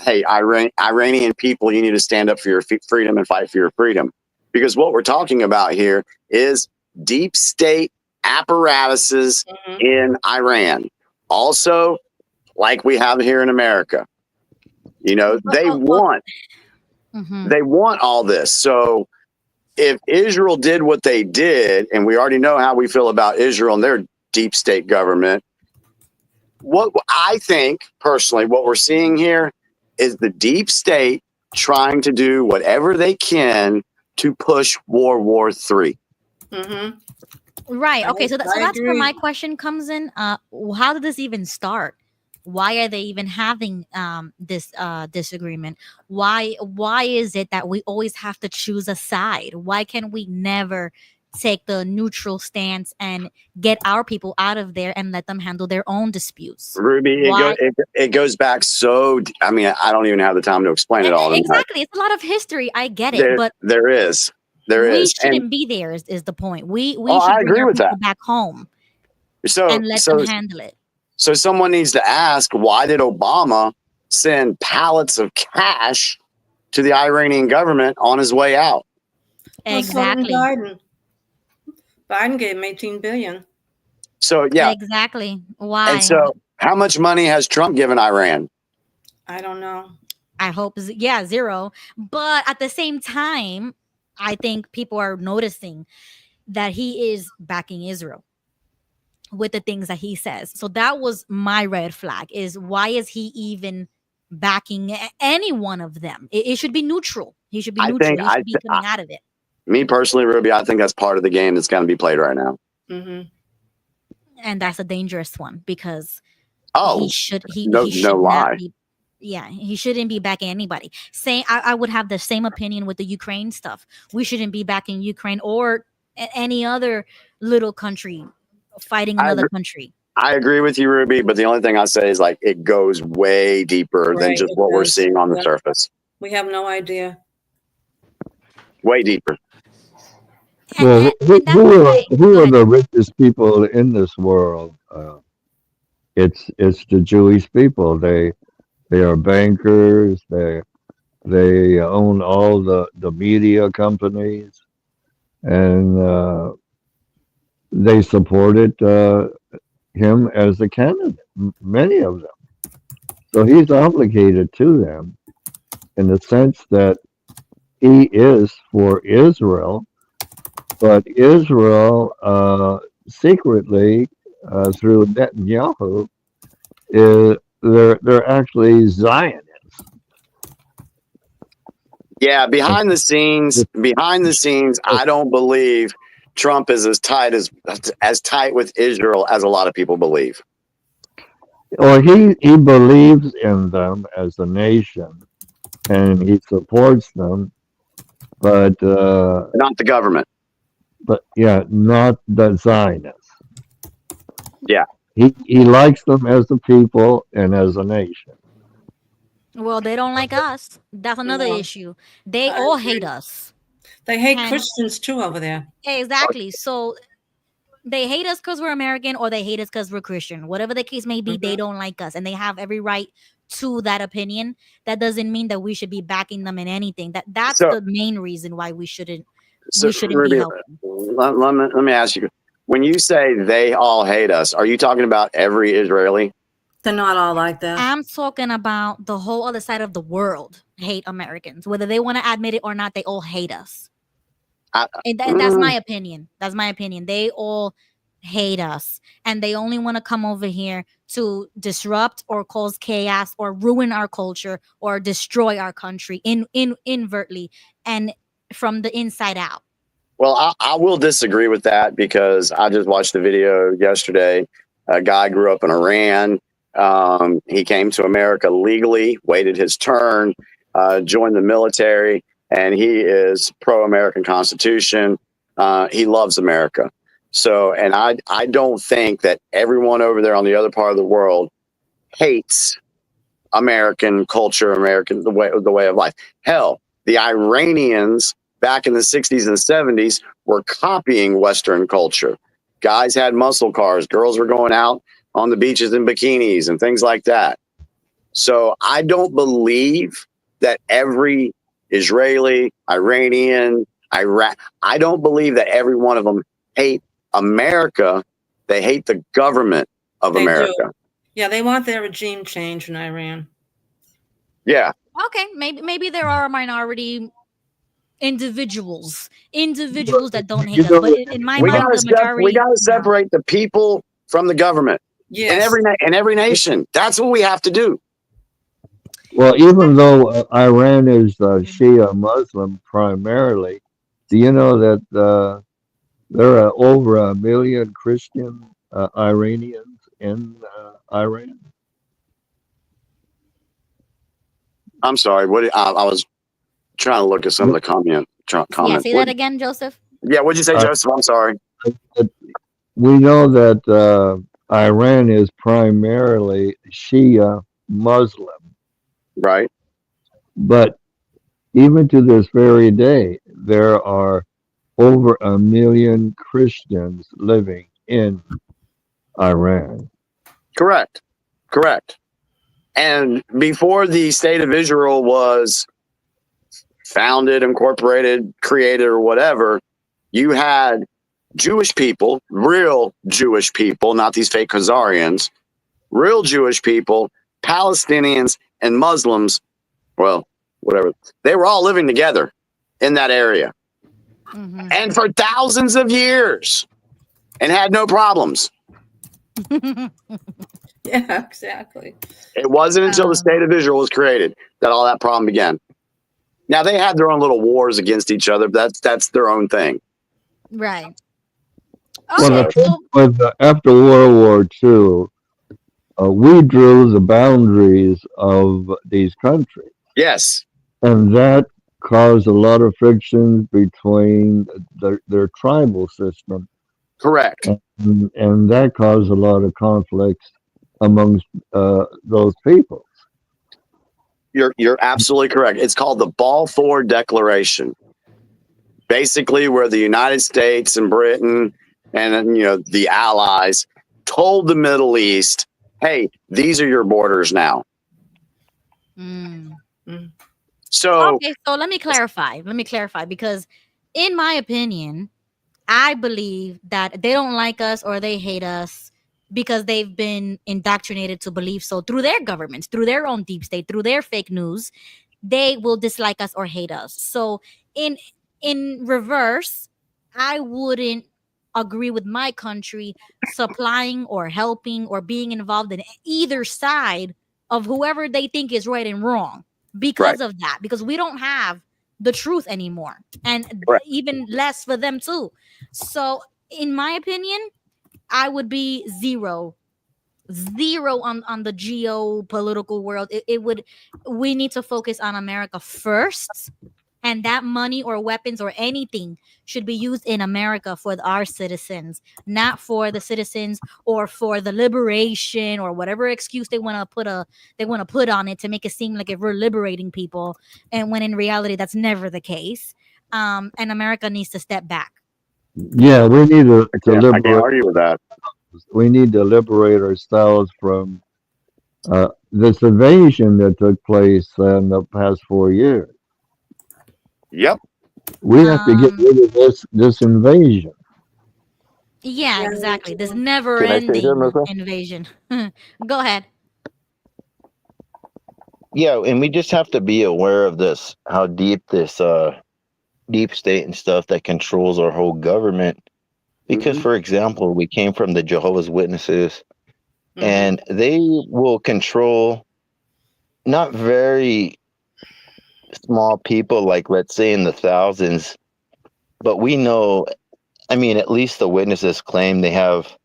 hey, Iranian people, you need to stand up for your freedom and fight for your freedom. Because what we're talking about here is deep state apparatuses in Iran. Also, like we have here in America. They want all this. So if Israel did what they did, and we already know how we feel about Israel and their deep state government, what I think personally, what we're seeing here is the deep state trying to do whatever they can to push World War III. Right. Okay. So that's where my question comes in. How did this even start? Why are they even having this disagreement? Why is it that we always have to choose a side? Why can we never take the neutral stance and get our people out of there and let them handle their own disputes? Ruby, it goes back so. I don't even have the time to explain it all. Exactly, it's a lot of history. I get it, but there is. We shouldn't be there. Is the point? We should I agree bring our with people that. back home So and let them handle it. So someone needs to ask, why did Obama send pallets of cash to the Iranian government on his way out? Exactly. Biden gave him $18 billion. So yeah, exactly. Why? And so, how much money has Trump given Iran? I don't know. I hope, zero. But at the same time, I think people are noticing that he is backing Israel with the things that he says. So that was my red flag, is why is he even backing any one of them? It should be neutral. He should be neutral. He should be coming out of it. Me personally, Ruby, I think that's part of the game that's going to be played right now. And that's a dangerous one, because he shouldn't be backing anybody. I would have the same opinion with the Ukraine stuff. We shouldn't be backing Ukraine or any other little country fighting another country. I agree with you, Ruby, but the only thing I say is it goes way deeper than just what we're seeing on the surface. We have no idea. Way deeper. Well, who are the richest people in this world? It's the Jewish people. They are bankers. They own all the media companies, and they supported him as a candidate. Many of them. So he's obligated to them in the sense that he is for Israel, but Israel secretly through Netanyahu is they're actually Zionists. Yeah, behind the scenes, I don't believe Trump is as tight with Israel as a lot of people believe. Or he believes in them as a nation, and he supports them, but Not the government. but yeah, not the Zionists. Yeah. He likes them as a people and as a nation. Well, they don't like us. That's another Yeah. issue. They I all agree. hate us. They hate And Christians too over there. exactly. So they hate us because we're American, or they hate us because we're Christian. Whatever the case may be, they don't like us, and they have every right to that opinion. That doesn't mean that we should be backing them in anything. That's So- the main reason why we shouldn't So, be Ruby, helping. let me ask you: when you say they all hate us, are you talking about every Israeli? They're not all like that. I'm talking about the whole other side of the world hate Americans. Whether they want to admit it or not, they all hate us. And that's my opinion. That's my opinion. They all hate us, and they only want to come over here to disrupt or cause chaos or ruin our culture or destroy our country invertly and from the inside out. Well, I will disagree with that because I just watched the video yesterday. A guy grew up in Iran. He came to America legally, waited his turn, joined the military, and he is pro-American Constitution. He loves America. So, and I don't think that everyone over there on the other part of the world hates American culture, the way of life. Hell, the Iranians back in the 60s and 70s were copying Western culture. Guys had muscle cars. Girls were going out on the beaches in bikinis and things like that. So I don't believe that every Israeli, Iranian, Iraq, I don't believe that every one of them hate America. They hate the government of They America. do. Yeah, they want their regime change in Iran. Yeah. Okay, maybe there are minority individuals that don't hate us, but in my mind, the majority. We gotta separate the people from the government. Yes. In every nation. That's what we have to do. Well, even though Iran is Shia Muslim primarily, do you know that there are over 1 million Christian Iranians in Iran? I'm sorry. I was trying to look at some of the comments. Yeah, say that again, Joseph. Yeah, what'd you say, Joseph? I'm sorry. We know that Iran is primarily Shia Muslim. Right. But even to this very day, there are over 1 million Christians living in Iran. Correct. And before the state of Israel was founded, incorporated, created, or whatever, you had Jewish people, real Jewish people, not these fake Khazarians, real Jewish people, Palestinians, and Muslims. Well, whatever. They were all living together in that area. Mm-hmm. And for thousands of years and had no problems. Yeah, exactly. It wasn't until the state of Israel was created that all that problem began. Now they had their own little wars against each other, but that's their own thing. Right. Well, after World War II, we drew the boundaries of these countries. Yes. And that caused a lot of frictions between their tribal system. Correct. And that caused a lot of conflicts amongst those people. You're absolutely correct. It's called the Balfour Declaration. Basically, where the United States and Britain and the Allies told the Middle East, "Hey, these are your borders now." So okay, so let me clarify. Because in my opinion, I believe that they don't like us or they hate us because they've been indoctrinated to believe so through their governments, through their own deep state, through their fake news. They will dislike us or hate us. So in reverse, I wouldn't agree with my country supplying or helping or being involved in either side of whoever they think is right and wrong because of that, because we don't have the truth anymore, and even less for them too. So in my opinion, I would be zero on the geopolitical world. We need to focus on America first, and that money or weapons or anything should be used in America for our citizens, not for the citizens or for the liberation or whatever excuse they want to put on it to make it seem like if we're liberating people, and when in reality that's never the case. And America needs to step back. Yeah, we need to I can't liberate. argue with that. We need to liberate ourselves from this invasion that took place in the past 4 years. Yep. We have to get Um, rid of this invasion. yeah, exactly. This Can I say something, never-ending Melissa? invasion. Go ahead. Yeah, and we just have to be aware of this, how deep this deep state and stuff that controls our whole government. Because, for example, we came from the Jehovah's Witnesses, and they will control not very small people, like let's say in the thousands, but we know, I mean, at least the witnesses claim they have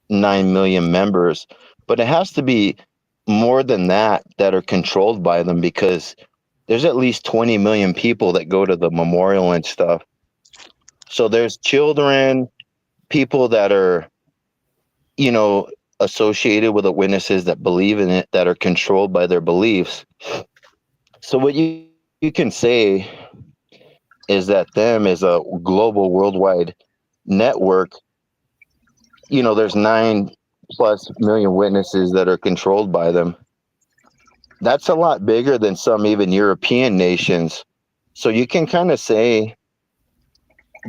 9 million members, but it has to be more than that are controlled by them, because there's at least 20 million people that go to the memorial and stuff. So there's children, people that are, you know, associated with the witnesses that believe in it, that are controlled by their beliefs. So what you can say is that them is a global worldwide network. You know, there's 9+ million witnesses that are controlled by them. That's a lot bigger than some even European nations. So you can kind of say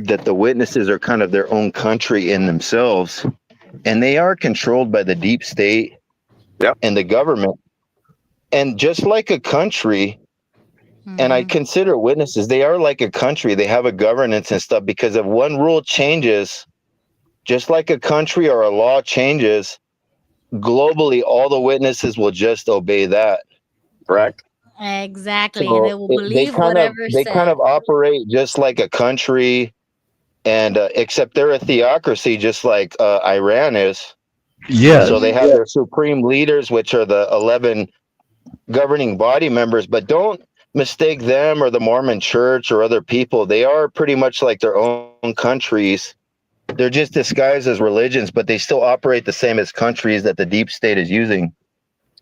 that the witnesses are kind of their own country in themselves, and they are controlled by the deep state and the government. And just like a country, and I consider witnesses, they are like a country. They have a governance and stuff, because if one rule changes, just like a country or a law changes, globally, all the witnesses will just obey that. Correct. Exactly, and they So will they believe kind of whatever they kind said. of operate just like a country, and except they're a theocracy, just like Iran is. Yes. So they have their supreme leaders, which are the 11 governing body members. But don't mistake them or the Mormon Church or other people. They are pretty much like their own countries. They're just disguised as religions, but they still operate the same as countries that the deep state is using.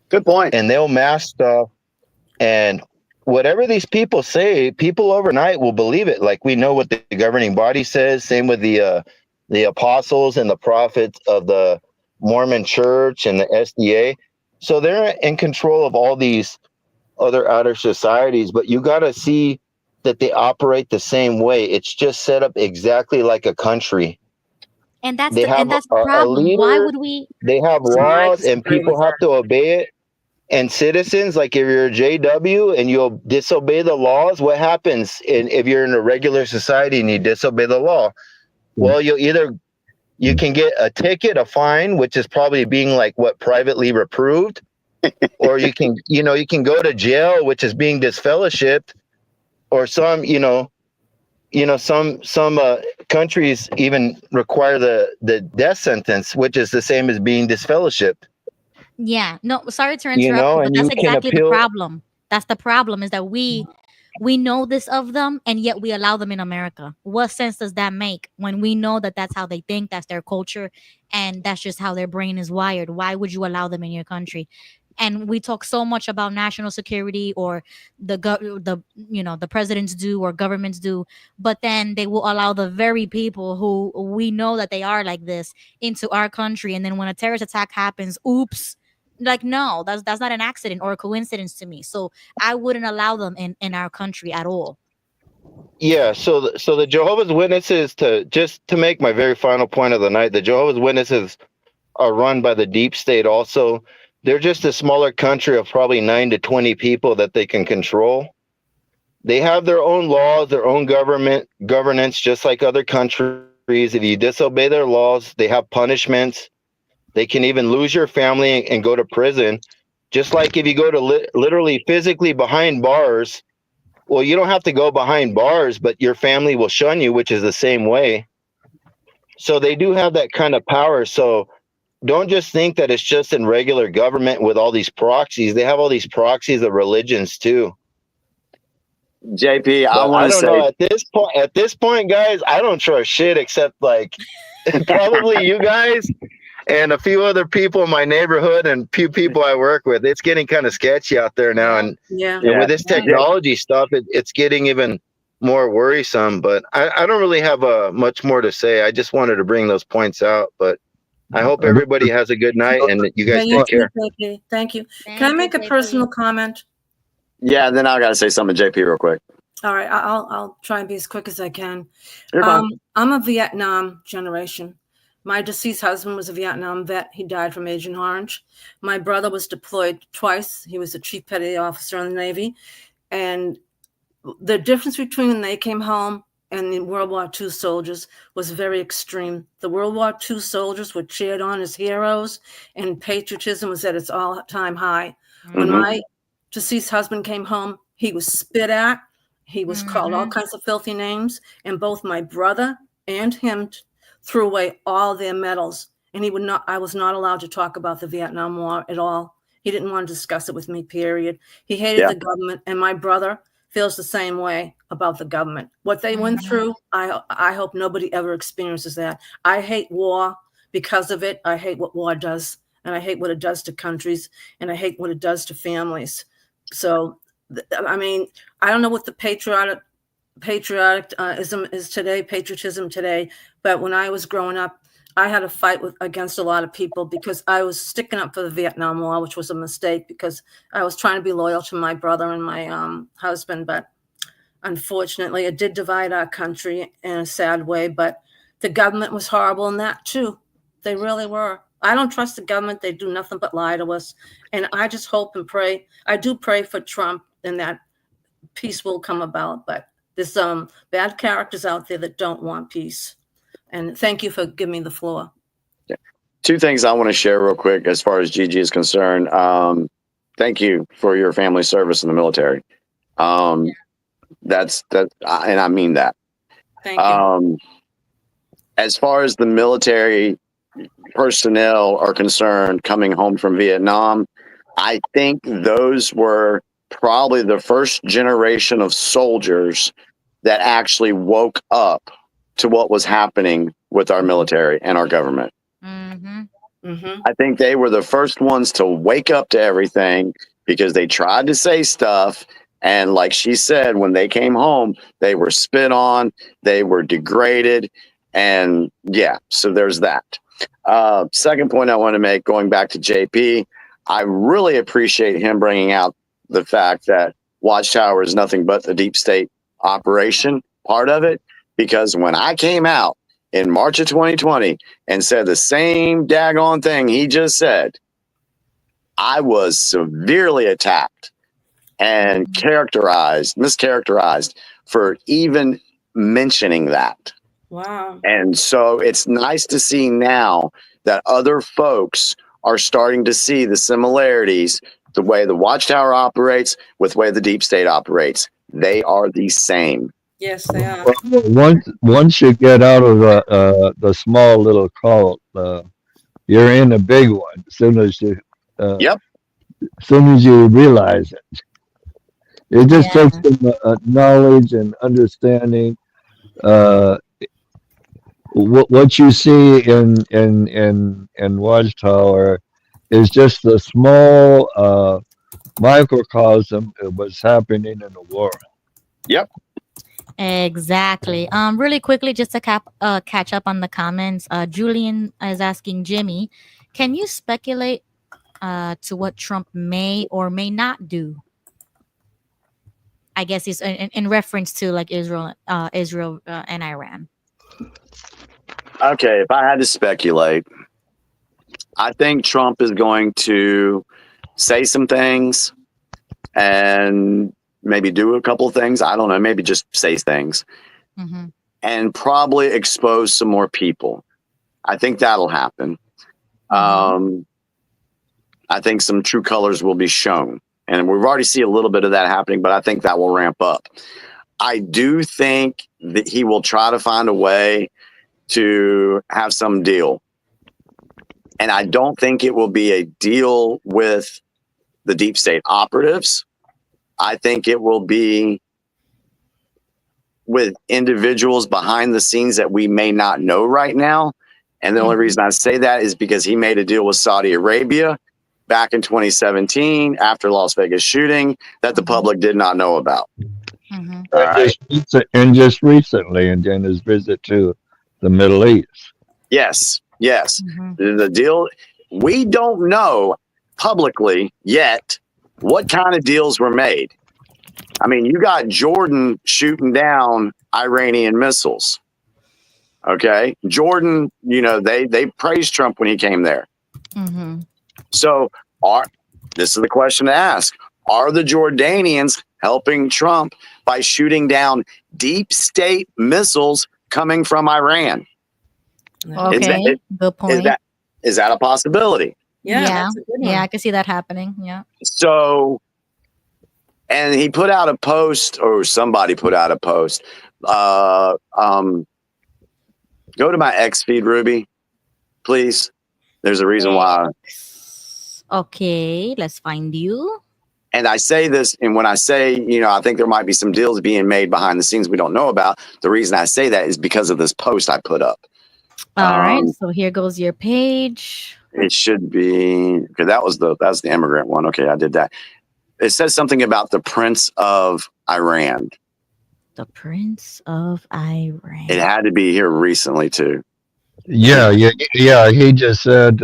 Good point. And they'll mask stuff, and whatever these people say, people overnight will believe it. Like, we know what the governing body says. Same with the apostles and the prophets of the Mormon Church and the SDA. So they're in control of all these other outer societies, but you got to see that they operate the same way. It's just set up exactly like a country. And that's They the have a problem. Why leader, would we? they have So I laws, and disagree people with have to obey it. And citizens, like if you're a JW and you'll disobey the laws, what happens if you're in a regular society and you disobey the law? Well, you can get a ticket, a fine, which is probably being like privately reproved, or you can go to jail, which is being disfellowshipped, or some countries even require the death sentence, which is the same as being disfellowshipped. Yeah, no, sorry to interrupt you, but And that's you can exactly the appeal. problem. That's the problem, is that we know this of them, and yet we allow them in America. What sense does that make when we know that that's how they think, that's their culture, and that's just how their brain is wired? Why would you allow them in your country? And we talk so much about national security, or the presidents do, or governments do, but then they will allow the very people who we know that they are like this into our country, and then when a terrorist attack happens, oops. Like, no, that's not an accident or a coincidence to me. So I wouldn't allow them in our country at all. Yeah, so the Jehovah's Witnesses, to make my very final point of the night, the Jehovah's Witnesses are run by the deep state also. They're just a smaller country of probably 9 to 20 people that they can control. They have their own laws, their own governance, just like other countries. if you disobey their laws, they have punishments. They can even lose your family and go to prison. Just like if you go to literally physically behind bars, well, you don't have to go behind bars, but your family will shun you, which is the same way. So they do have that kind of power. So don't just think that it's just in regular government with all these proxies. They have all these proxies of religions too. JP, I But want I to don't say, know at this point, guys, I don't trust shit except like probably you guys and a few other people in my neighborhood and few people I work with. It's getting kind of sketchy out there now. And Yeah. and with this technology stuff, it's getting even more worrisome. But I don't really have much more to say. I just wanted to bring those points out. But I hope everybody has a good night and you guys Yeah, take care. Thank you. Can I Thank make you, a JP. personal comment? yeah, and then I got to say something to JP real quick. All right, I'll try and be as quick as I can. You're fine. I'm a Vietnam generation. My deceased husband was a Vietnam vet. He died from Agent Orange. My brother was deployed twice. He was a chief petty officer in the Navy. And the difference between when they came home and the World War II soldiers was very extreme. The World War II soldiers were cheered on as heroes, and patriotism was at its all-time high. When my deceased husband came home, he was spit at. He was called all kinds of filthy names, and both my brother and him threw away all their medals. And he would not. I was not allowed to talk about the Vietnam War at all. He didn't want to discuss it with me. Period. He hated the government, and my brother feels the same way about the government. What they went through, I hope nobody ever experiences that. I hate war because of it. I hate what war does, and I hate what it does to countries, and I hate what it does to families. So, I mean, I don't know what the patriotism is today, patriotism today, but when I was growing up, I had a fight against a lot of people because I was sticking up for the Vietnam War, which was a mistake because I was trying to be loyal to my brother and my husband. But unfortunately, it did divide our country in a sad way. But the government was horrible in that, too. They really were. I don't trust the government. They do nothing but lie to us. And I just hope and pray. I do pray for Trump and that peace will come about. But there's some bad characters out there that don't want peace. And thank you for giving me the floor. Two things I want to share real quick as far as Gigi is concerned. Thank you for your family service in the military. That's and I mean that. Thank you. As far as the military personnel are concerned coming home from Vietnam, I think those were probably the first generation of soldiers that actually woke up to what was happening with our military and our government. I think they were the first ones to wake up to everything because they tried to say stuff. And like she said, when they came home, they were spit on, they were degraded. And yeah, so there's that. Second point I want to make, going back to JP, I really appreciate him bringing out the fact that Watchtower is nothing but the deep state operation part of it. Because when I came out in March of 2020 and said the same daggone thing he just said, I was severely attacked and mischaracterized for even mentioning that. Wow. And so it's nice to see now that other folks are starting to see the similarities, the way the Watchtower operates with the way the deep state operates. They are the same. Yes, they are. Once you get out of the small little cult, you're in a big one. As soon as you realize it, it just takes some knowledge and understanding. What you see in Watchtower is just the small microcosm of what's happening in the world. Yep. Exactly. Really quickly, just to catch up on the comments. Julian is asking Jimmy, can you speculate to what Trump may or may not do? I guess he's in reference to like Israel and Iran. Okay, if I had to speculate, I think Trump is going to say some things and maybe do a couple things. I don't know, maybe just say things. and probably expose some more people. I think that'll happen. I think some true colors will be shown. And we've already seen a little bit of that happening, but I think that will ramp up. I do think that he will try to find a way to have some deal. And I don't think it will be a deal with the deep state operatives. I think it will be with individuals behind the scenes that we may not know right now. And the only reason I say that is because he made a deal with Saudi Arabia back in 2017 after Las Vegas shooting that the public did not know about. And just recently, and then his visit to the Middle East. Yes. The deal, we don't know publicly yet what kind of deals were made. I mean, you got Jordan shooting down Iranian missiles. Okay. Jordan, they praised Trump when he came there. So this is the question to ask. Are the Jordanians helping Trump by shooting down deep state missiles coming from Iran? Okay, good point. Is that a possibility? Yeah, that's a good one. Yeah, I can see that happening. Yeah. So, and he put out a post, or somebody put out a post. Go to my X feed, Ruby, please. There's a reason why. Okay, let's find you. And I say this, and when I say, I think there might be some deals being made behind the scenes we don't know about. The reason I say that is because of this post I put up. All right, so here goes your page. It should be, because that's the immigrant one. Okay, I did that. It says something about the Prince of Iran. The Prince of Iran. It had to be here recently too. Yeah. He just said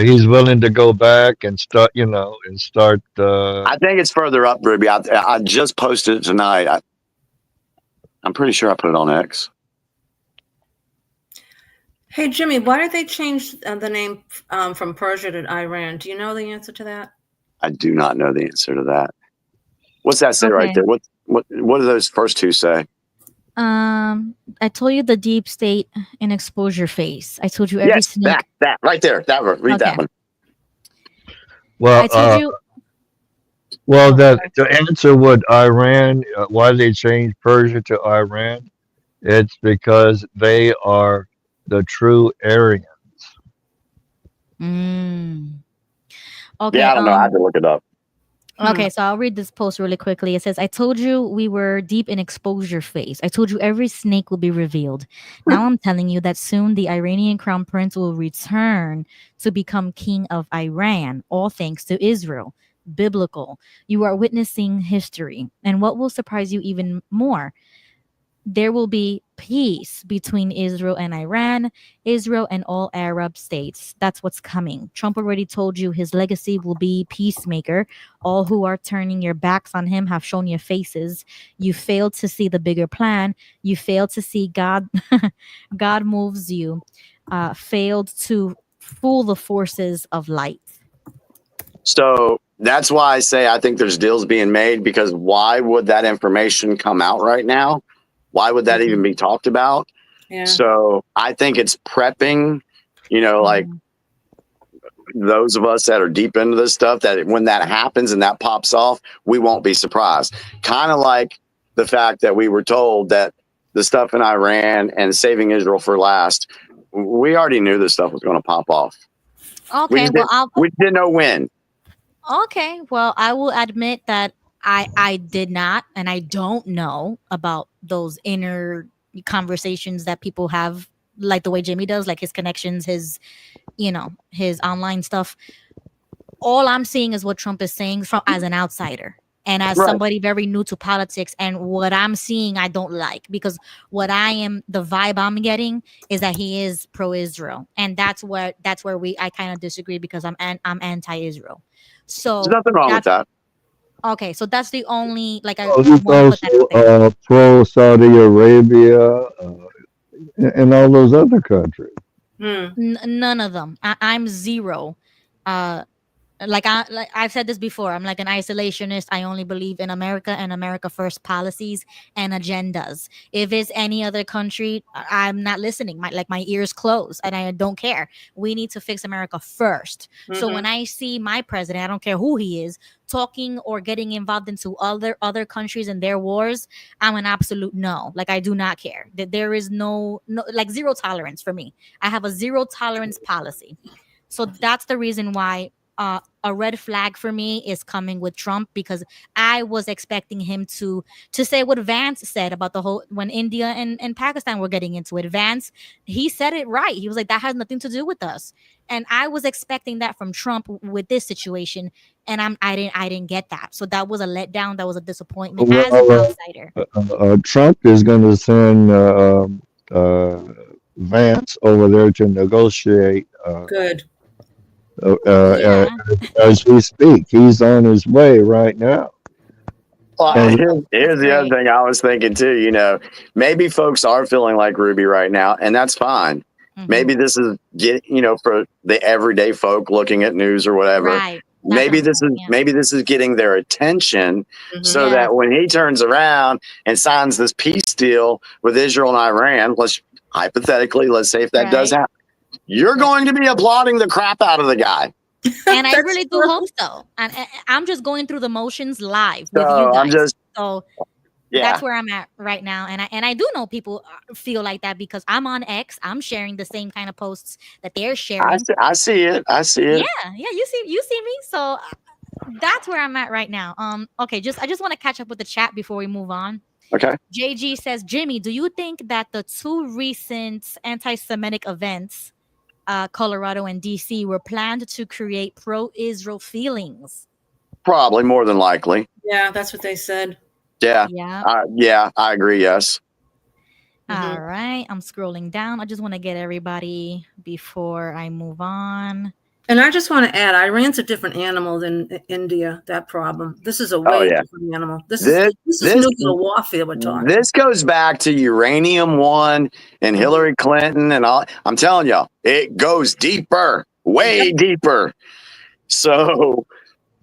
he's willing to go back and start. I think it's further up, Ruby. I just posted it tonight. I'm pretty sure I put it on X. Hey, Jimmy, why did they change the name from Persia to Iran? Do you know the answer to that? I do not know the answer to that. What's that say right there? What do those first two say? I told you the deep state and exposure phase. I told you every snake. that right there. Read that one. Well, I told you. Well, to answer what Iran, why they changed Persia to Iran, it's because they are the true Aryans. Okay. Yeah, I don't know. I had to look it up. Okay, so I'll read this post really quickly. It says, I told you we were deep in exposure phase. I told you every snake will be revealed. Now I'm telling you that soon the Iranian crown prince will return to become king of Iran, all thanks to Israel. Biblical. You are witnessing history. And what will surprise you even more? There will be peace between Israel and Iran, Israel and all Arab states. That's what's coming. Trump already told you his legacy will be peacemaker. All who are turning your backs on him have shown your faces. You failed to see the bigger plan. You failed to see God. God moves you. Failed to fool the forces of light. So that's why I say I think there's deals being made, because why would that information come out right now? Why would that even be talked about? Yeah. So I think it's prepping, like those of us that are deep into this stuff, that when that happens and that pops off, we won't be surprised. Kind of like the fact that we were told that the stuff in Iran and saving Israel for last, we already knew this stuff was going to pop off. Okay, we didn't know when. Okay, well, I will admit that I did not, and I don't know about those inner conversations that people have, like the way Jimmy does, like his connections, his online stuff. All I'm seeing is what Trump is saying as an outsider and as somebody very new to politics. And what I'm seeing, I don't like, because the vibe I'm getting is that he is pro-Israel, and that's where I kind of disagree, because I'm anti-Israel. So there's nothing wrong with that. Okay, so that's the only He's also pro Saudi Arabia and all those other countries. None of them. I'm zero like I've said this before. I'm like an isolationist. I only believe in America and America first policies and agendas. If it's any other country, I'm not listening. My ears closed, and I don't care. We need to fix America first. So when I see my president, I don't care who he is, talking or getting involved into other countries and their wars, I'm an absolute no. Like, I do not care. That there is no like zero tolerance for me. I have a zero tolerance policy. So that's the reason why a red flag for me is coming with Trump, because I was expecting him to say what Vance said about the whole, when India and Pakistan were getting into it. Vance, he said it right. He was like, that has nothing to do with us. And I was expecting that from Trump with this situation, and I didn't get that. So that was a letdown. That was a disappointment as an outsider. Trump is going to send Vance over there to negotiate. Good. Yeah. As we speak, he's on his way right now. Well, And here's the other thing I was thinking too. Maybe folks are feeling like Ruby right now, and that's fine. Maybe this is for the everyday folk looking at news or whatever. Right. Maybe this is getting their attention, so that when he turns around and signs this peace deal with Israel and Iran, let's say if that does happen, you're going to be applauding the crap out of the guy. And I really do hope so. And I'm just going through the motions live with you guys. That's where I'm at right now. And I do know people feel like that, because I'm on X. I'm sharing the same kind of posts that they're sharing. I see it. Yeah. You see me. So that's where I'm at right now. Okay. I just want to catch up with the chat before we move on. Okay. JG says, Jimmy, do you think that the two recent anti-Semitic events, Colorado and DC, were planned to create pro-Israel feelings? Probably, more than likely. Yeah, that's what they said. Yeah. I agree. Yes. All right. I'm scrolling down. I just want to get everybody before I move on. And I just want to add, Iran's a different animal than India. That problem. This is a way different animal. This is nuclear warfare we're talking. This goes back to Uranium One and Hillary Clinton and all. I'm telling y'all, it goes deeper, way deeper. So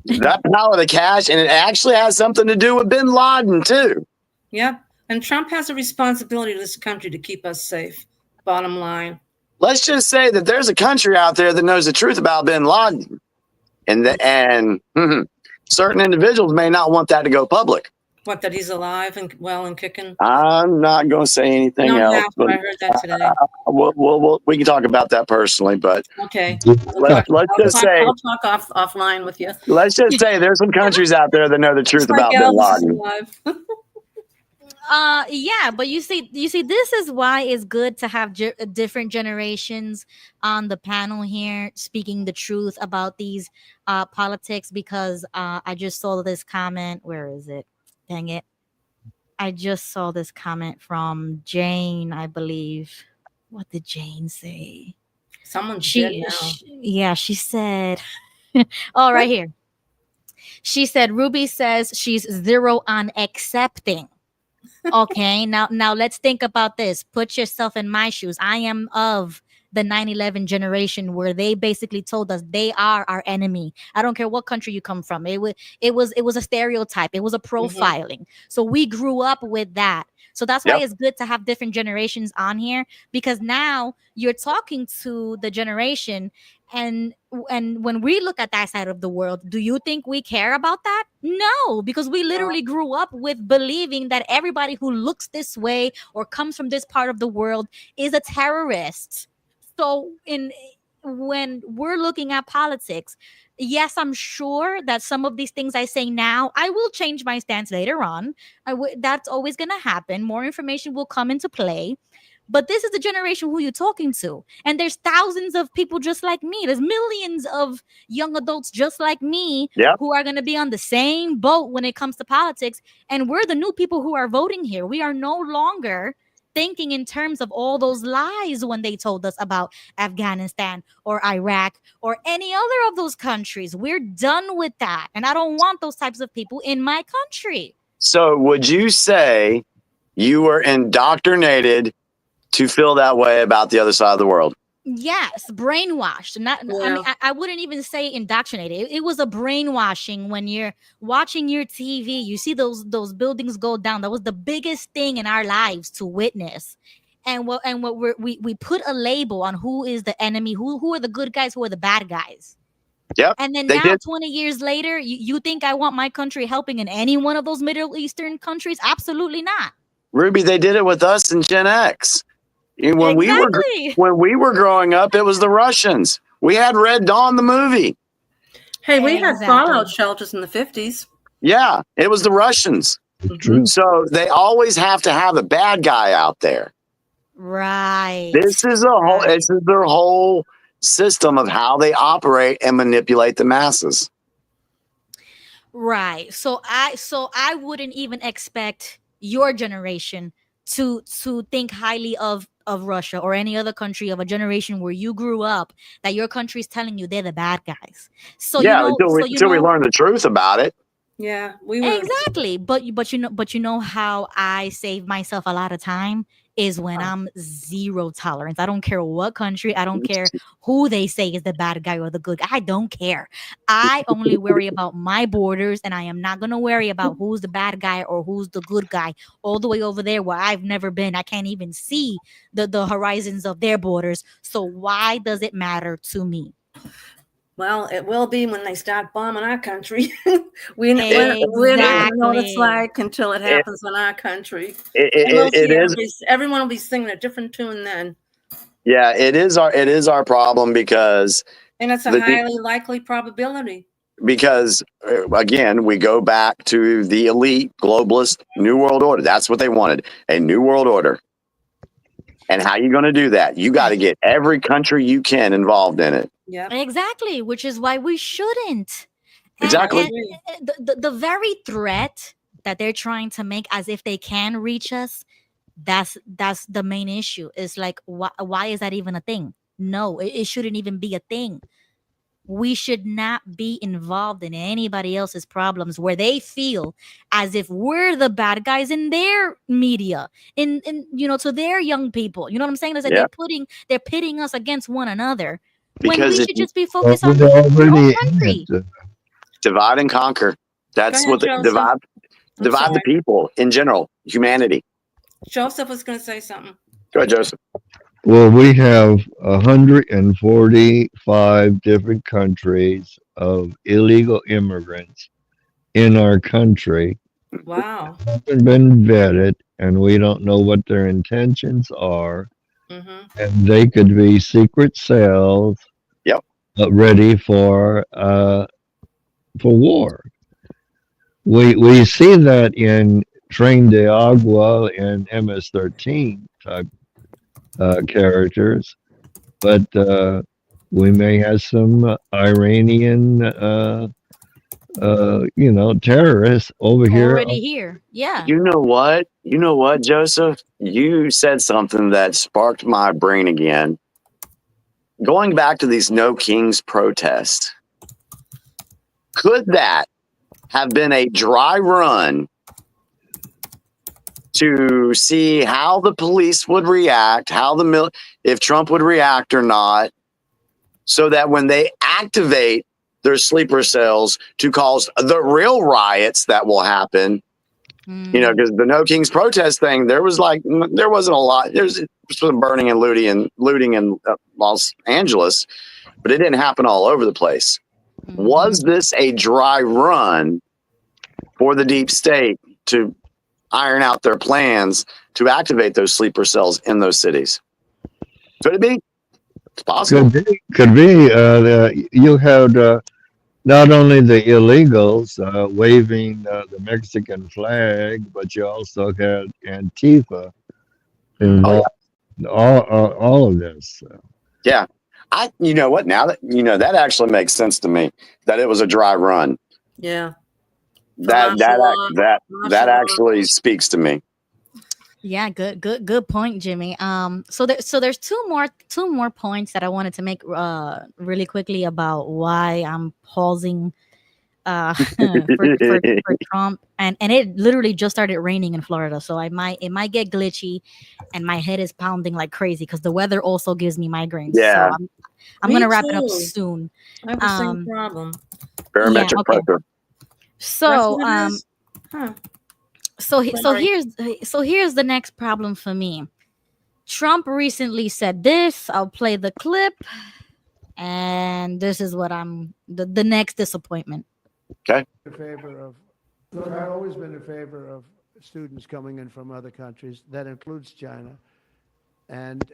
that power, the cash, and it actually has something to do with Bin Laden too. Yep. And Trump has a responsibility to this country to keep us safe. Bottom line. Let's just say that there's a country out there that knows the truth about Bin Laden, and certain individuals may not want that to go public. What, that he's alive and well and kicking? I'm not going to say anything else. But, I heard that today. We can talk about that personally, but okay. Let's just say I'll talk offline with you. Let's just say there's some countries out there that know the truth about Bin Laden. Yeah, but you see, this is why it's good to have different generations on the panel here speaking the truth about these politics, because I just saw this comment. Where is it? Dang it. I just saw this comment from Jane, I believe. What did Jane say? Someone's dead now. She said, oh, right here. She said, Ruby says she's zero on accepting. Okay, now let's think about this. Put yourself in my shoes. I am of the 9/11 generation, where they basically told us they are our enemy. I don't care what country you come from. It was a stereotype. It was a profiling. So we grew up with that. So that's why it's good to have different generations on here, because now you're talking to the generation, and when we look at that side of the world, do you think we care about that? No, because we literally grew up with believing that everybody who looks this way or comes from this part of the world is a terrorist. So when we're looking at politics, yes, I'm sure that some of these things I say now, I will change my stance later on. That's always going to happen. More information will come into play. But this is the generation who you're talking to. And there's thousands of people just like me. There's millions of young adults just like me who are going to be on the same boat when it comes to politics. And we're the new people who are voting here. We are no longer thinking in terms of all those lies when they told us about Afghanistan or Iraq or any other of those countries. We're done with that. And I don't want those types of people in my country. So would you say you were indoctrinated to feel that way about the other side of the world? Yes, brainwashed. Not, I mean, Yeah. I wouldn't even say indoctrinated. It was a brainwashing. When you're watching your TV, you see those buildings go down. That was the biggest thing in our lives to witness. And what we put a label on who is the enemy, who are the good guys, who are the bad guys. Yep, And then they now, did. 20 years later, you think I want my country helping in any one of those Middle Eastern countries? Absolutely not. Ruby, they did it with us in Gen X. When Exactly. we were growing up, it was the Russians. We had Red Dawn, the movie. Hey, we had Exactly. fallout shelters in the 50s. Yeah, it was the Russians. True. So they always have to have a bad guy out there. Right. This is this is their whole system of how they operate and manipulate the masses. Right. So I wouldn't even expect your generation to think highly of Russia or any other country of a generation where you grew up, that your country is telling you they're the bad guys. So Yeah, until we learn the truth about it. Yeah, we were. Exactly. But you know how I save myself a lot of time is when I'm zero tolerance. I don't care what country, I don't care who they say is the bad guy or the good guy. I don't care. I only worry about my borders, and I am not going to worry about who's the bad guy or who's the good guy all the way over there where I've never been. I can't even see the horizons of their borders. So why does it matter to me? Well, it will be when they start bombing our country. we don't even know what it's like until it happens in our country. Everyone will be singing a different tune then. Yeah, it is our problem because, and it's a highly likely probability. Because again, we go back to the elite globalist New World Order. That's what they wanted, a New World Order. And how you going to do that? You got to get every country you can involved in it. Yeah, exactly. Which is why we shouldn't. Exactly. And the very threat that they're trying to make as if they can reach us, that's the main issue. It's like, why is that even a thing? No, it shouldn't even be a thing. We should not be involved in anybody else's problems where they feel as if we're the bad guys in their media, in to their young people. You know what I'm saying? It's like they're pitting us against one another, because when we should just be focused on our own country. Divide and conquer. That's what divide the people in general, humanity. Joseph was going to say something. Go ahead, Joseph. Well, we have 145 different countries of illegal immigrants in our country. Wow. Haven't been vetted, and we don't know what their intentions are. Mm-hmm. And they could be secret cells. Yep. Ready for war. We see that in Train de Agua and MS-13 type characters, but we may have some Iranian terrorists over here. Already here. Yeah. You know what, Joseph? You said something that sparked my brain again. Going back to these No Kings protests, could that have been a dry run to see how the police would react, if Trump would react or not, so that when they activate their sleeper cells to cause the real riots that will happen, because the No Kings protest thing, there wasn't a lot. There's some burning and looting in Los Angeles, but it didn't happen all over the place. Was this a dry run for the deep state to iron out their plans to activate those sleeper cells in those cities? Could it be? It's possible. Could be. You had not only the illegals waving the Mexican flag, but you also had Antifa involved in all of this. Yeah. You know what? Now that that actually makes sense to me that it was a dry run. Yeah. That actually speaks to me. Yeah, good point, Jimmy. So there's two more points that I wanted to make really quickly about why I'm pausing for Trump, and it literally just started raining in Florida, so it might get glitchy, and my head is pounding like crazy because the weather also gives me migraines. Yeah. So I'm Me gonna wrap it up too. soon. I have the same problem. Barometric okay. pressure. So That's what it is? Huh. Sorry. here's the next problem for me. Trump recently said this. I'll play the clip, and this is what I'm the next disappointment. Okay. In favor of, look, I've always been in favor of students coming in from other countries. That includes China. And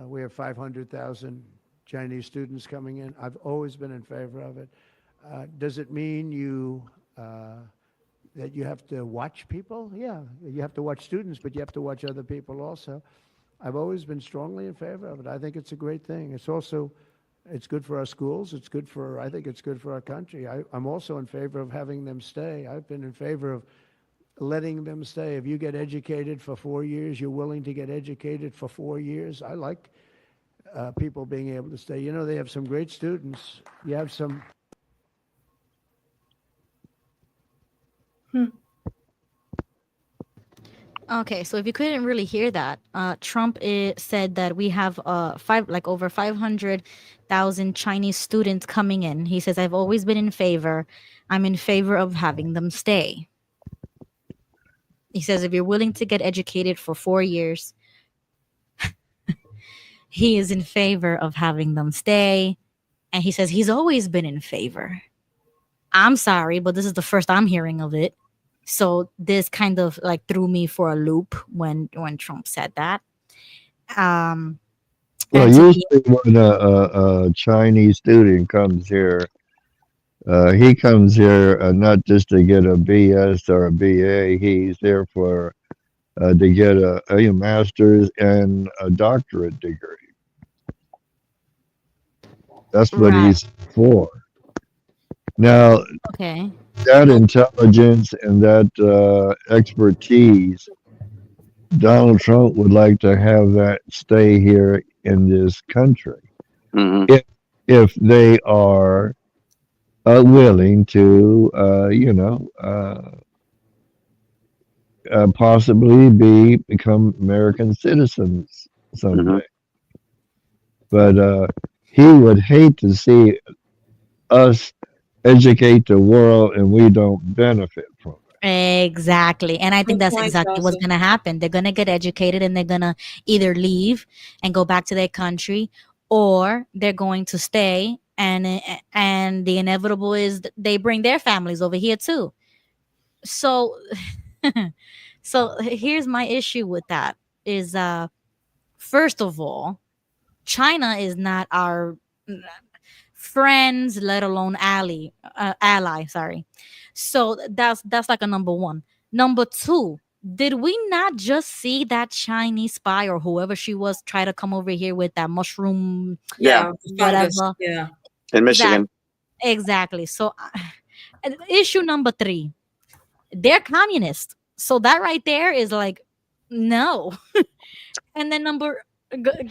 we have 500,000 Chinese students coming in. I've always been in favor of it. Does it mean that you have to watch people? Yeah, you have to watch students, but you have to watch other people also. I've always been strongly in favor of it. I think it's a great thing. It's good for our schools. I think it's good for our country. I'm also in favor of having them stay. I've been in favor of letting them stay. If you get educated for 4 years, you're willing to get educated for 4 years. I like people being able to stay. You know, they have some great students. You have some. Okay, so if you couldn't really hear that, Trump said that we have over 500,000 Chinese students coming in. He says, "I've always been in favor. I'm in favor of having them stay." He says, if you're willing to get educated for 4 years, he is in favor of having them stay. And he says he's always been in favor. I'm sorry, but this is the first I'm hearing of it. So this kind of like threw me for a loop when Trump said that. Well, usually when a Chinese student comes here, he comes here not just to get a BS or a BA. He's there for to get a master's and a doctorate degree. That's what he's for. Now, okay, that intelligence and that expertise, Donald Trump would like to have that stay here in this country. Mm-hmm. If they are willing to, possibly become American citizens someday. But he would hate to see us educate the world and we don't benefit from it. Exactly. And I think that's exactly what's going to happen. They're going to get educated and they're going to either leave and go back to their country, or they're going to stay, and the inevitable is they bring their families over here too. So so here's my issue with that is first of all, China is not our friends, let alone ally. Sorry. So that's like a number one. Number two, did we not just see that Chinese spy or whoever she was try to come over here with that mushroom? Yeah, whatever. Yeah, in Michigan. Exactly. So issue number three, they're communist. So that right there is like, no. And then go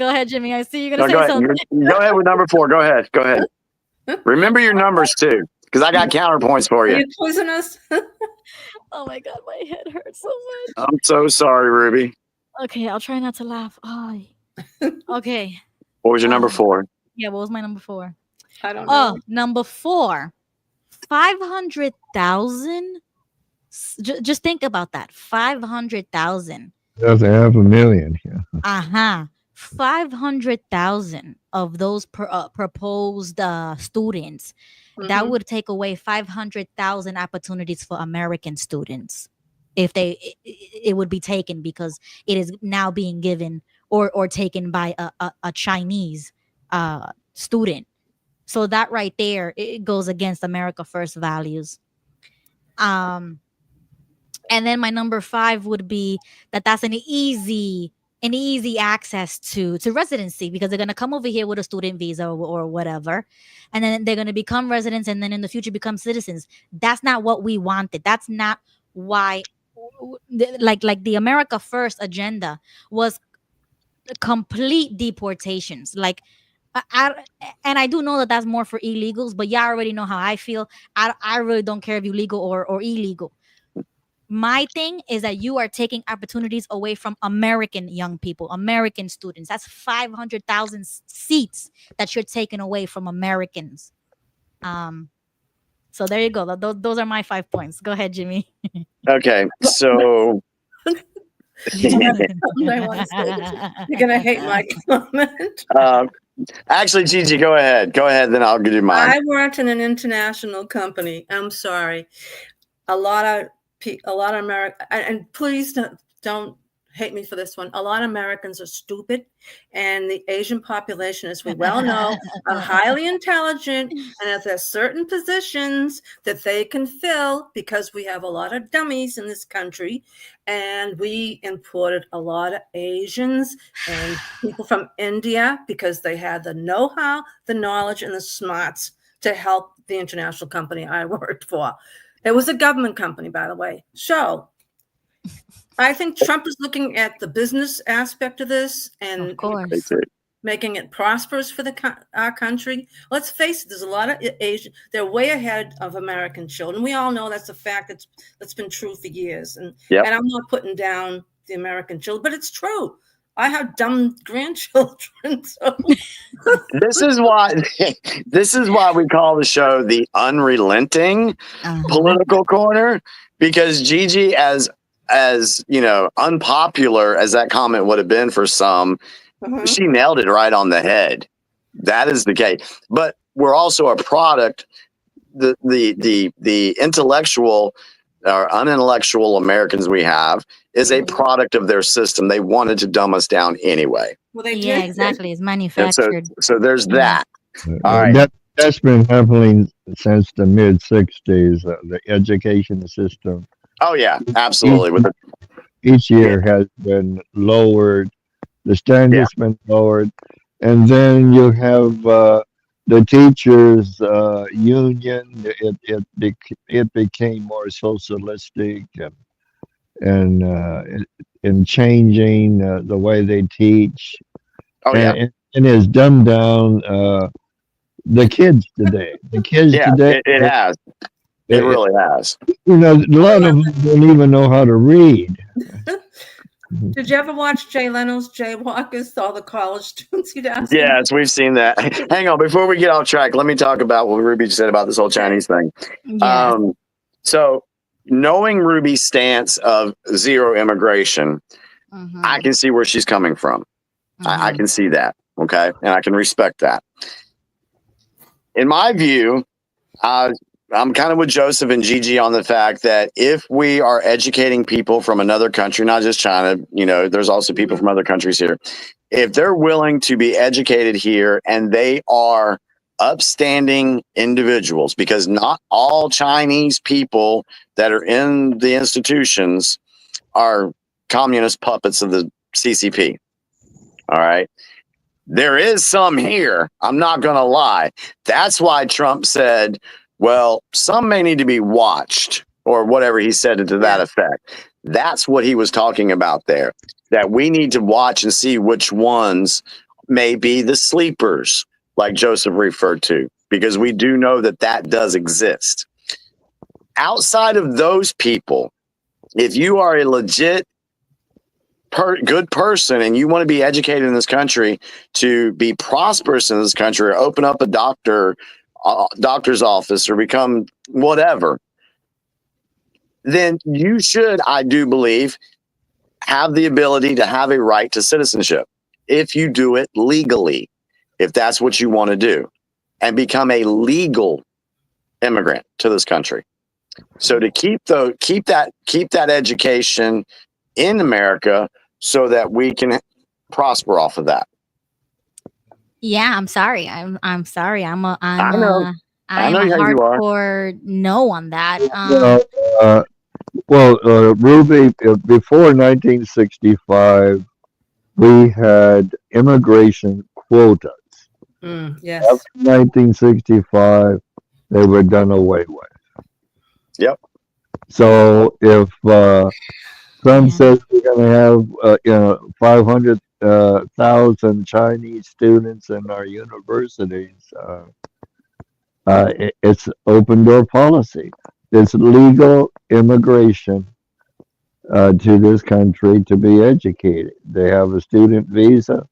ahead, Jimmy. I see you're gonna say something. Go ahead with number 4. Go ahead. Remember your numbers too, because I got counterpoints for Are you. you quizzing us? Oh my God, my head hurts so much. I'm so sorry, Ruby. Okay, I'll try not to laugh. Oh, okay. What was your number 4? Yeah, what was my number 4? I don't know. Oh, number 4, 500,000. Just think about that. 500,000. That's 500,000. Yeah. 500,000 of those proposed students. That would take away 500,000 opportunities for American students if it would be taken, because it is now being given or taken by a Chinese student. So that right there, it goes against America First values. And then my number 5 would be that's an easy access to residency, because they're going to come over here with a student visa or whatever, and then they're going to become residents, and then in the future become citizens. That's not what we wanted. That's not why, like the America First agenda was complete deportations. Like, and again, I do know that that's more for illegals, but y'all already know how I feel. I really don't care if you legal or illegal. My thing is that you are taking opportunities away from American young people, American students. That's 500,000 seats that you're taking away from Americans. So there you go. Those are my 5 points. Go ahead, Jimmy. Okay, so I want to say this. You're gonna hate my comment. actually, Gigi, go ahead. Go ahead, then I'll give you mine. I worked in an international company. I'm sorry. A lot of American, and please don't hate me for this one. A lot of Americans are stupid, and the Asian population, as we well know, are highly intelligent, and if there's certain positions that they can fill, because we have a lot of dummies in this country, and we imported a lot of Asians and people from India because they had the know-how, the knowledge, and the smarts to help the international company I worked for. It was a government company, by the way. So I think Trump is looking at the business aspect of this and Of course. making it prosperous for our country. Let's face it, there's a lot of Asian. They're way ahead of American children. We all know that's a fact that's been true for years. And I'm not putting down the American children, but it's true. I have dumb grandchildren. So. This is why we call the show the Unrelenting Political Corner, because Gigi, as you know, unpopular as that comment would have been for some, she nailed it right on the head. That is the case. But we're also a product. The intellectual or unintellectual Americans we have is a product of their system. They wanted to dumb us down anyway. Well, they did. Yeah, exactly. It's manufactured. So there's that. All right. That's been happening since the mid '60s. The education system. Oh yeah, absolutely. Each year has been lowered. The standard's been lowered, and then you have the teachers union. It became more socialistic and in changing the way they teach. Oh yeah, and it's dumbed down the kids today. The kids today. It has. It really has. You know, a lot of them don't even know how to read. Did you ever watch Jay Leno's Jaywalkers? All the college students you'd ask. Yes, we've seen that. Hang on, before we get off track, let me talk about what Ruby said about this whole Chinese thing. Yes. So, knowing Ruby's stance of zero immigration, I can see where she's coming from. I can see that. Okay, and I can respect that. In my view, I'm kind of with Joseph and Gigi on the fact that if we are educating people from another country, not just China, you know, there's also people from other countries here. If they're willing to be educated here and they are upstanding individuals, because not all Chinese people that are in the institutions are communist puppets of the CCP. All right. There is some here. I'm not going to lie. That's why Trump said, well, some may need to be watched, or whatever he said to that effect. That's what he was talking about there, that we need to watch and see which ones may be the sleepers, like Joseph referred to, because we do know that that does exist. Outside of those people, if you are a legit good person and you want to be educated in this country to be prosperous in this country, or open up a doctor's office or become whatever, then you should, I do believe, have the ability to have a right to citizenship if you do it legally, if that's what you want to do, and become a legal immigrant to this country. So to keep that education in America so that we can prosper off of that. Yeah, I'm sorry. I'm sorry. I'm a I know how you are. hardcore no on that. Ruby, before 1965, we had immigration quotas. Yes. After 1965, they were done away with. Yep. So if Trump says we're going to have 500 thousand Chinese students in our universities. It's open door policy. It's legal immigration to this country to be educated. They have a student visa.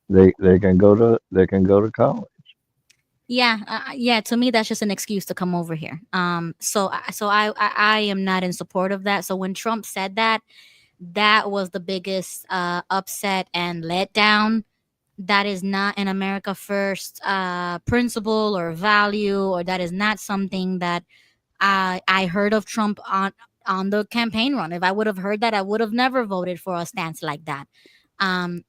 They can go to college. Yeah, yeah. To me, that's just an excuse to come over here. So I am not in support of that. So when Trump said that, that was the biggest upset and letdown. That is not an America First principle or value, or that is not something that I heard of Trump on the campaign run. If I would have heard that, I would have never voted for a stance like that. Um,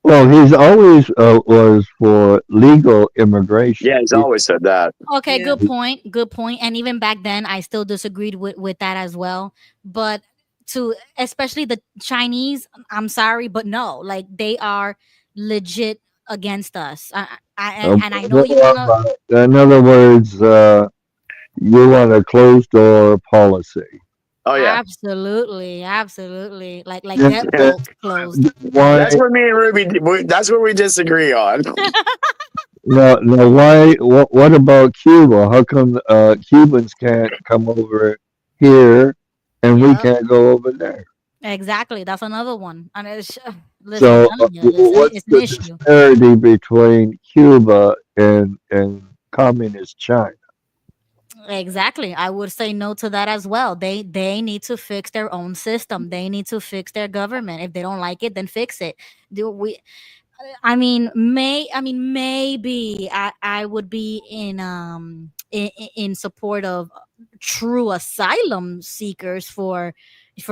Well, he's always was for legal immigration. Yeah, he's always said that. Okay, Yeah. good point. Good point. And even back then, I still disagreed with that as well. But to especially the Chinese, I'm sorry, but no, like they are legit against us. And I know you wanna. In other words, you want a closed door policy. Oh yeah, Absolutely, absolutely. Like Yeah, deadbolt closed. why? that's where me and Ruby. That's where we disagree on. No. Why? What about Cuba? How come Cubans can't come over here and we Yep, can't go over there? exactly. That's another one. And listen, I'm So, telling you, what's it's an the issue. disparity between Cuba and communist China? Exactly. I would say no to that as well. They need to fix their own system. They need to fix their government. If they don't like it, then fix it. Do we maybe I would be in support of true asylum seekers for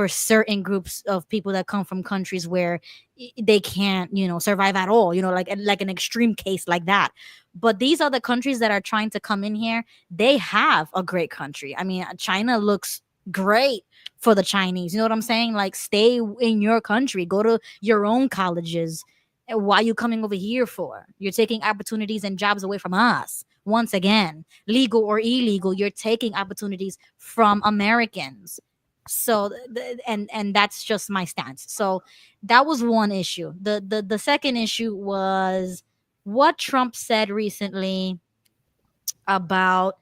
certain groups of people that come from countries where they can't, survive at all, like an extreme case like that. But these are the countries that are trying to come in here. They have a great country. I mean, China looks great for the Chinese. You know what I'm saying? Like, stay in your country, go to your own colleges. And why are you coming over here for? You're taking opportunities and jobs away from us. Once again, legal or illegal, you're taking opportunities from Americans. So and that's just my stance. So that was one issue. The second issue was what Trump said recently about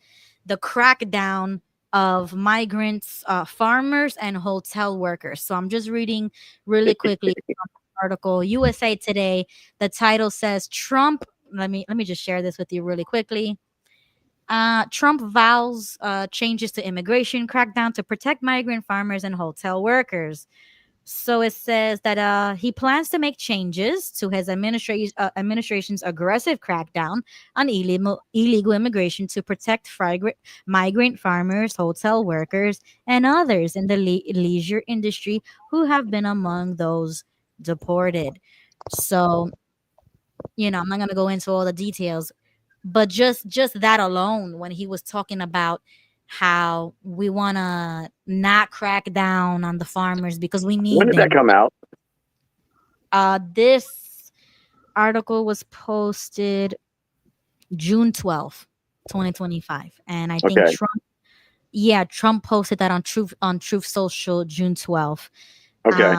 the crackdown of migrants, farmers, and hotel workers. So I'm just reading really quickly article, USA Today. The title says Trump. Let me just share this with you really quickly. Trump vows changes to immigration crackdown to protect migrant farmers and hotel workers. So it says that he plans to make changes to his administration's aggressive crackdown on illegal immigration to protect migrant farmers, hotel workers, and others in the leisure industry who have been among those deported. So, I'm not going to go into all the details, but just that alone, when he was talking about how we want to not crack down on the farmers because we When need did that them. come out? This article was posted June 12th, 2025, and I think Okay. Trump posted that on Truth Social June 12th. Okay.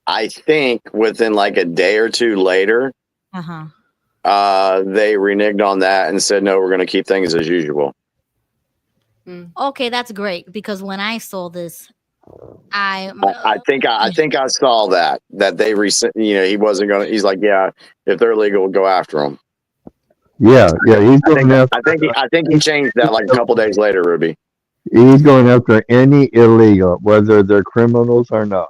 I think within like a day or two later, Uh-huh. they reneged on that and said, no, we're going to keep things as usual. Okay, that's great, because when I saw this, I think I saw that they he wasn't going to, he's like, yeah, if they're legal, we'll go after them. Yeah. He's going after. I think he changed that like a couple days later, Ruby. He's going after any illegal, whether they're criminals or not.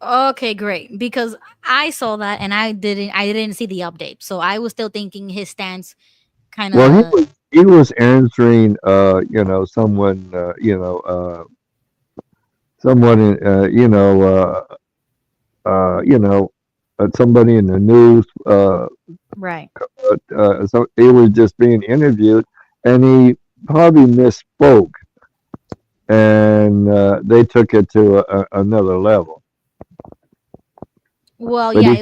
Okay, great. Because I saw that and I didn't see the update. So I was still thinking his stance kind of. Well, he was answering, someone, someone, somebody in the news. Right. So he was just being interviewed, and he probably misspoke, and they took it to another level. Well, But yeah,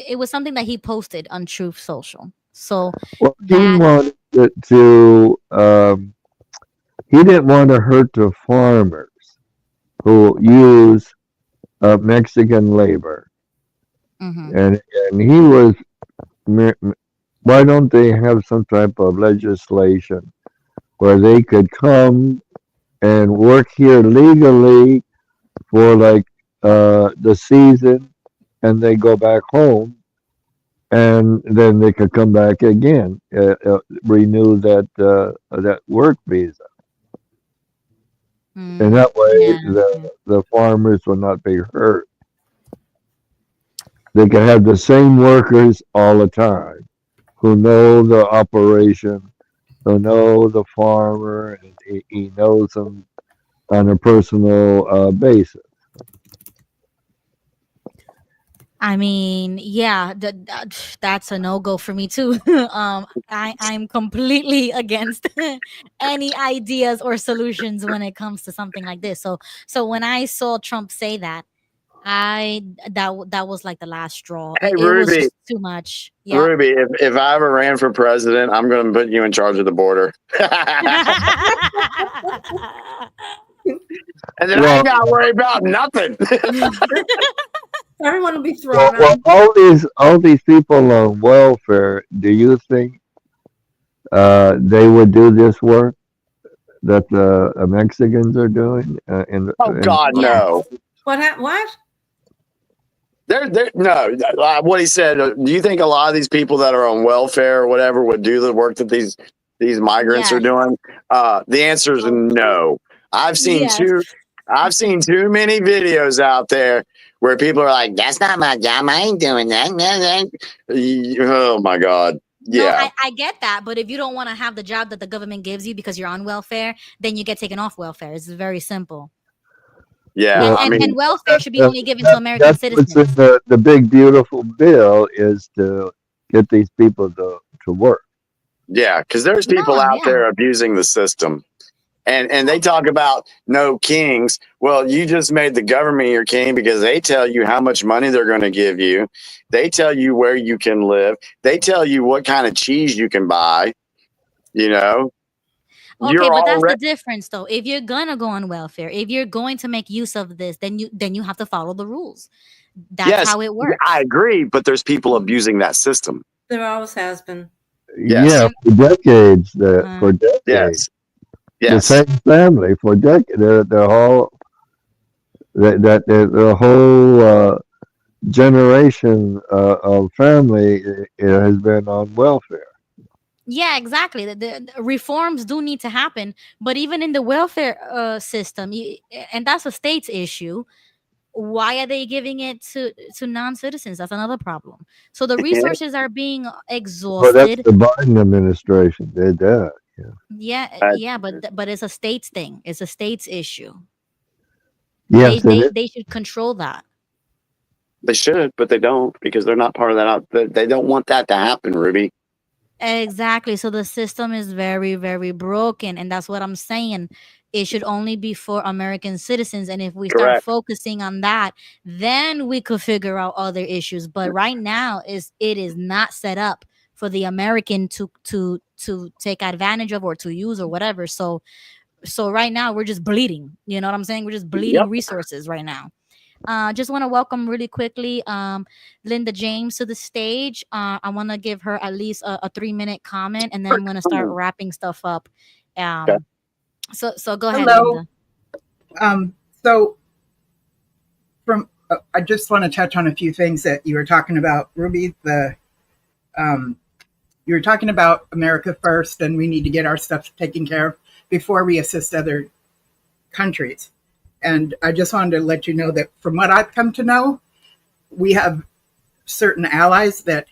it was something that he posted on Truth Social. So Well, he that wanted it to. He didn't want to hurt the farmers who use Mexican labor. Mm-hmm. and he was. Why don't they have some type of legislation where they could come and work here legally for like the season, and they go back home, and then they could come back again, renew that work visa, and that way Yeah. the farmers will not be hurt. They can have the same workers all the time who know the operation, who know the farmer, and he knows them on a personal basis. I mean, yeah, that's a no go for me too. I'm completely against any ideas or solutions when it comes to something like this. So when I saw Trump say that, that was like the last straw. Hey, It was Ruby, just too much. Yeah. Ruby, if I ever ran for president, I'm going to put you in charge of the border. And then I ain't got to worry about nothing. Everyone will be thrown Well, out. all these people on welfare, do you think they would do this work that the Mexicans are doing? Oh, God, Yes. no. What? They're no. What he said. Do you think a lot of these people that are on welfare or whatever would do the work that these migrants are Yes. doing? The answer is no. I've seen Yes. too many videos out there where people are like, "That's not my job. I ain't doing that." Oh my God. No, Yeah. I get that, but if you don't want to have the job that the government gives you because you're on welfare, then you get taken off welfare. It's very simple. Yeah. Well, I mean, And welfare should be only given to American that's what's in citizens. the big beautiful bill is to get these people to work. yeah, because there's people No, out yeah. there abusing the system. And they talk about no kings. Well, you just made the government your king because they tell you how much money they're going to give you. They tell you where you can live. They tell you what kind of cheese you can buy. You know, Okay, you're but that's the already difference though. If you're gonna go on welfare, if you're going to make use of this, then you have to follow the rules. That's yes, how it I works. agree, but there's people abusing that system. There always has been. Yes, Yeah, And for decades. For uh, decades, yes, the yes. same family for decades. The whole the whole generation of family has been on welfare. yeah, exactly. The reforms do need to happen, but even in the welfare system, and that's a state's issue. Why are they giving it to non-citizens? That's another problem. So the resources are being Well, that's exhausted. the Biden administration did that. Yeah. Yeah, Uh, yeah, but it's a state's thing. It's a state's issue. They Yes, it they is. they should control that. They should, but they don't because they're not part of that. They don't want that to happen, Ruby. Exactly. So the system is very, very broken. And that's what I'm saying. It should only be for American citizens. And if we start Correct. focusing on that, then we could figure out other issues. But right now it is not set up for the American to take advantage of or to use or whatever. So right now we're just bleeding. You know what I'm saying? We're just bleeding Yep. resources right now. Just want to welcome really quickly Linda James to the stage. I want to give her at least a 3-minute comment, and then I'm going to start wrapping stuff up. Okay. So go ahead, Hello. Linda. So I just want to touch on a few things that you were talking about, Ruby. You were talking about America first, and we need to get our stuff taken care of before we assist other countries. And I just wanted to let you know that from what I've come to know, we have certain allies that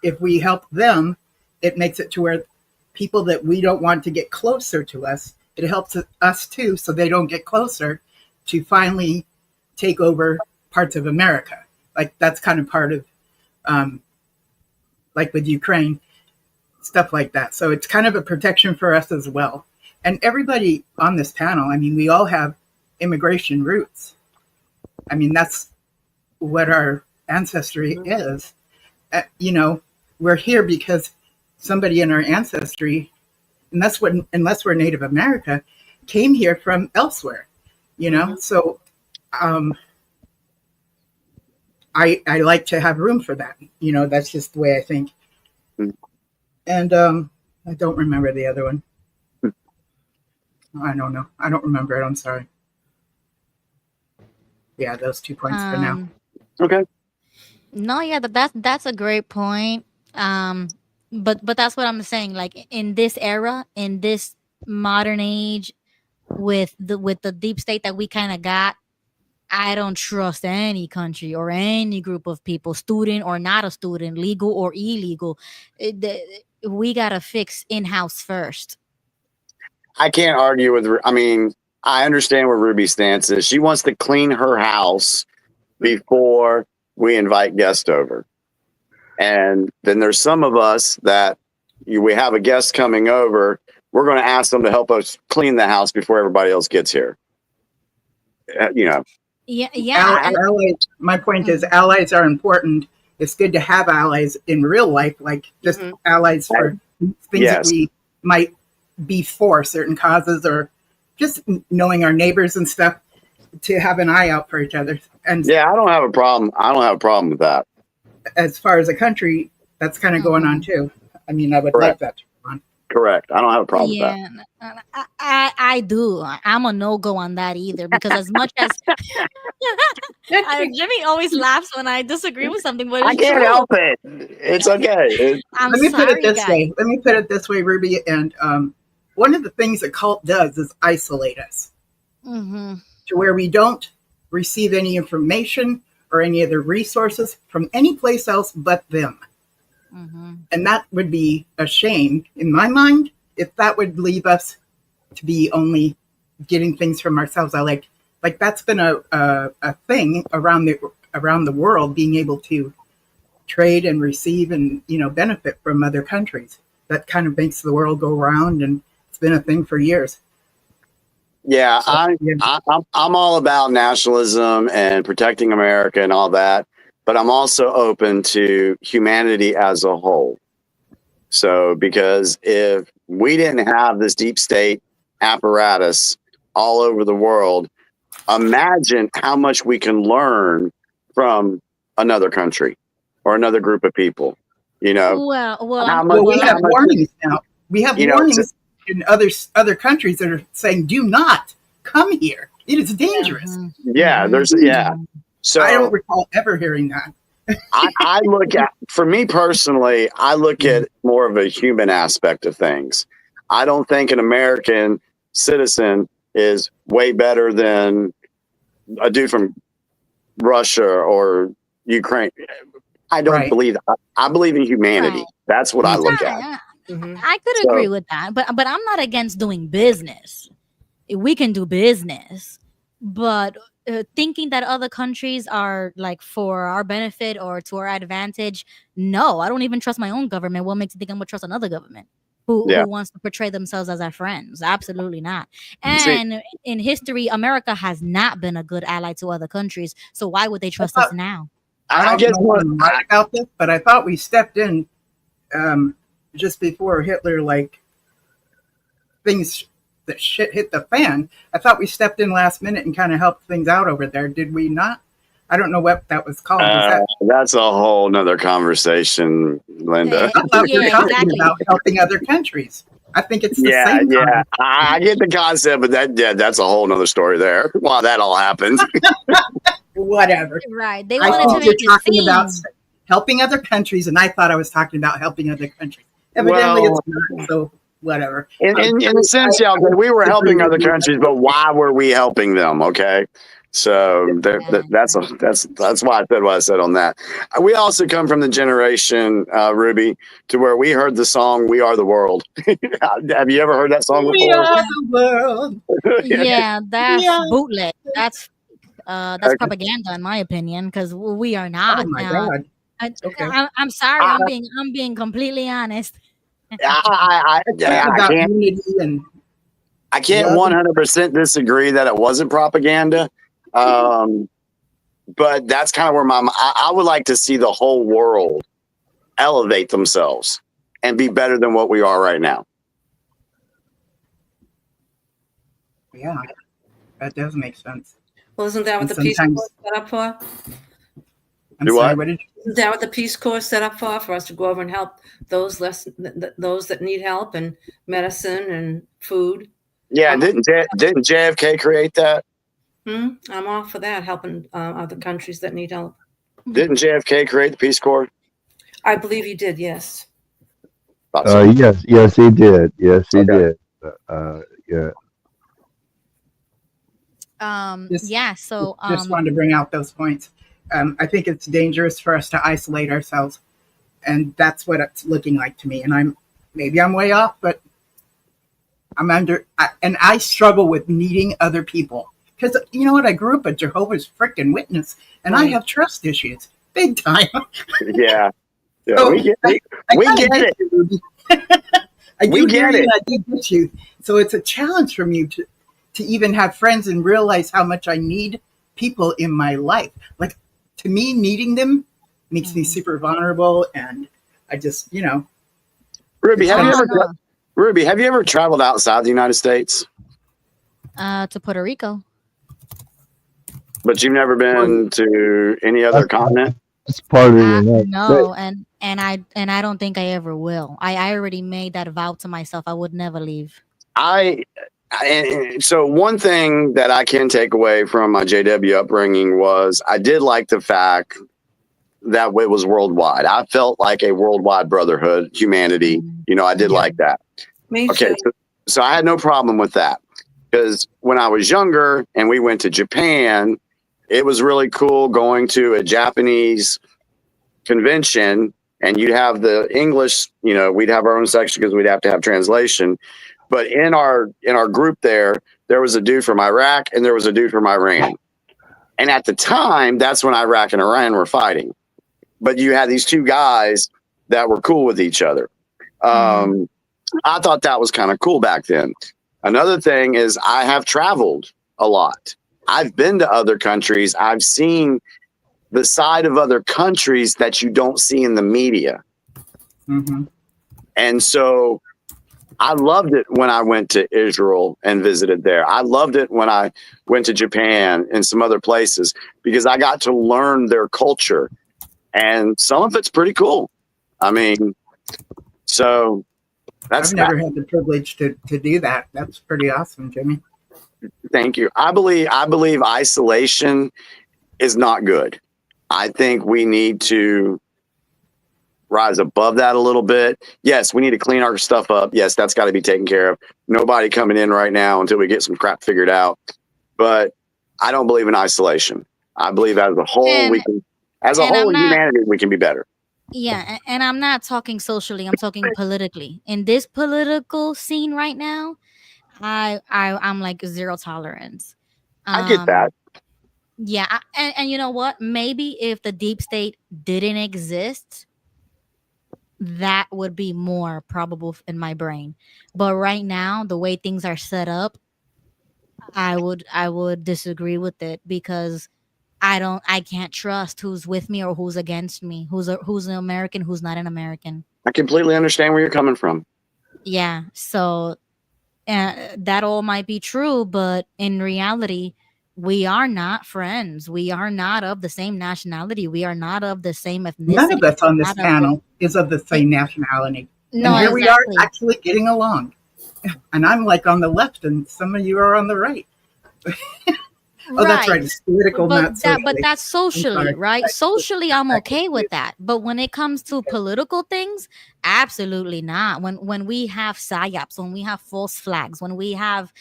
if we help them, it makes it to where people that we don't want to get closer to us, it helps us too, so they don't get closer to finally take over parts of America. Like that's kind of part of, like with Ukraine, stuff like that. So it's kind of a protection for us as well. And everybody on this panel, I mean, we all have immigration roots. I mean, that's what our ancestry is. We're here because somebody in our ancestry, unless we're Native America, came here from elsewhere. So I like to have room for that. You know, that's just the way I think. And I don't remember the other one. I don't know. I don't remember it. I'm sorry. Yeah, those 2 points for now. Okay. No, yeah, that's a great point. But that's what I'm saying. Like in this era, in this modern age, with the deep state that we kind of got, I don't trust any country or any group of people, student or not a student, legal or illegal. We gotta fix in house first. I can't argue with. I mean, I understand where Ruby's stance is. She wants to clean her house before we invite guests over, and then there's some of us that we have a guest coming over. We're going to ask them to help us clean the house before everybody else gets here. You know. Yeah. Allies, my point is, allies are important. It's good to have allies in real life, like just allies for things that we might be for, certain causes, or just knowing our neighbors and stuff, to have an eye out for each other. And yeah, I don't have a problem. I don't have a problem with that. As far as a country, that's kind of going on too. I mean, I would like that to go on. Correct. I don't have a problem with that. I do. I'm a no-go on that either, because as much as Jimmy always laughs when I disagree with something, but it's I can't true. help it. It's okay. Let me put it this way, Ruby. And one of the things a cult does is isolate us to where we don't receive any information or any other resources from any place else but them. And that would be a shame in my mind if that would leave us to be only getting things from ourselves. I like that's been a thing around the world, being able to trade and receive and, you know, benefit from other countries. That kind of makes the world go round, and it's been a thing for years. Yeah, I'm all about nationalism and protecting America and all that, but I'm also open to humanity as a whole. So, because if we didn't have this deep state apparatus all over the world, imagine how much we can learn from another country or another group of people. You know, we have warnings now. We have warnings in other countries that are saying, "Do not come here. It is dangerous." Yeah, So I don't recall ever hearing that. I look at, for me personally, I look at more of a human aspect of things. I don't think an American citizen is way better than a dude from Russia or Ukraine. I don't believe that. I believe in humanity. That's what I look at. I could agree with that, but I'm not against doing business. We can do business, but thinking that other countries are like for our benefit or to our advantage, no, I don't even trust my own government. What makes you think I'm gonna trust another government who wants to portray themselves as our friends? Absolutely not. And in history, America has not been a good ally to other countries, so why would they trust us now? I don't know right about this, but I thought we stepped in just before Hitler, like things. That shit hit the fan. I thought we stepped in last minute and kind of helped things out over there. Did we not? I don't know what that was called. That's a whole nother conversation, Linda. I thought we were talking about helping other countries. I think it's the same. Yeah, I get the concept, but that's a whole nother story there. Wow, that all happened. Whatever. Right. They wanted to make it seem about helping other countries, and I thought I was talking about helping other countries. Evidently, it's not. So. Whatever. In a sense, we were helping other countries, but why were we helping them? Okay, so that's why I said what I said on that. We also come from the generation, Ruby, to where we heard the song "We Are the World." Have you ever heard that song before? We are the world. Yeah, that's bootleg. That's propaganda, in my opinion, because we are not. Oh my God. I'm sorry. I'm being completely honest. I can't 100% disagree that it wasn't propaganda, but that's kind of where I would like to see the whole world elevate themselves and be better than what we are right now. Yeah, that does make sense. Well, isn't that what the peace was set up for? I'm Do sorry, what? what did Isn't that what the Peace Corps set up for us to go over and help those those that need help and medicine and food? Yeah, I'm, didn't JFK create that? I'm all for that, helping other countries that need help. Didn't JFK create the Peace Corps? I believe he did, yes. Thought so. Yes, he did. Yes, he Okay. did. Yeah. Yeah, so just wanted to bring out those points. I think it's dangerous for us to isolate ourselves, and that's what it's looking like to me. And maybe I'm way off, but I struggle with needing other people because you know what? I grew up a Jehovah's frickin' Witness, and I have trust issues, big time. Yeah. So we get it. I We kinda get it. you, Ruby. I do We hear get you, it. and I do get you. So it's a challenge for me to even have friends and realize how much I need people in my life. Like, to me, needing them makes me super vulnerable, and I just, Ruby, it's have you been- ever have you ever traveled outside the United States? to Puerto Rico. But you've never been to any other continent? It's part of the United No, States. and I don't think I ever will. I already made that vow to myself. I would never leave. So one thing that I can take away from my JW upbringing was I did like the fact that it was worldwide. I felt like a worldwide brotherhood, humanity. I did like that. Me Okay, too. so I had no problem with that because when I was younger and we went to Japan, it was really cool going to a Japanese convention and you'd have the English, we'd have our own section because we'd have to have translation. But in our group there was a dude from Iraq and there was a dude from Iran. And at the time, that's when Iraq and Iran were fighting. But you had these two guys that were cool with each other. I thought that was kind of cool back then. Another thing is I have traveled a lot. I've been to other countries. I've seen the side of other countries that you don't see in the media. Mm-hmm. And so I loved it when I went to Israel and visited there. I loved it when I went to Japan and some other places because I got to learn their culture. And some of it's pretty cool. I mean, so I've never had the privilege to do that. That's pretty awesome, Jimmy. Thank you. I believe isolation is not good. I think we need to rise above that a little bit. Yes, we need to clean our stuff up. Yes, that's got to be taken care of. Nobody coming in right now until we get some crap figured out. But I don't believe in isolation. I believe as a whole, humanity, we can be better. Yeah, and I'm not talking socially. I'm talking politically. In this political scene right now, I'm like zero tolerance. I get that. Yeah, and you know what? Maybe if the deep state didn't exist, that would be more probable in my brain. But right now, the way things are set up, I would disagree with it because I can't trust who's with me or who's against me, who's an American, who's not an American. I completely understand where you're coming from. Yeah, so that all might be true, but in reality, we are not friends. We are not of the same nationality. We are not of the same ethnicity. None of us on this panel is of the same nationality. No, and here exactly. we are actually getting along. And I'm like on the left and some of you are on the right. Oh, that's right. It's political, not socially. But that's socially, right? Socially, I'm okay with that. But when it comes to political things, absolutely not. When we have psyops, when we have false flags, when we have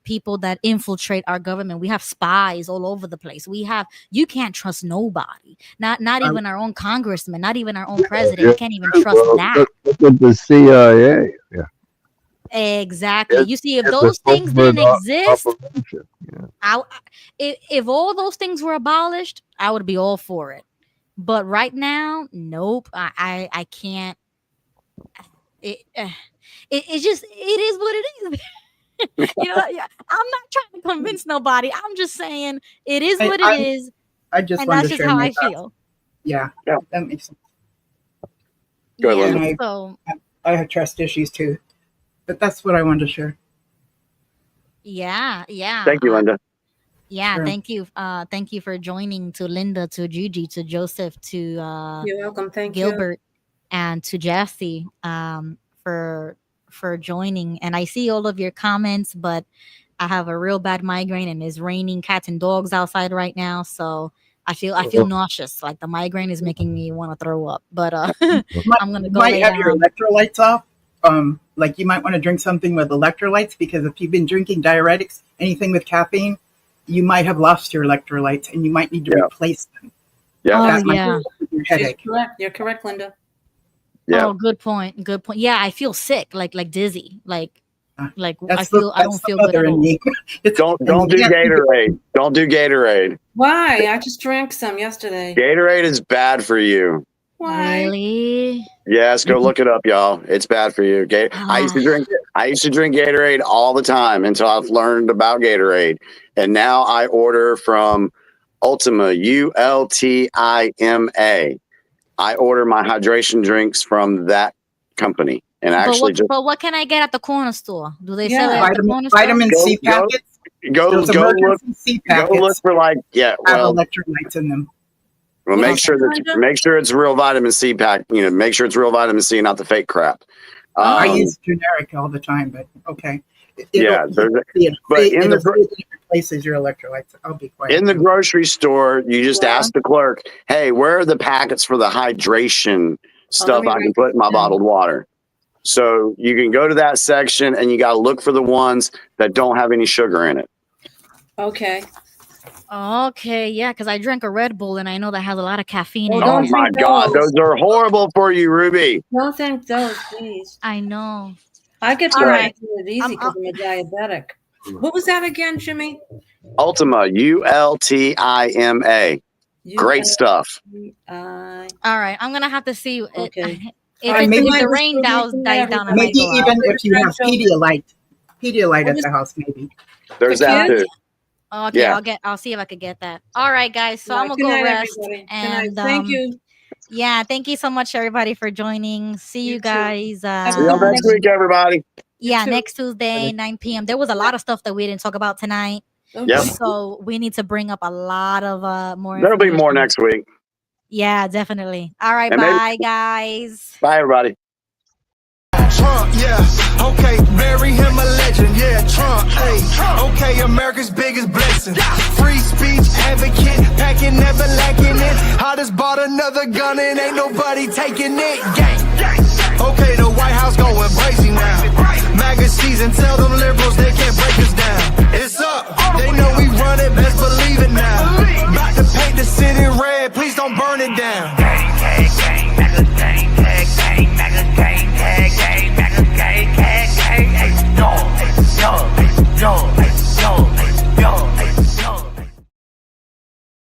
people that infiltrate our government, we have spies all over the place. You can't trust nobody. Not even our own congressman, not even our own president. You can't even trust that. Look at the CIA. Yeah. Exactly. You see, if those things didn't exist, if all those things were abolished, I would be all for it. But right now, nope. I can't. It's just it is what it is. I'm not trying to convince nobody. I'm just saying it is what it is. I just and wanted that's to just share how my I thoughts. feel. Yeah, that makes sense. Go ahead, I have trust issues too, but that's what I wanted to share. Yeah. Thank you, Linda. Yeah, Sure. thank you. Thank you for joining, to Linda, to Gigi, to Joseph, to You're welcome. Thank you. Gilbert, and to Jassy, for joining. And I see all of your comments, but I have a real bad migraine, and it's raining cats and dogs outside right now, so I feel nauseous. Like the migraine is making me want to throw up. But I'm gonna You go might lay have your down. electrolytes off. Like you might want to drink something with electrolytes, because if you've been drinking diuretics, anything with caffeine, you might have lost your electrolytes and you might need to replace them. Yeah. Oh That might yeah. help with your She's headache. correct. You're correct, Linda. Yeah. Oh, good point. Good point. Yeah, I feel sick, like dizzy, like I That's feel I that's don't the feel good mother at in all. me. Don't and do you can't- Gatorade. Don't do Gatorade. Why? I just drank some yesterday. Gatorade is bad for you. Why? Really? Yes, go look it up, y'all. It's bad for you. I used to drink Gatorade all the time until I've learned about Gatorade, and now I order from Ultima, ULTIMA. I order my hydration drinks from that company, and actually But what can I get at the corner store? Do they sell it Yeah. at the corner store? Vitamin C Go- packets. go Those look emergency C go packets look for have electrolytes in them. Well, What make is sure it, that make sure it's real vitamin C pack. Make sure it's real vitamin C, not the fake crap. I use generic all the time, but okay. Yeah, but in the it replaces your electrolytes. I'll be quiet. in the grocery store, you just ask the clerk, "Hey, where are the packets for the hydration stuff me I can write put in my this down. bottled water?" So you can go to that section, and you got to look for the ones that don't have any sugar in it. Okay. Okay, yeah, because I drank a Red Bull and I know that has a lot of caffeine Well, in don't it. Oh my drink God, those. those are horrible for you, Ruby. Don't think those, please. I know. I get All to right. do it easy because I'm a diabetic. What was that again, Jimmy? Ultima, ULTIMA. Great stuff. I. All right, I'm gonna have to see. Okay. If maybe the rain dies down, I might Maybe go out. even if you have Pedialyte What at is- the house, maybe. There's For that kids? too. Okay, Yeah. I'll see if I could get that. All right, guys. So I'm Good gonna go night, rest. everybody. Good And night. Thank you. Yeah, thank you so much, everybody, for joining. See you You too. guys. See y'all next week, everybody. Yeah, too. next Tuesday, 9 p.m. There was a lot of stuff that we didn't talk about tonight. Yep. So we need to bring up a lot of more. There'll be more information. next week. Yeah, definitely. All right, And maybe- bye, guys. Bye, everybody. Trump, yeah, okay, bury him a legend, yeah, Trump, hey, okay, America's biggest blessing, free speech advocate, packing, never lacking it, I just bought another gun and ain't nobody taking it, gang, okay, the White House going crazy now, MAGA season, tell them liberals they can't break us down, it's up, they know we run it, best believe it now, about to paint the city red, please don't burn it down.